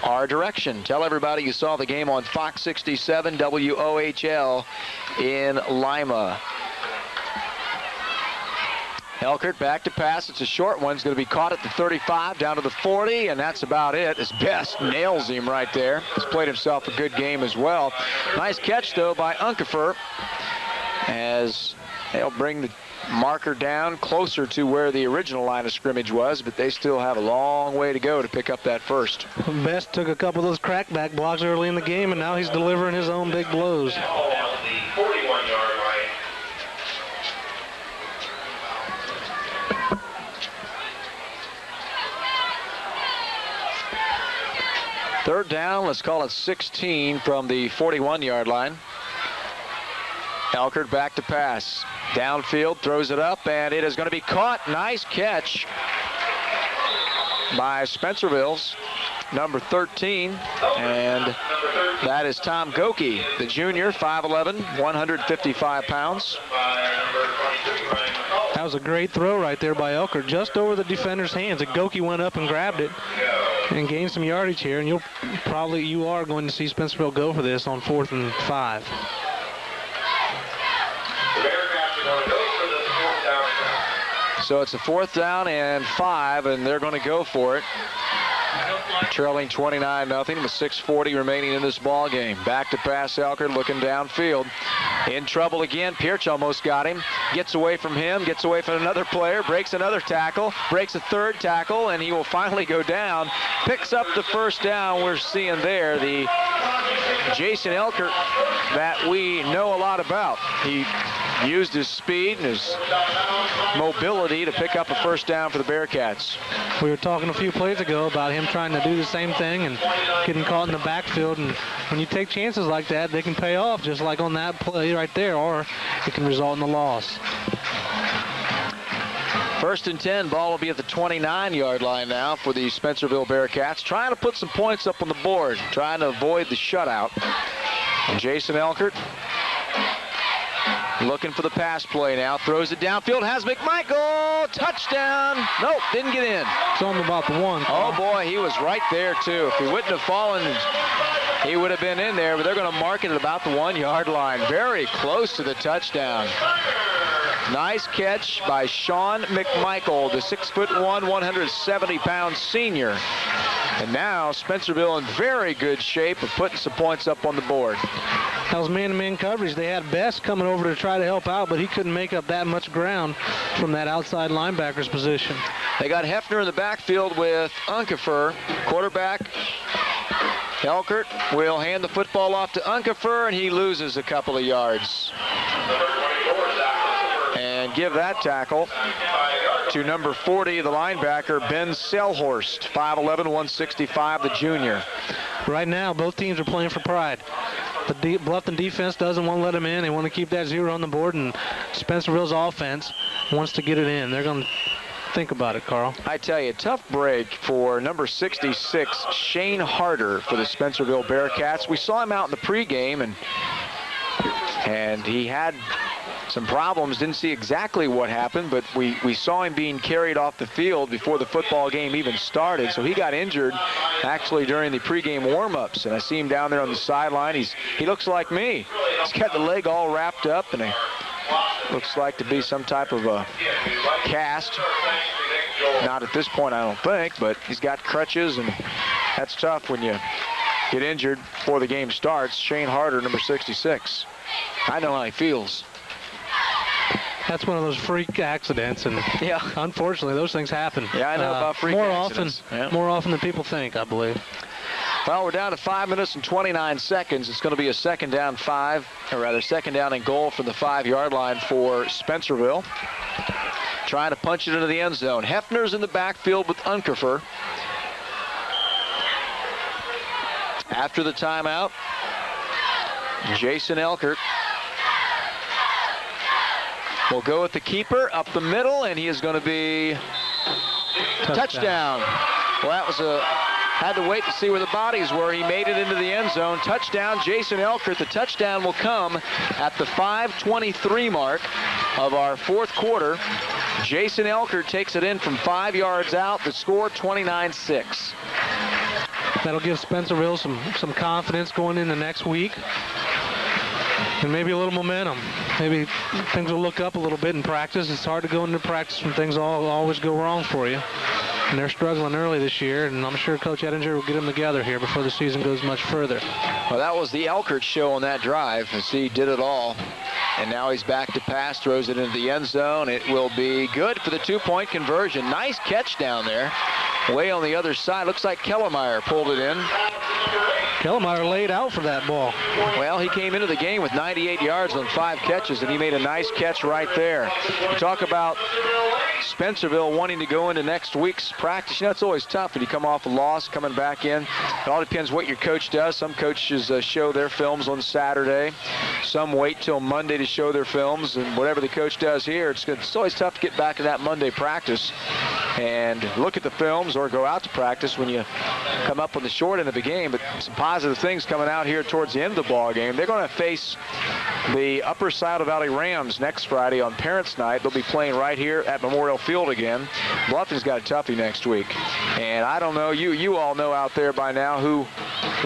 our direction. Tell everybody you saw the game on Fox 67 WOHL in Lima. Elkert back to pass. It's a short one. It's going to be caught at the 35, down to the 40, and that's about it. His best nails him right there. He's played himself a good game as well. Nice catch, though, by Unkefer, as they'll bring the marker down closer to where the original line of scrimmage was, but they still have a long way to go to pick up that first. Best took a couple of those crackback blocks early in the game, and now he's delivering his own big blows. Third down, let's call it 16 from the 41-yard line. Elkert back to pass. Downfield, throws it up, and it is going to be caught. Nice catch by Spencerville's number 13, and that is Tom Goki, the junior, 5'11", 155 pounds. That was a great throw right there by Elkert, just over the defender's hands. Goki went up and grabbed it and gained some yardage here, and you are going to see Spencerville go for this on 4th and 5. So it's a 4th down and 5, and they're going to go for it. Trailing 29-0 with 6:40 remaining in this ball game. Back to pass, Elkert looking downfield. In trouble again. Pierce almost got him. Gets away from him, gets away from another player, breaks another tackle, breaks a third tackle, and he will finally go down. Picks up the first down. We're seeing there the Jason Elkert that we know a lot about. He used his speed and his mobility to pick up a first down for the Bearcats. We were talking a few plays ago about him trying to do the same thing and getting caught in the backfield, and when you take chances like that, they can pay off, just like on that play right there, or it can result in a loss. 1st and 10, ball will be at the 29-yard line now for the Spencerville Bearcats, trying to put some points up on the board, trying to avoid the shutout. And Jason Elkert looking for the pass play now, throws it downfield, has McMichael, touchdown. Nope, didn't get in. It's on about the 1. Oh boy, he was right there too. If he wouldn't have fallen, he would have been in there, but they're going to mark it at about the 1-yard line. Very close to the touchdown. Nice catch by Sean McMichael, the 6'1", 170-pound senior. And now Spencerville in very good shape of putting some points up on the board. That was man-to-man coverage. They had Best coming over to try to help out, but he couldn't make up that much ground from that outside linebacker's position. They got Hefner in the backfield with Unkefer. Quarterback Elkert will hand the football off to Unkefer, and he loses a couple of yards. And give that tackle to number 40, the linebacker, Ben Selhorst, 5'11", 165, the junior. Right now, both teams are playing for pride. The Bluffton defense doesn't want to let them in. They want to keep that 0 on the board, and Spencerville's offense wants to get it in. They're going to think about it, Carl. I tell you, tough break for number 66, Shane Harder, for the Spencerville Bearcats. We saw him out in the pregame, and he had some problems. Didn't see exactly what happened, but we saw him being carried off the field before the football game even started. So he got injured actually during the pregame warm-ups, and I see him down there on the sideline. He looks like me. He's got the leg all wrapped up, and it looks like to be some type of a cast. Not at this point, I don't think, but he's got crutches, and that's tough when you get injured before the game starts. Shane Harder, number 66. I know how he feels. That's one of those freak accidents, and yeah, unfortunately, those things happen. Yeah, I know about freak accidents. More often than people think, I believe. Well, we're down to 5 minutes and 29 seconds. It's going to be a second down and goal from the 5-yard line for Spencerville. Trying to punch it into the end zone. Hefner's in the backfield with Unkefer. After the timeout, Jason Elkert will go with the keeper up the middle, and he is going to be touchdown. Well, that was a Had to wait to see where the bodies were. He made it into the end zone. Touchdown, Jason Elkert. The touchdown will come at the 5:23 mark of our fourth quarter. Jason Elkert takes it in from 5 yards out. The score, 29-6. That'll give Spencerville some confidence going into next week. And maybe a little momentum. Maybe things will look up a little bit in practice. It's hard to go into practice when things always go wrong for you. And they're struggling early this year, and I'm sure Coach Ettinger will get them together here before the season goes much further. Well, that was the Elkert show on that drive, as he did it all. And now he's back to pass, throws it into the end zone. It will be good for the two-point conversion. Nice catch down there. Way on the other side. Looks like Kellermeyer pulled it in. Kellermeyer laid out for that ball. Well, he came into the game with 98 yards on 5 catches, and he made a nice catch right there. You talk about Spencerville wanting to go into next week's practice. You know, it's always tough when you come off a loss, coming back in. It all depends what your coach does. Some coaches show their films on Saturday. Some wait till Monday to show their films, and whatever the coach does here, it's always tough to get back to that Monday practice and look at the films or go out to practice when you come up on the short end of the game. But some positive things coming out here towards the end of the ball game. They're going to face the Upper Saddle Valley Rams next Friday on Parents' Night. They'll be playing right here at Memorial Field again. Bluffton's got a toughie next week. And I don't know, you all know out there by now who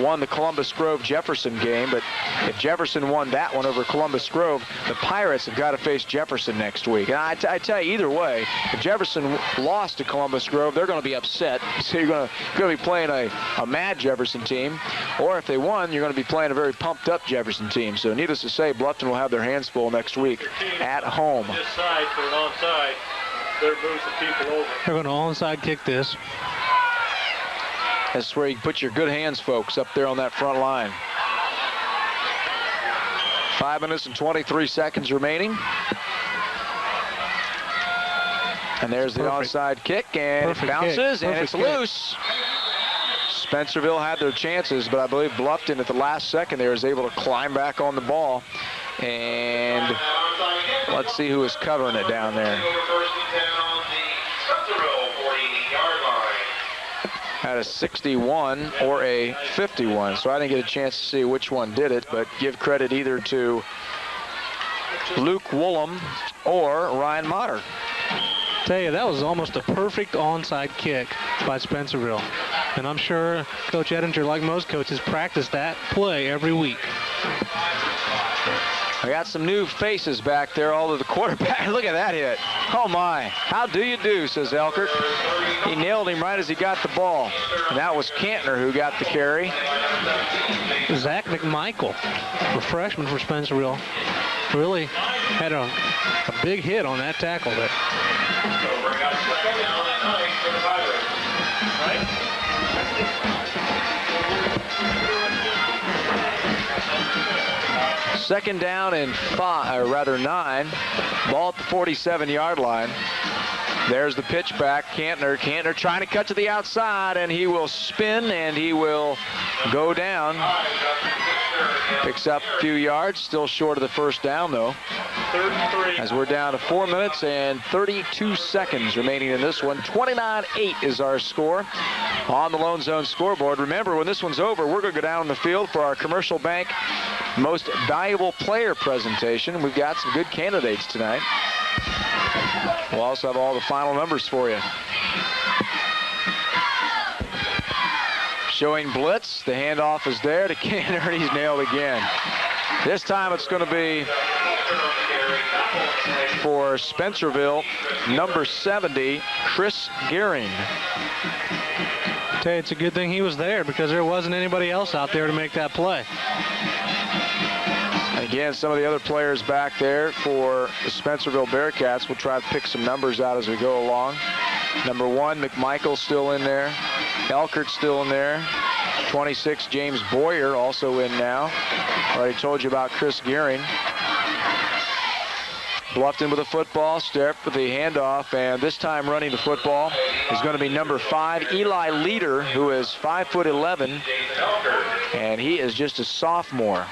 won the Columbus Grove Jefferson game, but if Jefferson won that one over Columbus Grove, the Pirates have got to face Jefferson next week. And I tell you, either way, if Jefferson lost to Columbus Grove, they're going to be upset. So you're going to be playing a mad Jefferson team. Or if they won, you're going to be playing a very pumped up Jefferson team. So needless to say, Bluffton will have their hands full next week at home. This side for an onside. They're moving some people over. They're going to onside kick this. That's where you put your good hands, folks, up there on that front line. 5 minutes and 23 seconds remaining. And there's the onside kick, and it bounces, and it's loose. Spencerville had their chances, but I believe Bluffton at the last second there is able to climb back on the ball. And let's see who is covering it down there. At a 61 or a 51, so I didn't get a chance to see which one did it, but give credit either to Luke Woolham or Ryan Motter. Tell you, that was almost a perfect onside kick by Spencerville. And I'm sure Coach Ettinger, like most coaches, practice that play every week. I got some new faces back there, all of the quarterback. Look at that hit. Oh, my. How do you do, says Elkert. He nailed him right as he got the ball. And that was Cantner who got the carry. Zach McMichael, a freshman for Spencerville, really had a big hit on that tackle there. Second down and 9. Ball at the 47-yard line. There's the pitch back. Cantner trying to cut to the outside, and he will spin, and he will go down. Picks up a few yards. Still short of the first down, though. As we're down to 4 minutes and 32 seconds remaining in this one. 29-8 is our score on the Lone Zone scoreboard. Remember, when this one's over, we're going to go down on the field for our Commercial Bank Most Valuable Player presentation. We've got some good candidates tonight. We'll also have all the final numbers for you. Showing blitz. The handoff is there to Cantner, and he's nailed again. This time it's going to be for Spencerville, number 70, Chris Gehring. I tell you, it's a good thing he was there because there wasn't anybody else out there to make that play. Again, some of the other players back there for the Spencerville Bearcats. We'll try to pick some numbers out as we go along. Number 1, McMichael still in there. Elkert still in there. 26, James Boyer also in now. Already told you about Chris Gehring. Bluffton with the football, step with the handoff, and this time running the football is going to be number 5, Eli Leader, who is 5'11", and he is just a sophomore.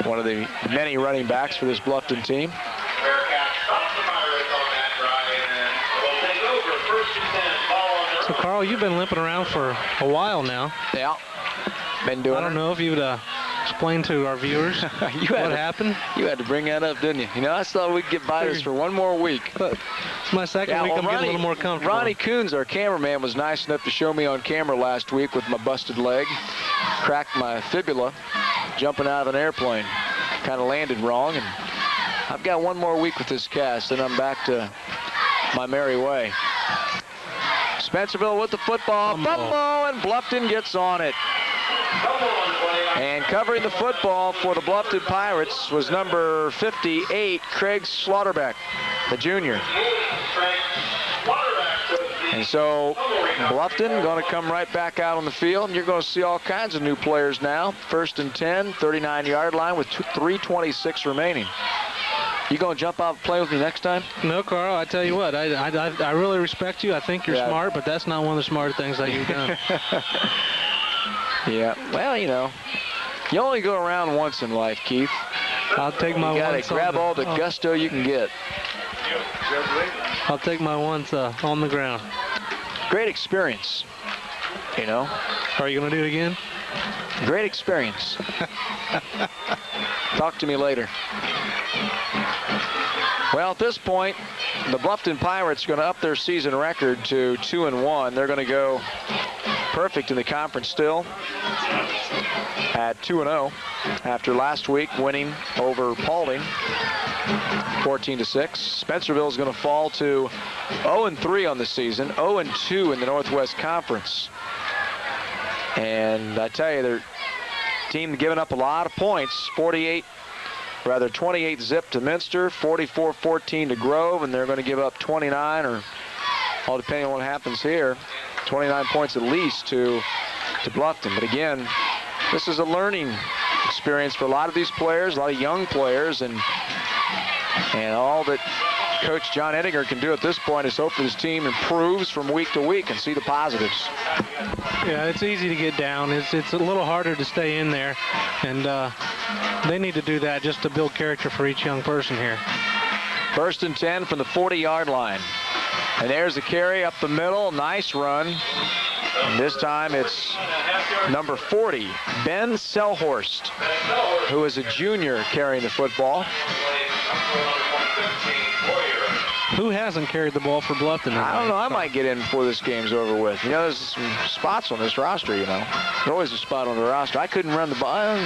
One of the many running backs for this Bluffton team. So, Carl, you've been limping around for a while now. Yeah, been doing I don't know if you would explain to our viewers what happened. You had to bring that up, didn't you? You know, I thought we'd get by this for one more week. It's my second week. I'm getting a little more comfortable. Ronnie Coons, our cameraman, was nice enough to show me on camera last week with my busted leg. Cracked my fibula jumping out of an airplane. Kind of landed wrong, and I've got one more week with this cast, and I'm back to my merry way. Spencerville with the football. Fumble, and Bluffton gets on it. And covering the football for the Bluffton Pirates was number 58, Craig Slaughterbeck, the junior. And so Bluffton going to come right back out on the field, and you're going to see all kinds of new players now. 1st and 10, 39-yard line with 3:26 remaining. You going to jump out and play with me next time? No, Carl. I tell you what, I really respect you. I think you're smart, but that's not one of the smarter things that you've done. Yeah, well, you know, you only go around once in life, Keith. I'll take my once. You got to grab all the gusto you can get. I'll take my once on the ground. Great experience, you know. Are you going to do it again? Great experience. Talk to me later. Well, at this point, the Bluffton Pirates are going to up their season record to 2-1. They're going to go perfect in the conference still at 2-0 after last week winning over Paulding 14-6. Spencerville is going to fall to 0-3 on the season, 0-2 in the Northwest Conference. And I tell you, their team giving up a lot of points, 28 zip to Minster, 44-14 to Grove, and they're going to give up 29, or all depending on what happens here, 29 points at least to Bluffton. But again, this is a learning experience for a lot of these players, a lot of young players, and all that Coach John Ettinger can do at this point is hope that his team improves from week to week and see the positives. Yeah, it's easy to get down. It's a little harder to stay in there, and they need to do that just to build character for each young person here. 1st and 10 from the 40-yard line. And there's the carry up the middle. Nice run. And this time it's number 40, Ben Selhorst, who is a junior carrying the football. Who hasn't carried the ball for Bluffton? I don't know. I might get in before this game's over with. You know, there's some spots on this roster, you know. There's always a spot on the roster. I couldn't run the ball.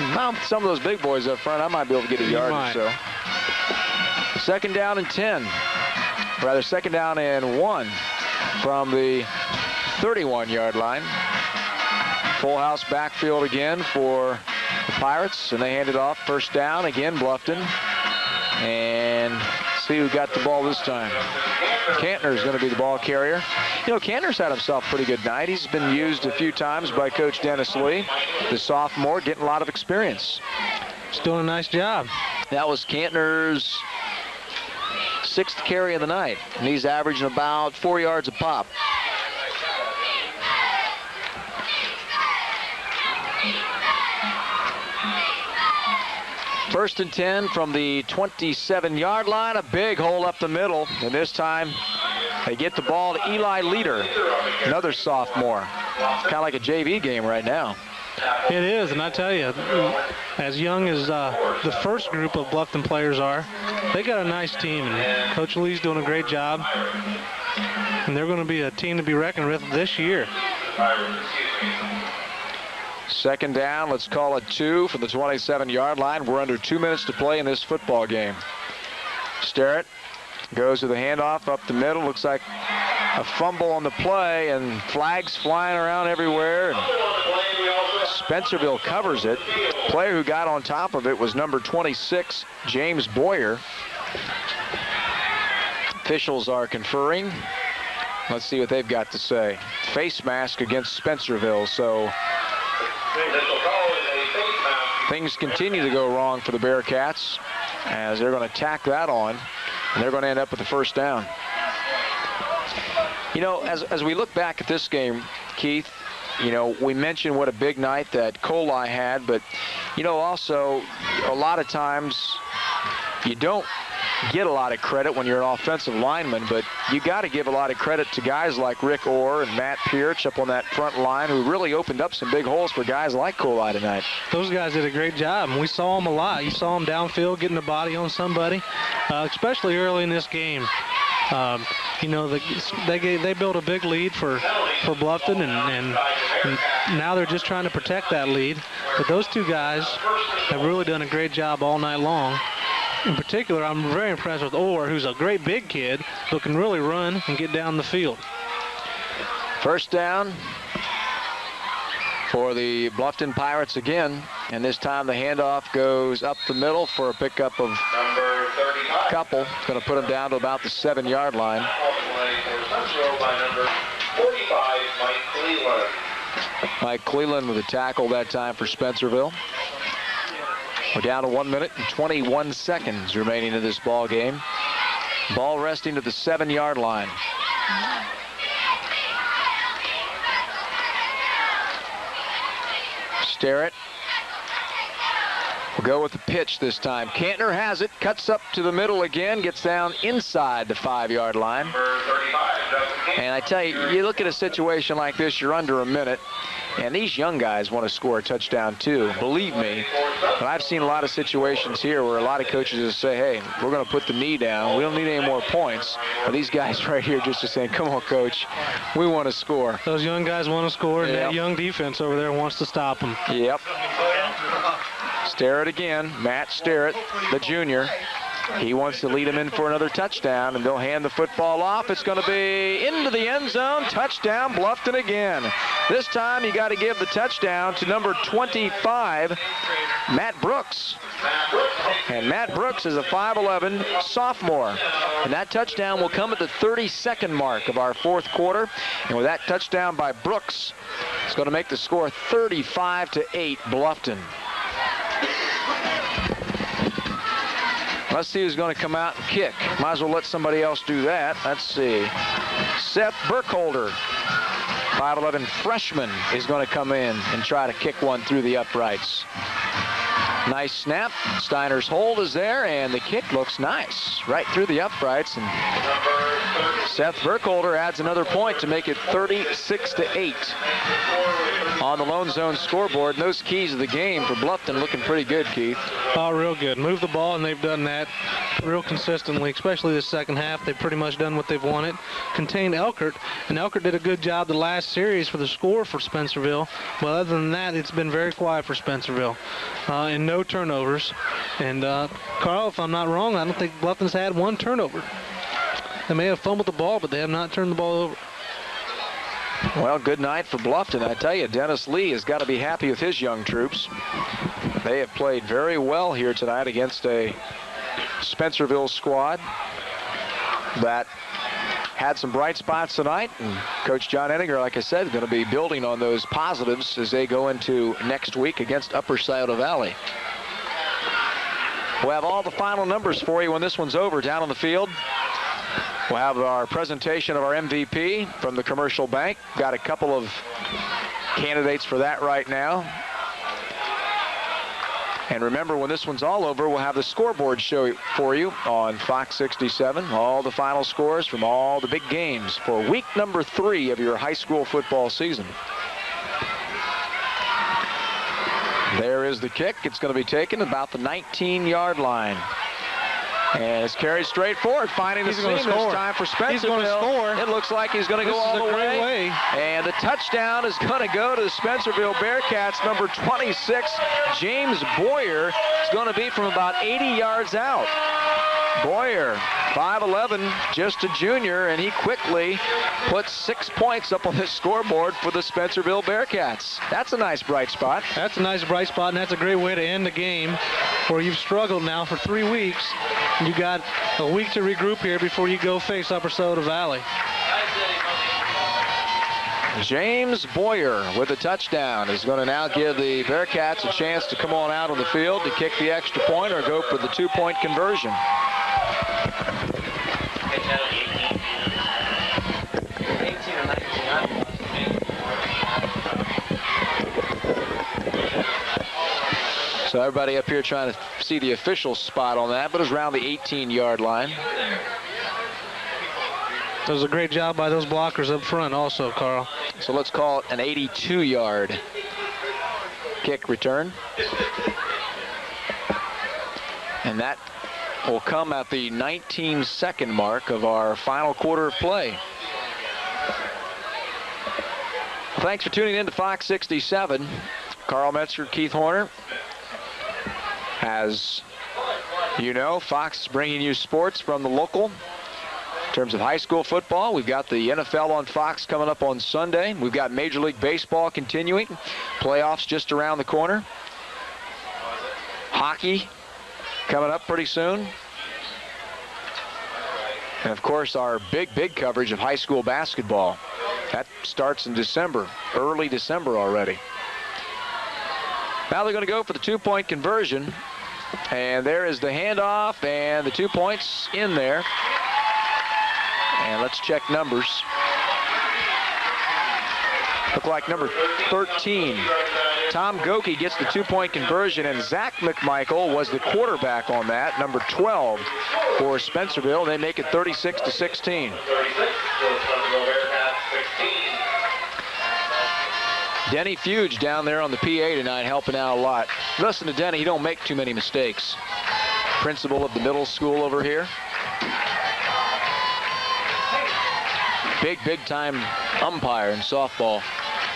Some of those big boys up front, I might be able to get a yard or so. 2nd down and 10. Rather, 2nd down and 1 from the 31-yard line. Full house backfield again for the Pirates, and they hand it off. 1st down, again, Bluffton. And see who got the ball this time. Kantner is going to be the ball carrier. You know, Kantner's had himself a pretty good night. He's been used a few times by Coach Dennis Lee, the sophomore, getting a lot of experience. He's doing a nice job. That was Kantner's 6th carry of the night, and he's averaging about 4 yards a pop. First and 10 from the 27-yard line. A big hole up the middle, and this time they get the ball to Eli Leader, another sophomore. Kind of like a JV game right now. It is, and I tell you, as young as the first group of Bluffton players are, they got a nice team, and Coach Lee's doing a great job, and they're going to be a team to be reckoned with this year. 2nd down, let's call it 2 from the 27-yard line. We're under 2 minutes to play in this football game. Sterrett goes to the handoff up the middle. Looks like a fumble on the play, and flags flying around everywhere. And Spencerville covers it. Player who got on top of it was number 26, James Boyer. Officials are conferring. Let's see what they've got to say. Face mask against Spencerville, so things continue to go wrong for the Bearcats as they're going to tack that on, and they're going to end up with the 1st down. You know, as we look back at this game, Keith, you know, we mentioned what a big night that Kohli had, but, you know, also a lot of times you don't get a lot of credit when you're an offensive lineman, but you got to give a lot of credit to guys like Rick Orr and Matt Pierce up on that front line who really opened up some big holes for guys like Kohli tonight. Those guys did a great job, and we saw them a lot. You saw them downfield getting the body on somebody, especially early in this game. You know, they built a big lead for Bluffton, and now they're just trying to protect that lead. But those two guys have really done a great job all night long. In particular, I'm very impressed with Orr, who's a great big kid, who can really run and get down the field. First down for the Bluffton Pirates again, and this time the handoff goes up the middle for a pickup of a couple. It's going to put them down to about the 7-yard line. Mike Cleland with a tackle that time for Spencerville. We're down to 1 minute and 21 seconds remaining in this ball game. Ball resting to the 7-yard line. Starrett will go with the pitch this time. Cantner has it, cuts up to the middle again, gets down inside the 5-yard line. And I tell you, you look at a situation like this, you're under a minute, and these young guys want to score a touchdown too, believe me. But I've seen a lot of situations here where a lot of coaches just say, hey, we're going to put the knee down. We don't need any more points. But these guys right here just are saying, come on, coach, we want to score. Those young guys want to score, and that young defense over there wants to stop them. Yep. Starrett again, Matt Starrett, the junior. He wants to lead him in for another touchdown, and they'll hand the football off. It's going to be into the end zone. Touchdown, Bluffton again. This time you got to give the touchdown to number 25, Matt Brooks. And Matt Brooks is a 5'11" sophomore. And that touchdown will come at the 32nd mark of our fourth quarter. And with that touchdown by Brooks, it's going to make the score 35-8 Bluffton. Let's see who's going to come out and kick. Might as well let somebody else do that. Let's see. Seth Burkholder, 5'11" freshman, is going to come in and try to kick one through the uprights. Nice snap. Steiner's hold is there, and the kick looks nice. Right through the uprights. And Seth Burkholder adds another point to make it 36-8 on the Lone Zone scoreboard. And those keys of the game for Bluffton looking pretty good, Keith. Oh, real good. Move the ball, and they've done that real consistently, especially the second half. They've pretty much done what they've wanted. Contained Elkert, and Elkert did a good job the last series for the score for Spencerville. But other than that, it's been very quiet for Spencerville. And no turnovers. And Carl, if I'm not wrong, I don't think Bluffton's had one turnover. They may have fumbled the ball, but they have not turned the ball over. Well, good night for Bluffton. I tell you, Dennis Lee has got to be happy with his young troops. They have played very well here tonight against a Spencerville squad that had some bright spots tonight. And Coach John Enninger, like I said, is going to be building on those positives as they go into next week against Upper Scioto Valley. We'll have all the final numbers for you when this one's over down on the field. We'll have our presentation of our MVP from the Commercial Bank. Got a couple of candidates for that right now. And remember, when this one's all over, we'll have the scoreboard show for you on Fox 67. All the final scores from all the big games for week number 3 of your high school football season. There is the kick. It's going to be taken about the 19-yard line. And it's carried straight forward, finding the seam this time for Spencerville. He's going to score. It looks like he's going to go all the way. And the touchdown is going to go to the Spencerville Bearcats. Number 26, James Boyer, is going to be from about 80 yards out. Boyer, 5'11", just a junior, and he quickly puts 6 points up on the scoreboard for the Spencerville Bearcats. That's a nice bright spot. That's a nice bright spot, and that's a great way to end the game where you've struggled now for 3 weeks. You got a week to regroup here before you go face Upper Scioto Valley. James Boyer with a touchdown is going to now give the Bearcats a chance to come on out on the field to kick the extra point or go for the 2-point conversion. So everybody up here trying to see the official spot on that, but it's around the 18-yard line. That was a great job by those blockers up front also, Carl. So let's call it an 82-yard kick return. And that will come at the 19-second mark of our final quarter of play. Thanks for tuning in to Fox 67. Carl Metzger, Keith Horner. As you know, Fox is bringing you sports from the local. In terms of high school football, we've got the NFL on Fox coming up on Sunday. We've got Major League Baseball continuing. Playoffs just around the corner. Hockey coming up pretty soon. And of course, our big coverage of high school basketball. That starts in December, early December already. Now they're going to go for the two-point conversion. And there is the handoff, and the 2 points in there. And let's check numbers. Look like number 13. Tom Goki gets the two-point conversion, and Zach McMichael was the quarterback on that, number 12 for Spencerville. They make it 36-16. Denny Fuge down there on the PA tonight helping out a lot. Listen to Denny, he don't make too many mistakes. Principal of the middle school over here. Big time umpire in softball.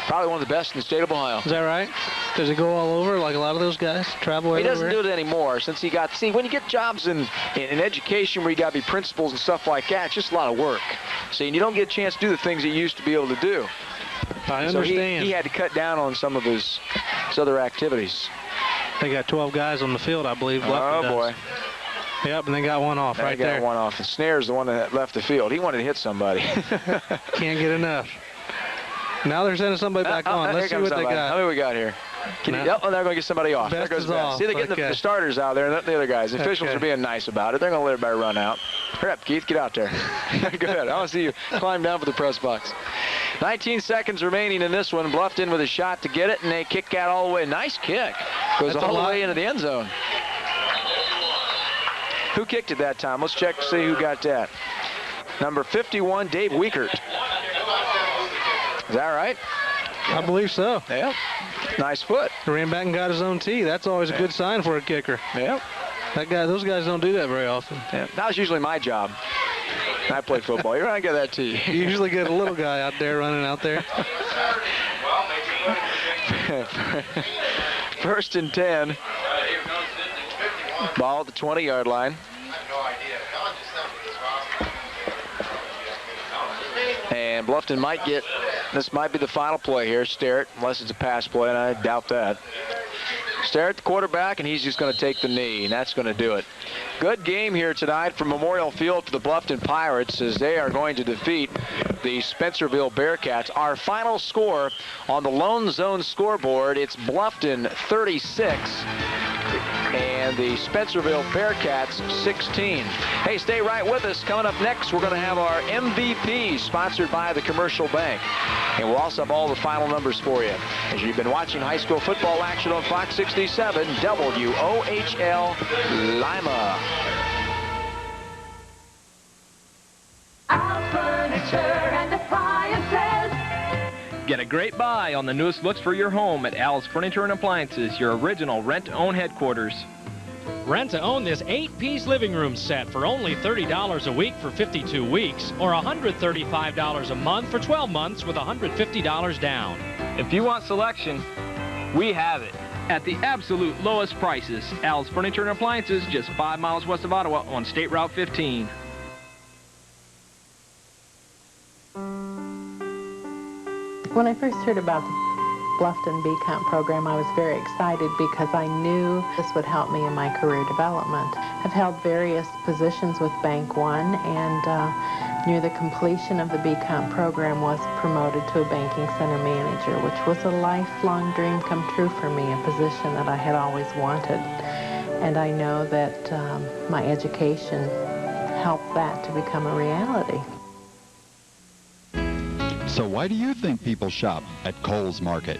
Probably one of the best in the state of Ohio. Is that right? Does he go all over like a lot of those guys? Travel everywhere? He doesn't do it anymore since he got, see, when you get jobs in education where you got to be principals and stuff like that, it's just a lot of work. See, and you don't get a chance to do the things he used to be able to do. I understand. So he had to cut down on some of his other activities. They got 12 guys on the field, I believe. Oh, boy. Yep, and they got one off right there. They got one off. And Snare's the one that left the field. He wanted to hit somebody. Can't get enough. Now they're sending somebody back on. Let's see what they got. How many we got here? Oh, they're going to get somebody off. There goes Best. See, they're getting the starters out there, not the other guys. The officials are being nice about it. They're going to let everybody run out. Hurry up, Keith. Get out there. Go ahead. I want to see you climb down for the press box. 19 seconds remaining in this one. Bluffton with a shot to get it, and they kick out all the way. Nice kick. Goes all the way into the end zone. Who kicked it that time? Let's check to see who got that. Number 51, Dave Wiekert. Is that right? I believe so. Yeah. Nice foot. He ran back and got his own tee. That's always a good sign for a kicker. Yeah. Those guys don't do that very often. Yeah. That was usually my job. I play football. You're going to get that tee. You usually get a little guy out there running out there. First and 10. Ball at the 20-yard line. And Bluffton might get, this might be the final play here. Sterrett, unless it's a pass play, and I doubt that. Sterrett, the quarterback, and he's just going to take the knee, and that's going to do it. Good game here tonight from Memorial Field for the Bluffton Pirates as they are going to defeat the Spencerville Bearcats. Our final score on the Lone Zone scoreboard, it's Bluffton 36 and the Spencerville Bearcats 16. Hey, stay right with us. Coming up next, we're going to have our MVP sponsored by the Commercial Bank. And we'll also have all the final numbers for you. As you've been watching high school football action on Fox 67, WOHL Lima. Our furniture and appliances. Get a great buy on the newest looks for your home at Al's Furniture and Appliances, your original rent-to-own headquarters. Rent to own this 8-piece living room set for only $30 a week for 52 weeks, or $135 a month for 12 months with $150 down. If you want selection, we have it. At the absolute lowest prices, Al's Furniture and Appliances, just 5 miles west of Ottawa on State Route 15. When I first heard about the Bluffton B-Comp program, I was very excited because I knew this would help me in my career development. I've held various positions with Bank One, and near the completion of the B-Comp program was promoted to a banking center manager, which was a lifelong dream come true for me, a position that I had always wanted. And I know that my education helped that to become a reality. So why do you think people shop at Kohl's Market?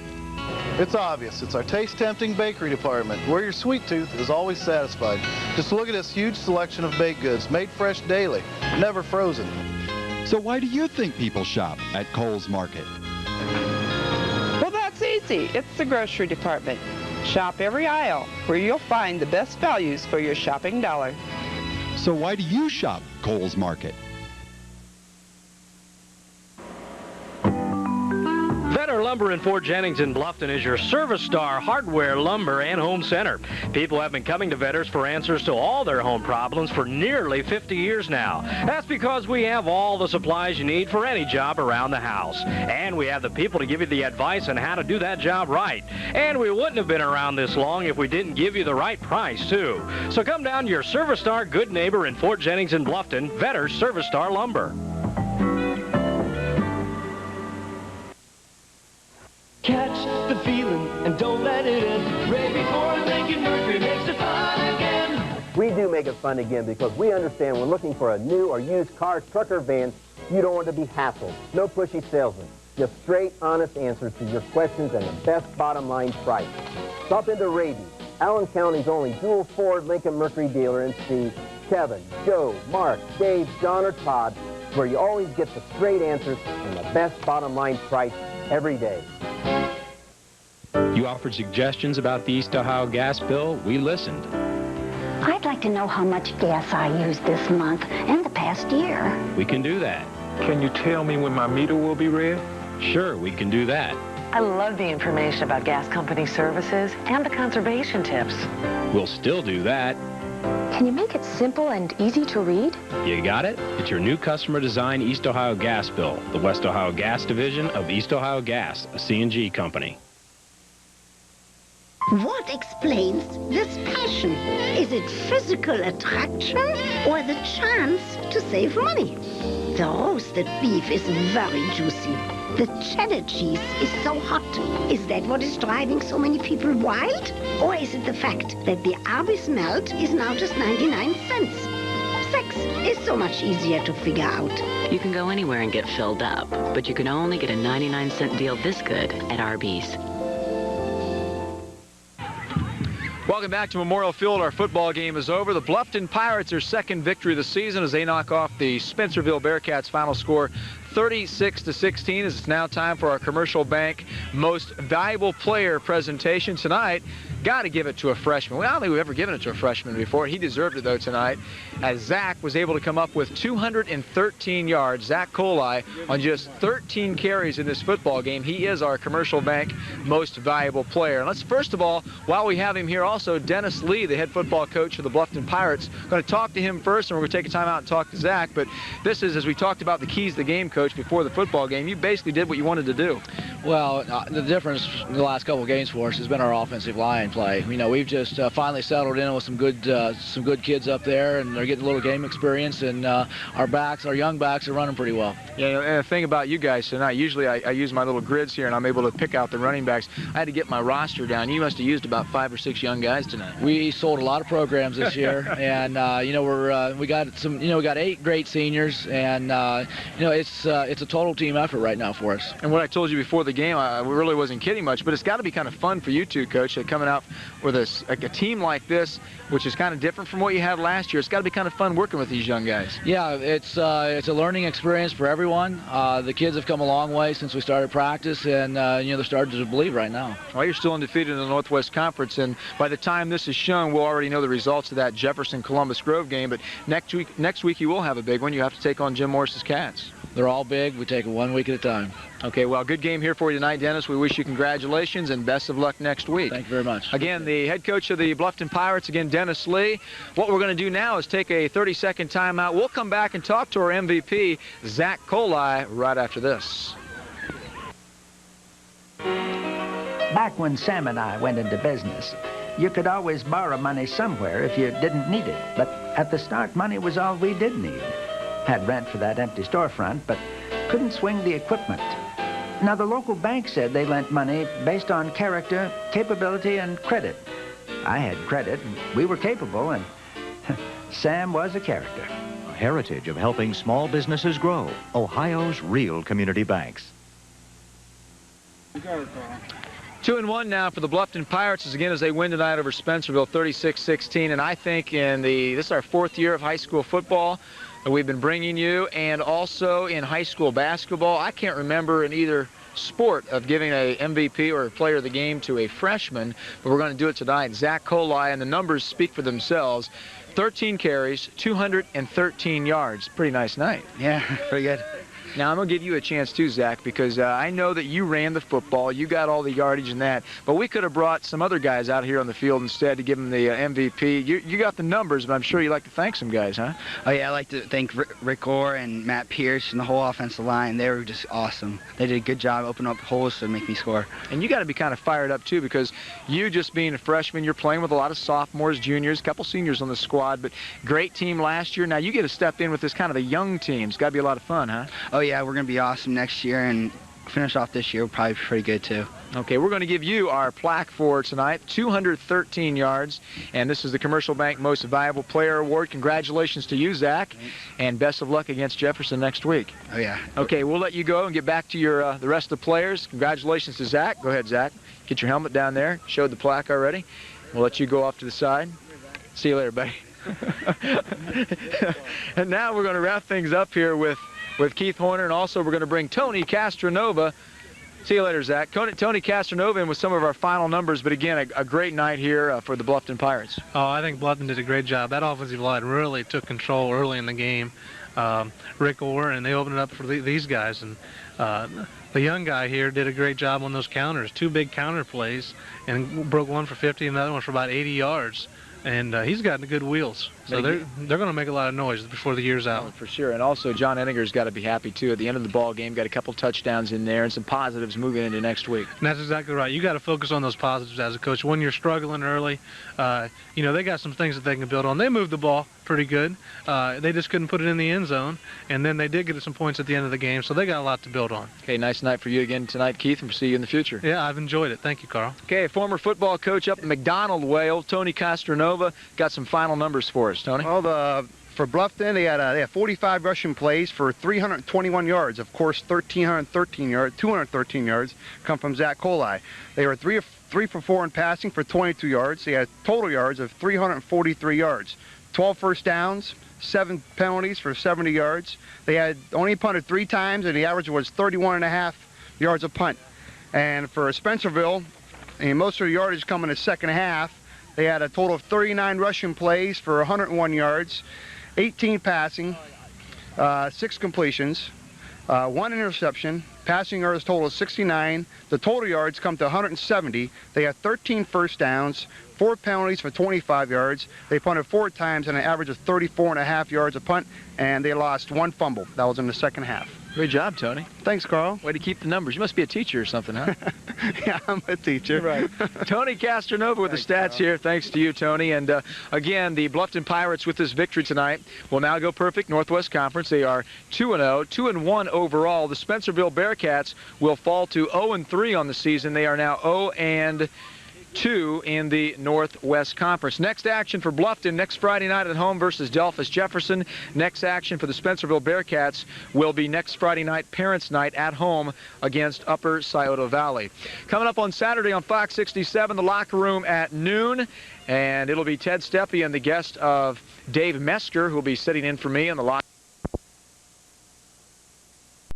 It's obvious. It's our taste-tempting bakery department, where your sweet tooth is always satisfied. Just look at this huge selection of baked goods, made fresh daily, never frozen. So why do you think people shop at Kohl's Market? Well, that's easy. It's the grocery department. Shop every aisle, where you'll find the best values for your shopping dollar. So why do you shop Kohl's Market? Vetter Lumber in Fort Jennings and Bluffton is your Service Star hardware, lumber, and home center. People have been coming to Vetters for answers to all their home problems for nearly 50 years now. That's because we have all the supplies you need for any job around the house. And we have the people to give you the advice on how to do that job right. And we wouldn't have been around this long if we didn't give you the right price, too. So come down to your Service Star good neighbor in Fort Jennings and Bluffton, Vetters Service Star Lumber. Catch the feeling and don't let it end. Right before Lincoln Mercury makes it fun again. We do make it fun again because we understand when looking for a new or used car, truck, or van, you don't want to be hassled. No pushy salesmen. Just straight, honest answers to your questions and the best bottom line price. Stop into Raby's, Allen County's only dual Ford Lincoln Mercury dealer, and see Kevin, Joe, Mark, Dave, John, or Todd, where you always get the straight answers and the best bottom line price every day. You offered suggestions about the East Ohio gas bill. We listened. I'd like to know how much gas I used this month and the past year. We can do that. Can you tell me when my meter will be read? Sure, we can do that. I love the information about gas company services and the conservation tips. We'll still do that. Can you make it simple and easy to read? You got it? It's your new customer design East Ohio gas bill, the West Ohio Gas Division of East Ohio Gas, a C&G company. What explains this passion? Is it physical attraction or the chance to save money? The roasted beef is very juicy. The cheddar cheese is so hot. Is that what is driving so many people wild? Or is it the fact that the Arby's melt is now just 99 cents? Sex is so much easier to figure out. You can go anywhere and get filled up, but you can only get a 99-cent deal this good at Arby's. Welcome back to Memorial Field. Our football game is over. The Bluffton Pirates, their second victory of the season as they knock off the Spencerville Bearcats. Final score 36-16, as it's now time for our Commercial Bank Most Valuable Player presentation tonight. Got to give it to a freshman. Well, I don't think we've ever given it to a freshman before. He deserved it, though, tonight, as Zach was able to come up with 213 yards. Zach Kohli on just 13 carries in this football game. He is our Commercial Bank Most Valuable Player. And let's, first of all, while we have him here, also Dennis Lee, the head football coach of the Bluffton Pirates. Going to talk to him first, and we're going to take a time out and talk to Zach. But this is, as we talked about the keys to the game, Coach, before the football game, you basically did what you wanted to do. Well, the difference in the last couple of games for us has been our offensive line play. You know, we've just finally settled in with some good kids up there, and they're getting a little game experience, and our young backs are running pretty well. Yeah, and the thing about you guys tonight, usually I use my little grids here, and I'm able to pick out the running backs. I had to get my roster down. You must have used about 5 or 6 young guys tonight. We sold a lot of programs this year, and you know, we got 8 great seniors, and you know, it's a total team effort right now for us. And what I told you before the game, I really wasn't kidding much, but it's got to be kind of fun for you two, Coach, coming out with a team like this, which is kind of different from what you had last year. It's got to be kind of fun working with these young guys. Yeah, it's a learning experience for everyone. The kids have come a long way since we started practice, and you know, they're starting to believe right now. Well, you're still undefeated in the Northwest Conference, and by the time this is shown, we'll already know the results of that Jefferson-Columbus Grove game. But next week you will have a big one. You have to take on Jim Morris's Cats. They're all big. We take it 1 week at a time. Okay, well, good game here for you tonight, Dennis. We wish you congratulations and best of luck next week. Thank you very much. Again, the head coach of the Bluffton Pirates, again, Dennis Lee. What we're going to do now is take a 30-second timeout. We'll come back and talk to our MVP, Zach Kohli, right after this. Back when Sam and I went into business, you could always borrow money somewhere if you didn't need it. But at the start, money was all we did need. Had rent for that empty storefront, but couldn't swing the equipment. Now, the local bank said they lent money based on character, capability, and credit. I had credit, and we were capable, and Sam was a character. A heritage of helping small businesses grow. Ohio's real community banks. 2-1 now for the Bluffton Pirates as they win tonight over Spencerville 36-16. And I think this is our 4th year of high school football that we've been bringing you, and also in high school basketball. I can't remember in either sport of giving a MVP or a player of the game to a freshman, but we're going to do it tonight. Zach Kohli, and the numbers speak for themselves. 13 carries, 213 yards. Pretty nice night. Yeah, pretty good. Now, I'm going to give you a chance too, Zach, because I know that you ran the football. You got all the yardage and that. But we could have brought some other guys out here on the field instead to give them the MVP. You got the numbers, but I'm sure you'd like to thank some guys, huh? Oh, yeah, I'd like to thank Rick Orr and Matt Pierce and the whole offensive line. They were just awesome. They did a good job opening up holes to make me score. And you got to be kind of fired up, too, because you just being a freshman, you're playing with a lot of sophomores, juniors, a couple seniors on the squad, but great team last year. Now, you get to step in with this kind of a young team. It's got to be a lot of fun, huh? Oh, yeah, we're going to be awesome next year, and finish off this year will probably be pretty good too. Okay, we're going to give you our plaque for tonight, 213 yards, and this is the Commercial Bank Most Valuable Player Award. Congratulations to you, Zach, and best of luck against Jefferson next week. Oh, yeah. Okay, we'll let you go and get back to your the rest of the players. Congratulations to Zach. Go ahead, Zach. Get your helmet down there. Showed the plaque already. We'll let you go off to the side. See you later, buddy. And now we're going to wrap things up here with Keith Horner, and also we're going to bring Tony Castronova. See you later, Zach. Tony Castronova in with some of our final numbers, but again, a great night here for the Bluffton Pirates. Oh, I think Bluffton did a great job. That offensive line really took control early in the game. Rick Orr, and they opened it up for these guys. And the young guy here did a great job on those counters. 2 big counter plays, and broke one for 50 and another one for about 80 yards. And he's gotten the good wheels. So they're going to make a lot of noise before the year's out. Oh, for sure. And also, John Enninger's got to be happy, too. At the end of the ball game, got a couple touchdowns in there and some positives moving into next week. And that's exactly right. You got to focus on those positives as a coach. When you're struggling early, they got some things that they can build on. They moved the ball pretty good. They just couldn't put it in the end zone. And then they did get some points at the end of the game, so they got a lot to build on. Okay, nice night for you again tonight, Keith, and we'll see you in the future. Yeah, I've enjoyed it. Thank you, Carl. Okay, former football coach up in McDonald Whale, Tony Castronova, got some final numbers for us. Tony? Well, for Bluffton, they had 45 rushing plays for 321 yards. Of course, 213 yards come from Zach Kohli. They were 3 for 4 in passing for 22 yards. They had total yards of 343 yards. 12 first downs, 7 penalties for 70 yards. They had only punted 3 times, and the average was 31.5 yards a punt. And for Spencerville, and most of the yardage come in the second half, they had a total of 39 rushing plays for 101 yards, 18 passing, 6 completions, 1 interception. Passing yards total of 69. The total yards come to 170. They had 13 first downs, 4 penalties for 25 yards. They punted 4 times and an average of 34.5 yards a punt, and they lost 1 fumble. That was in the second half. Great job, Tony. Thanks, Carl. Way to keep the numbers. You must be a teacher or something, huh? Yeah, I'm a teacher. Right. Tony Castronova with the stats here. Thanks to you, Tony. And again, the Bluffton Pirates with this victory tonight will now go perfect Northwest Conference. They are 2-0, 2-1 overall. The Spencerville Bearcats will fall to 0-3 on the season. They are now 0-2 in the Northwest Conference. Next action for Bluffton next Friday night at home versus Delphus Jefferson. Next action for the Spencerville Bearcats will be next Friday night, Parents' Night, at home against Upper Scioto Valley. Coming up on Saturday on Fox 67, the locker room at noon, and it'll be Ted Steppe and the guest of Dave Mesker, who will be sitting in for me in the locker room.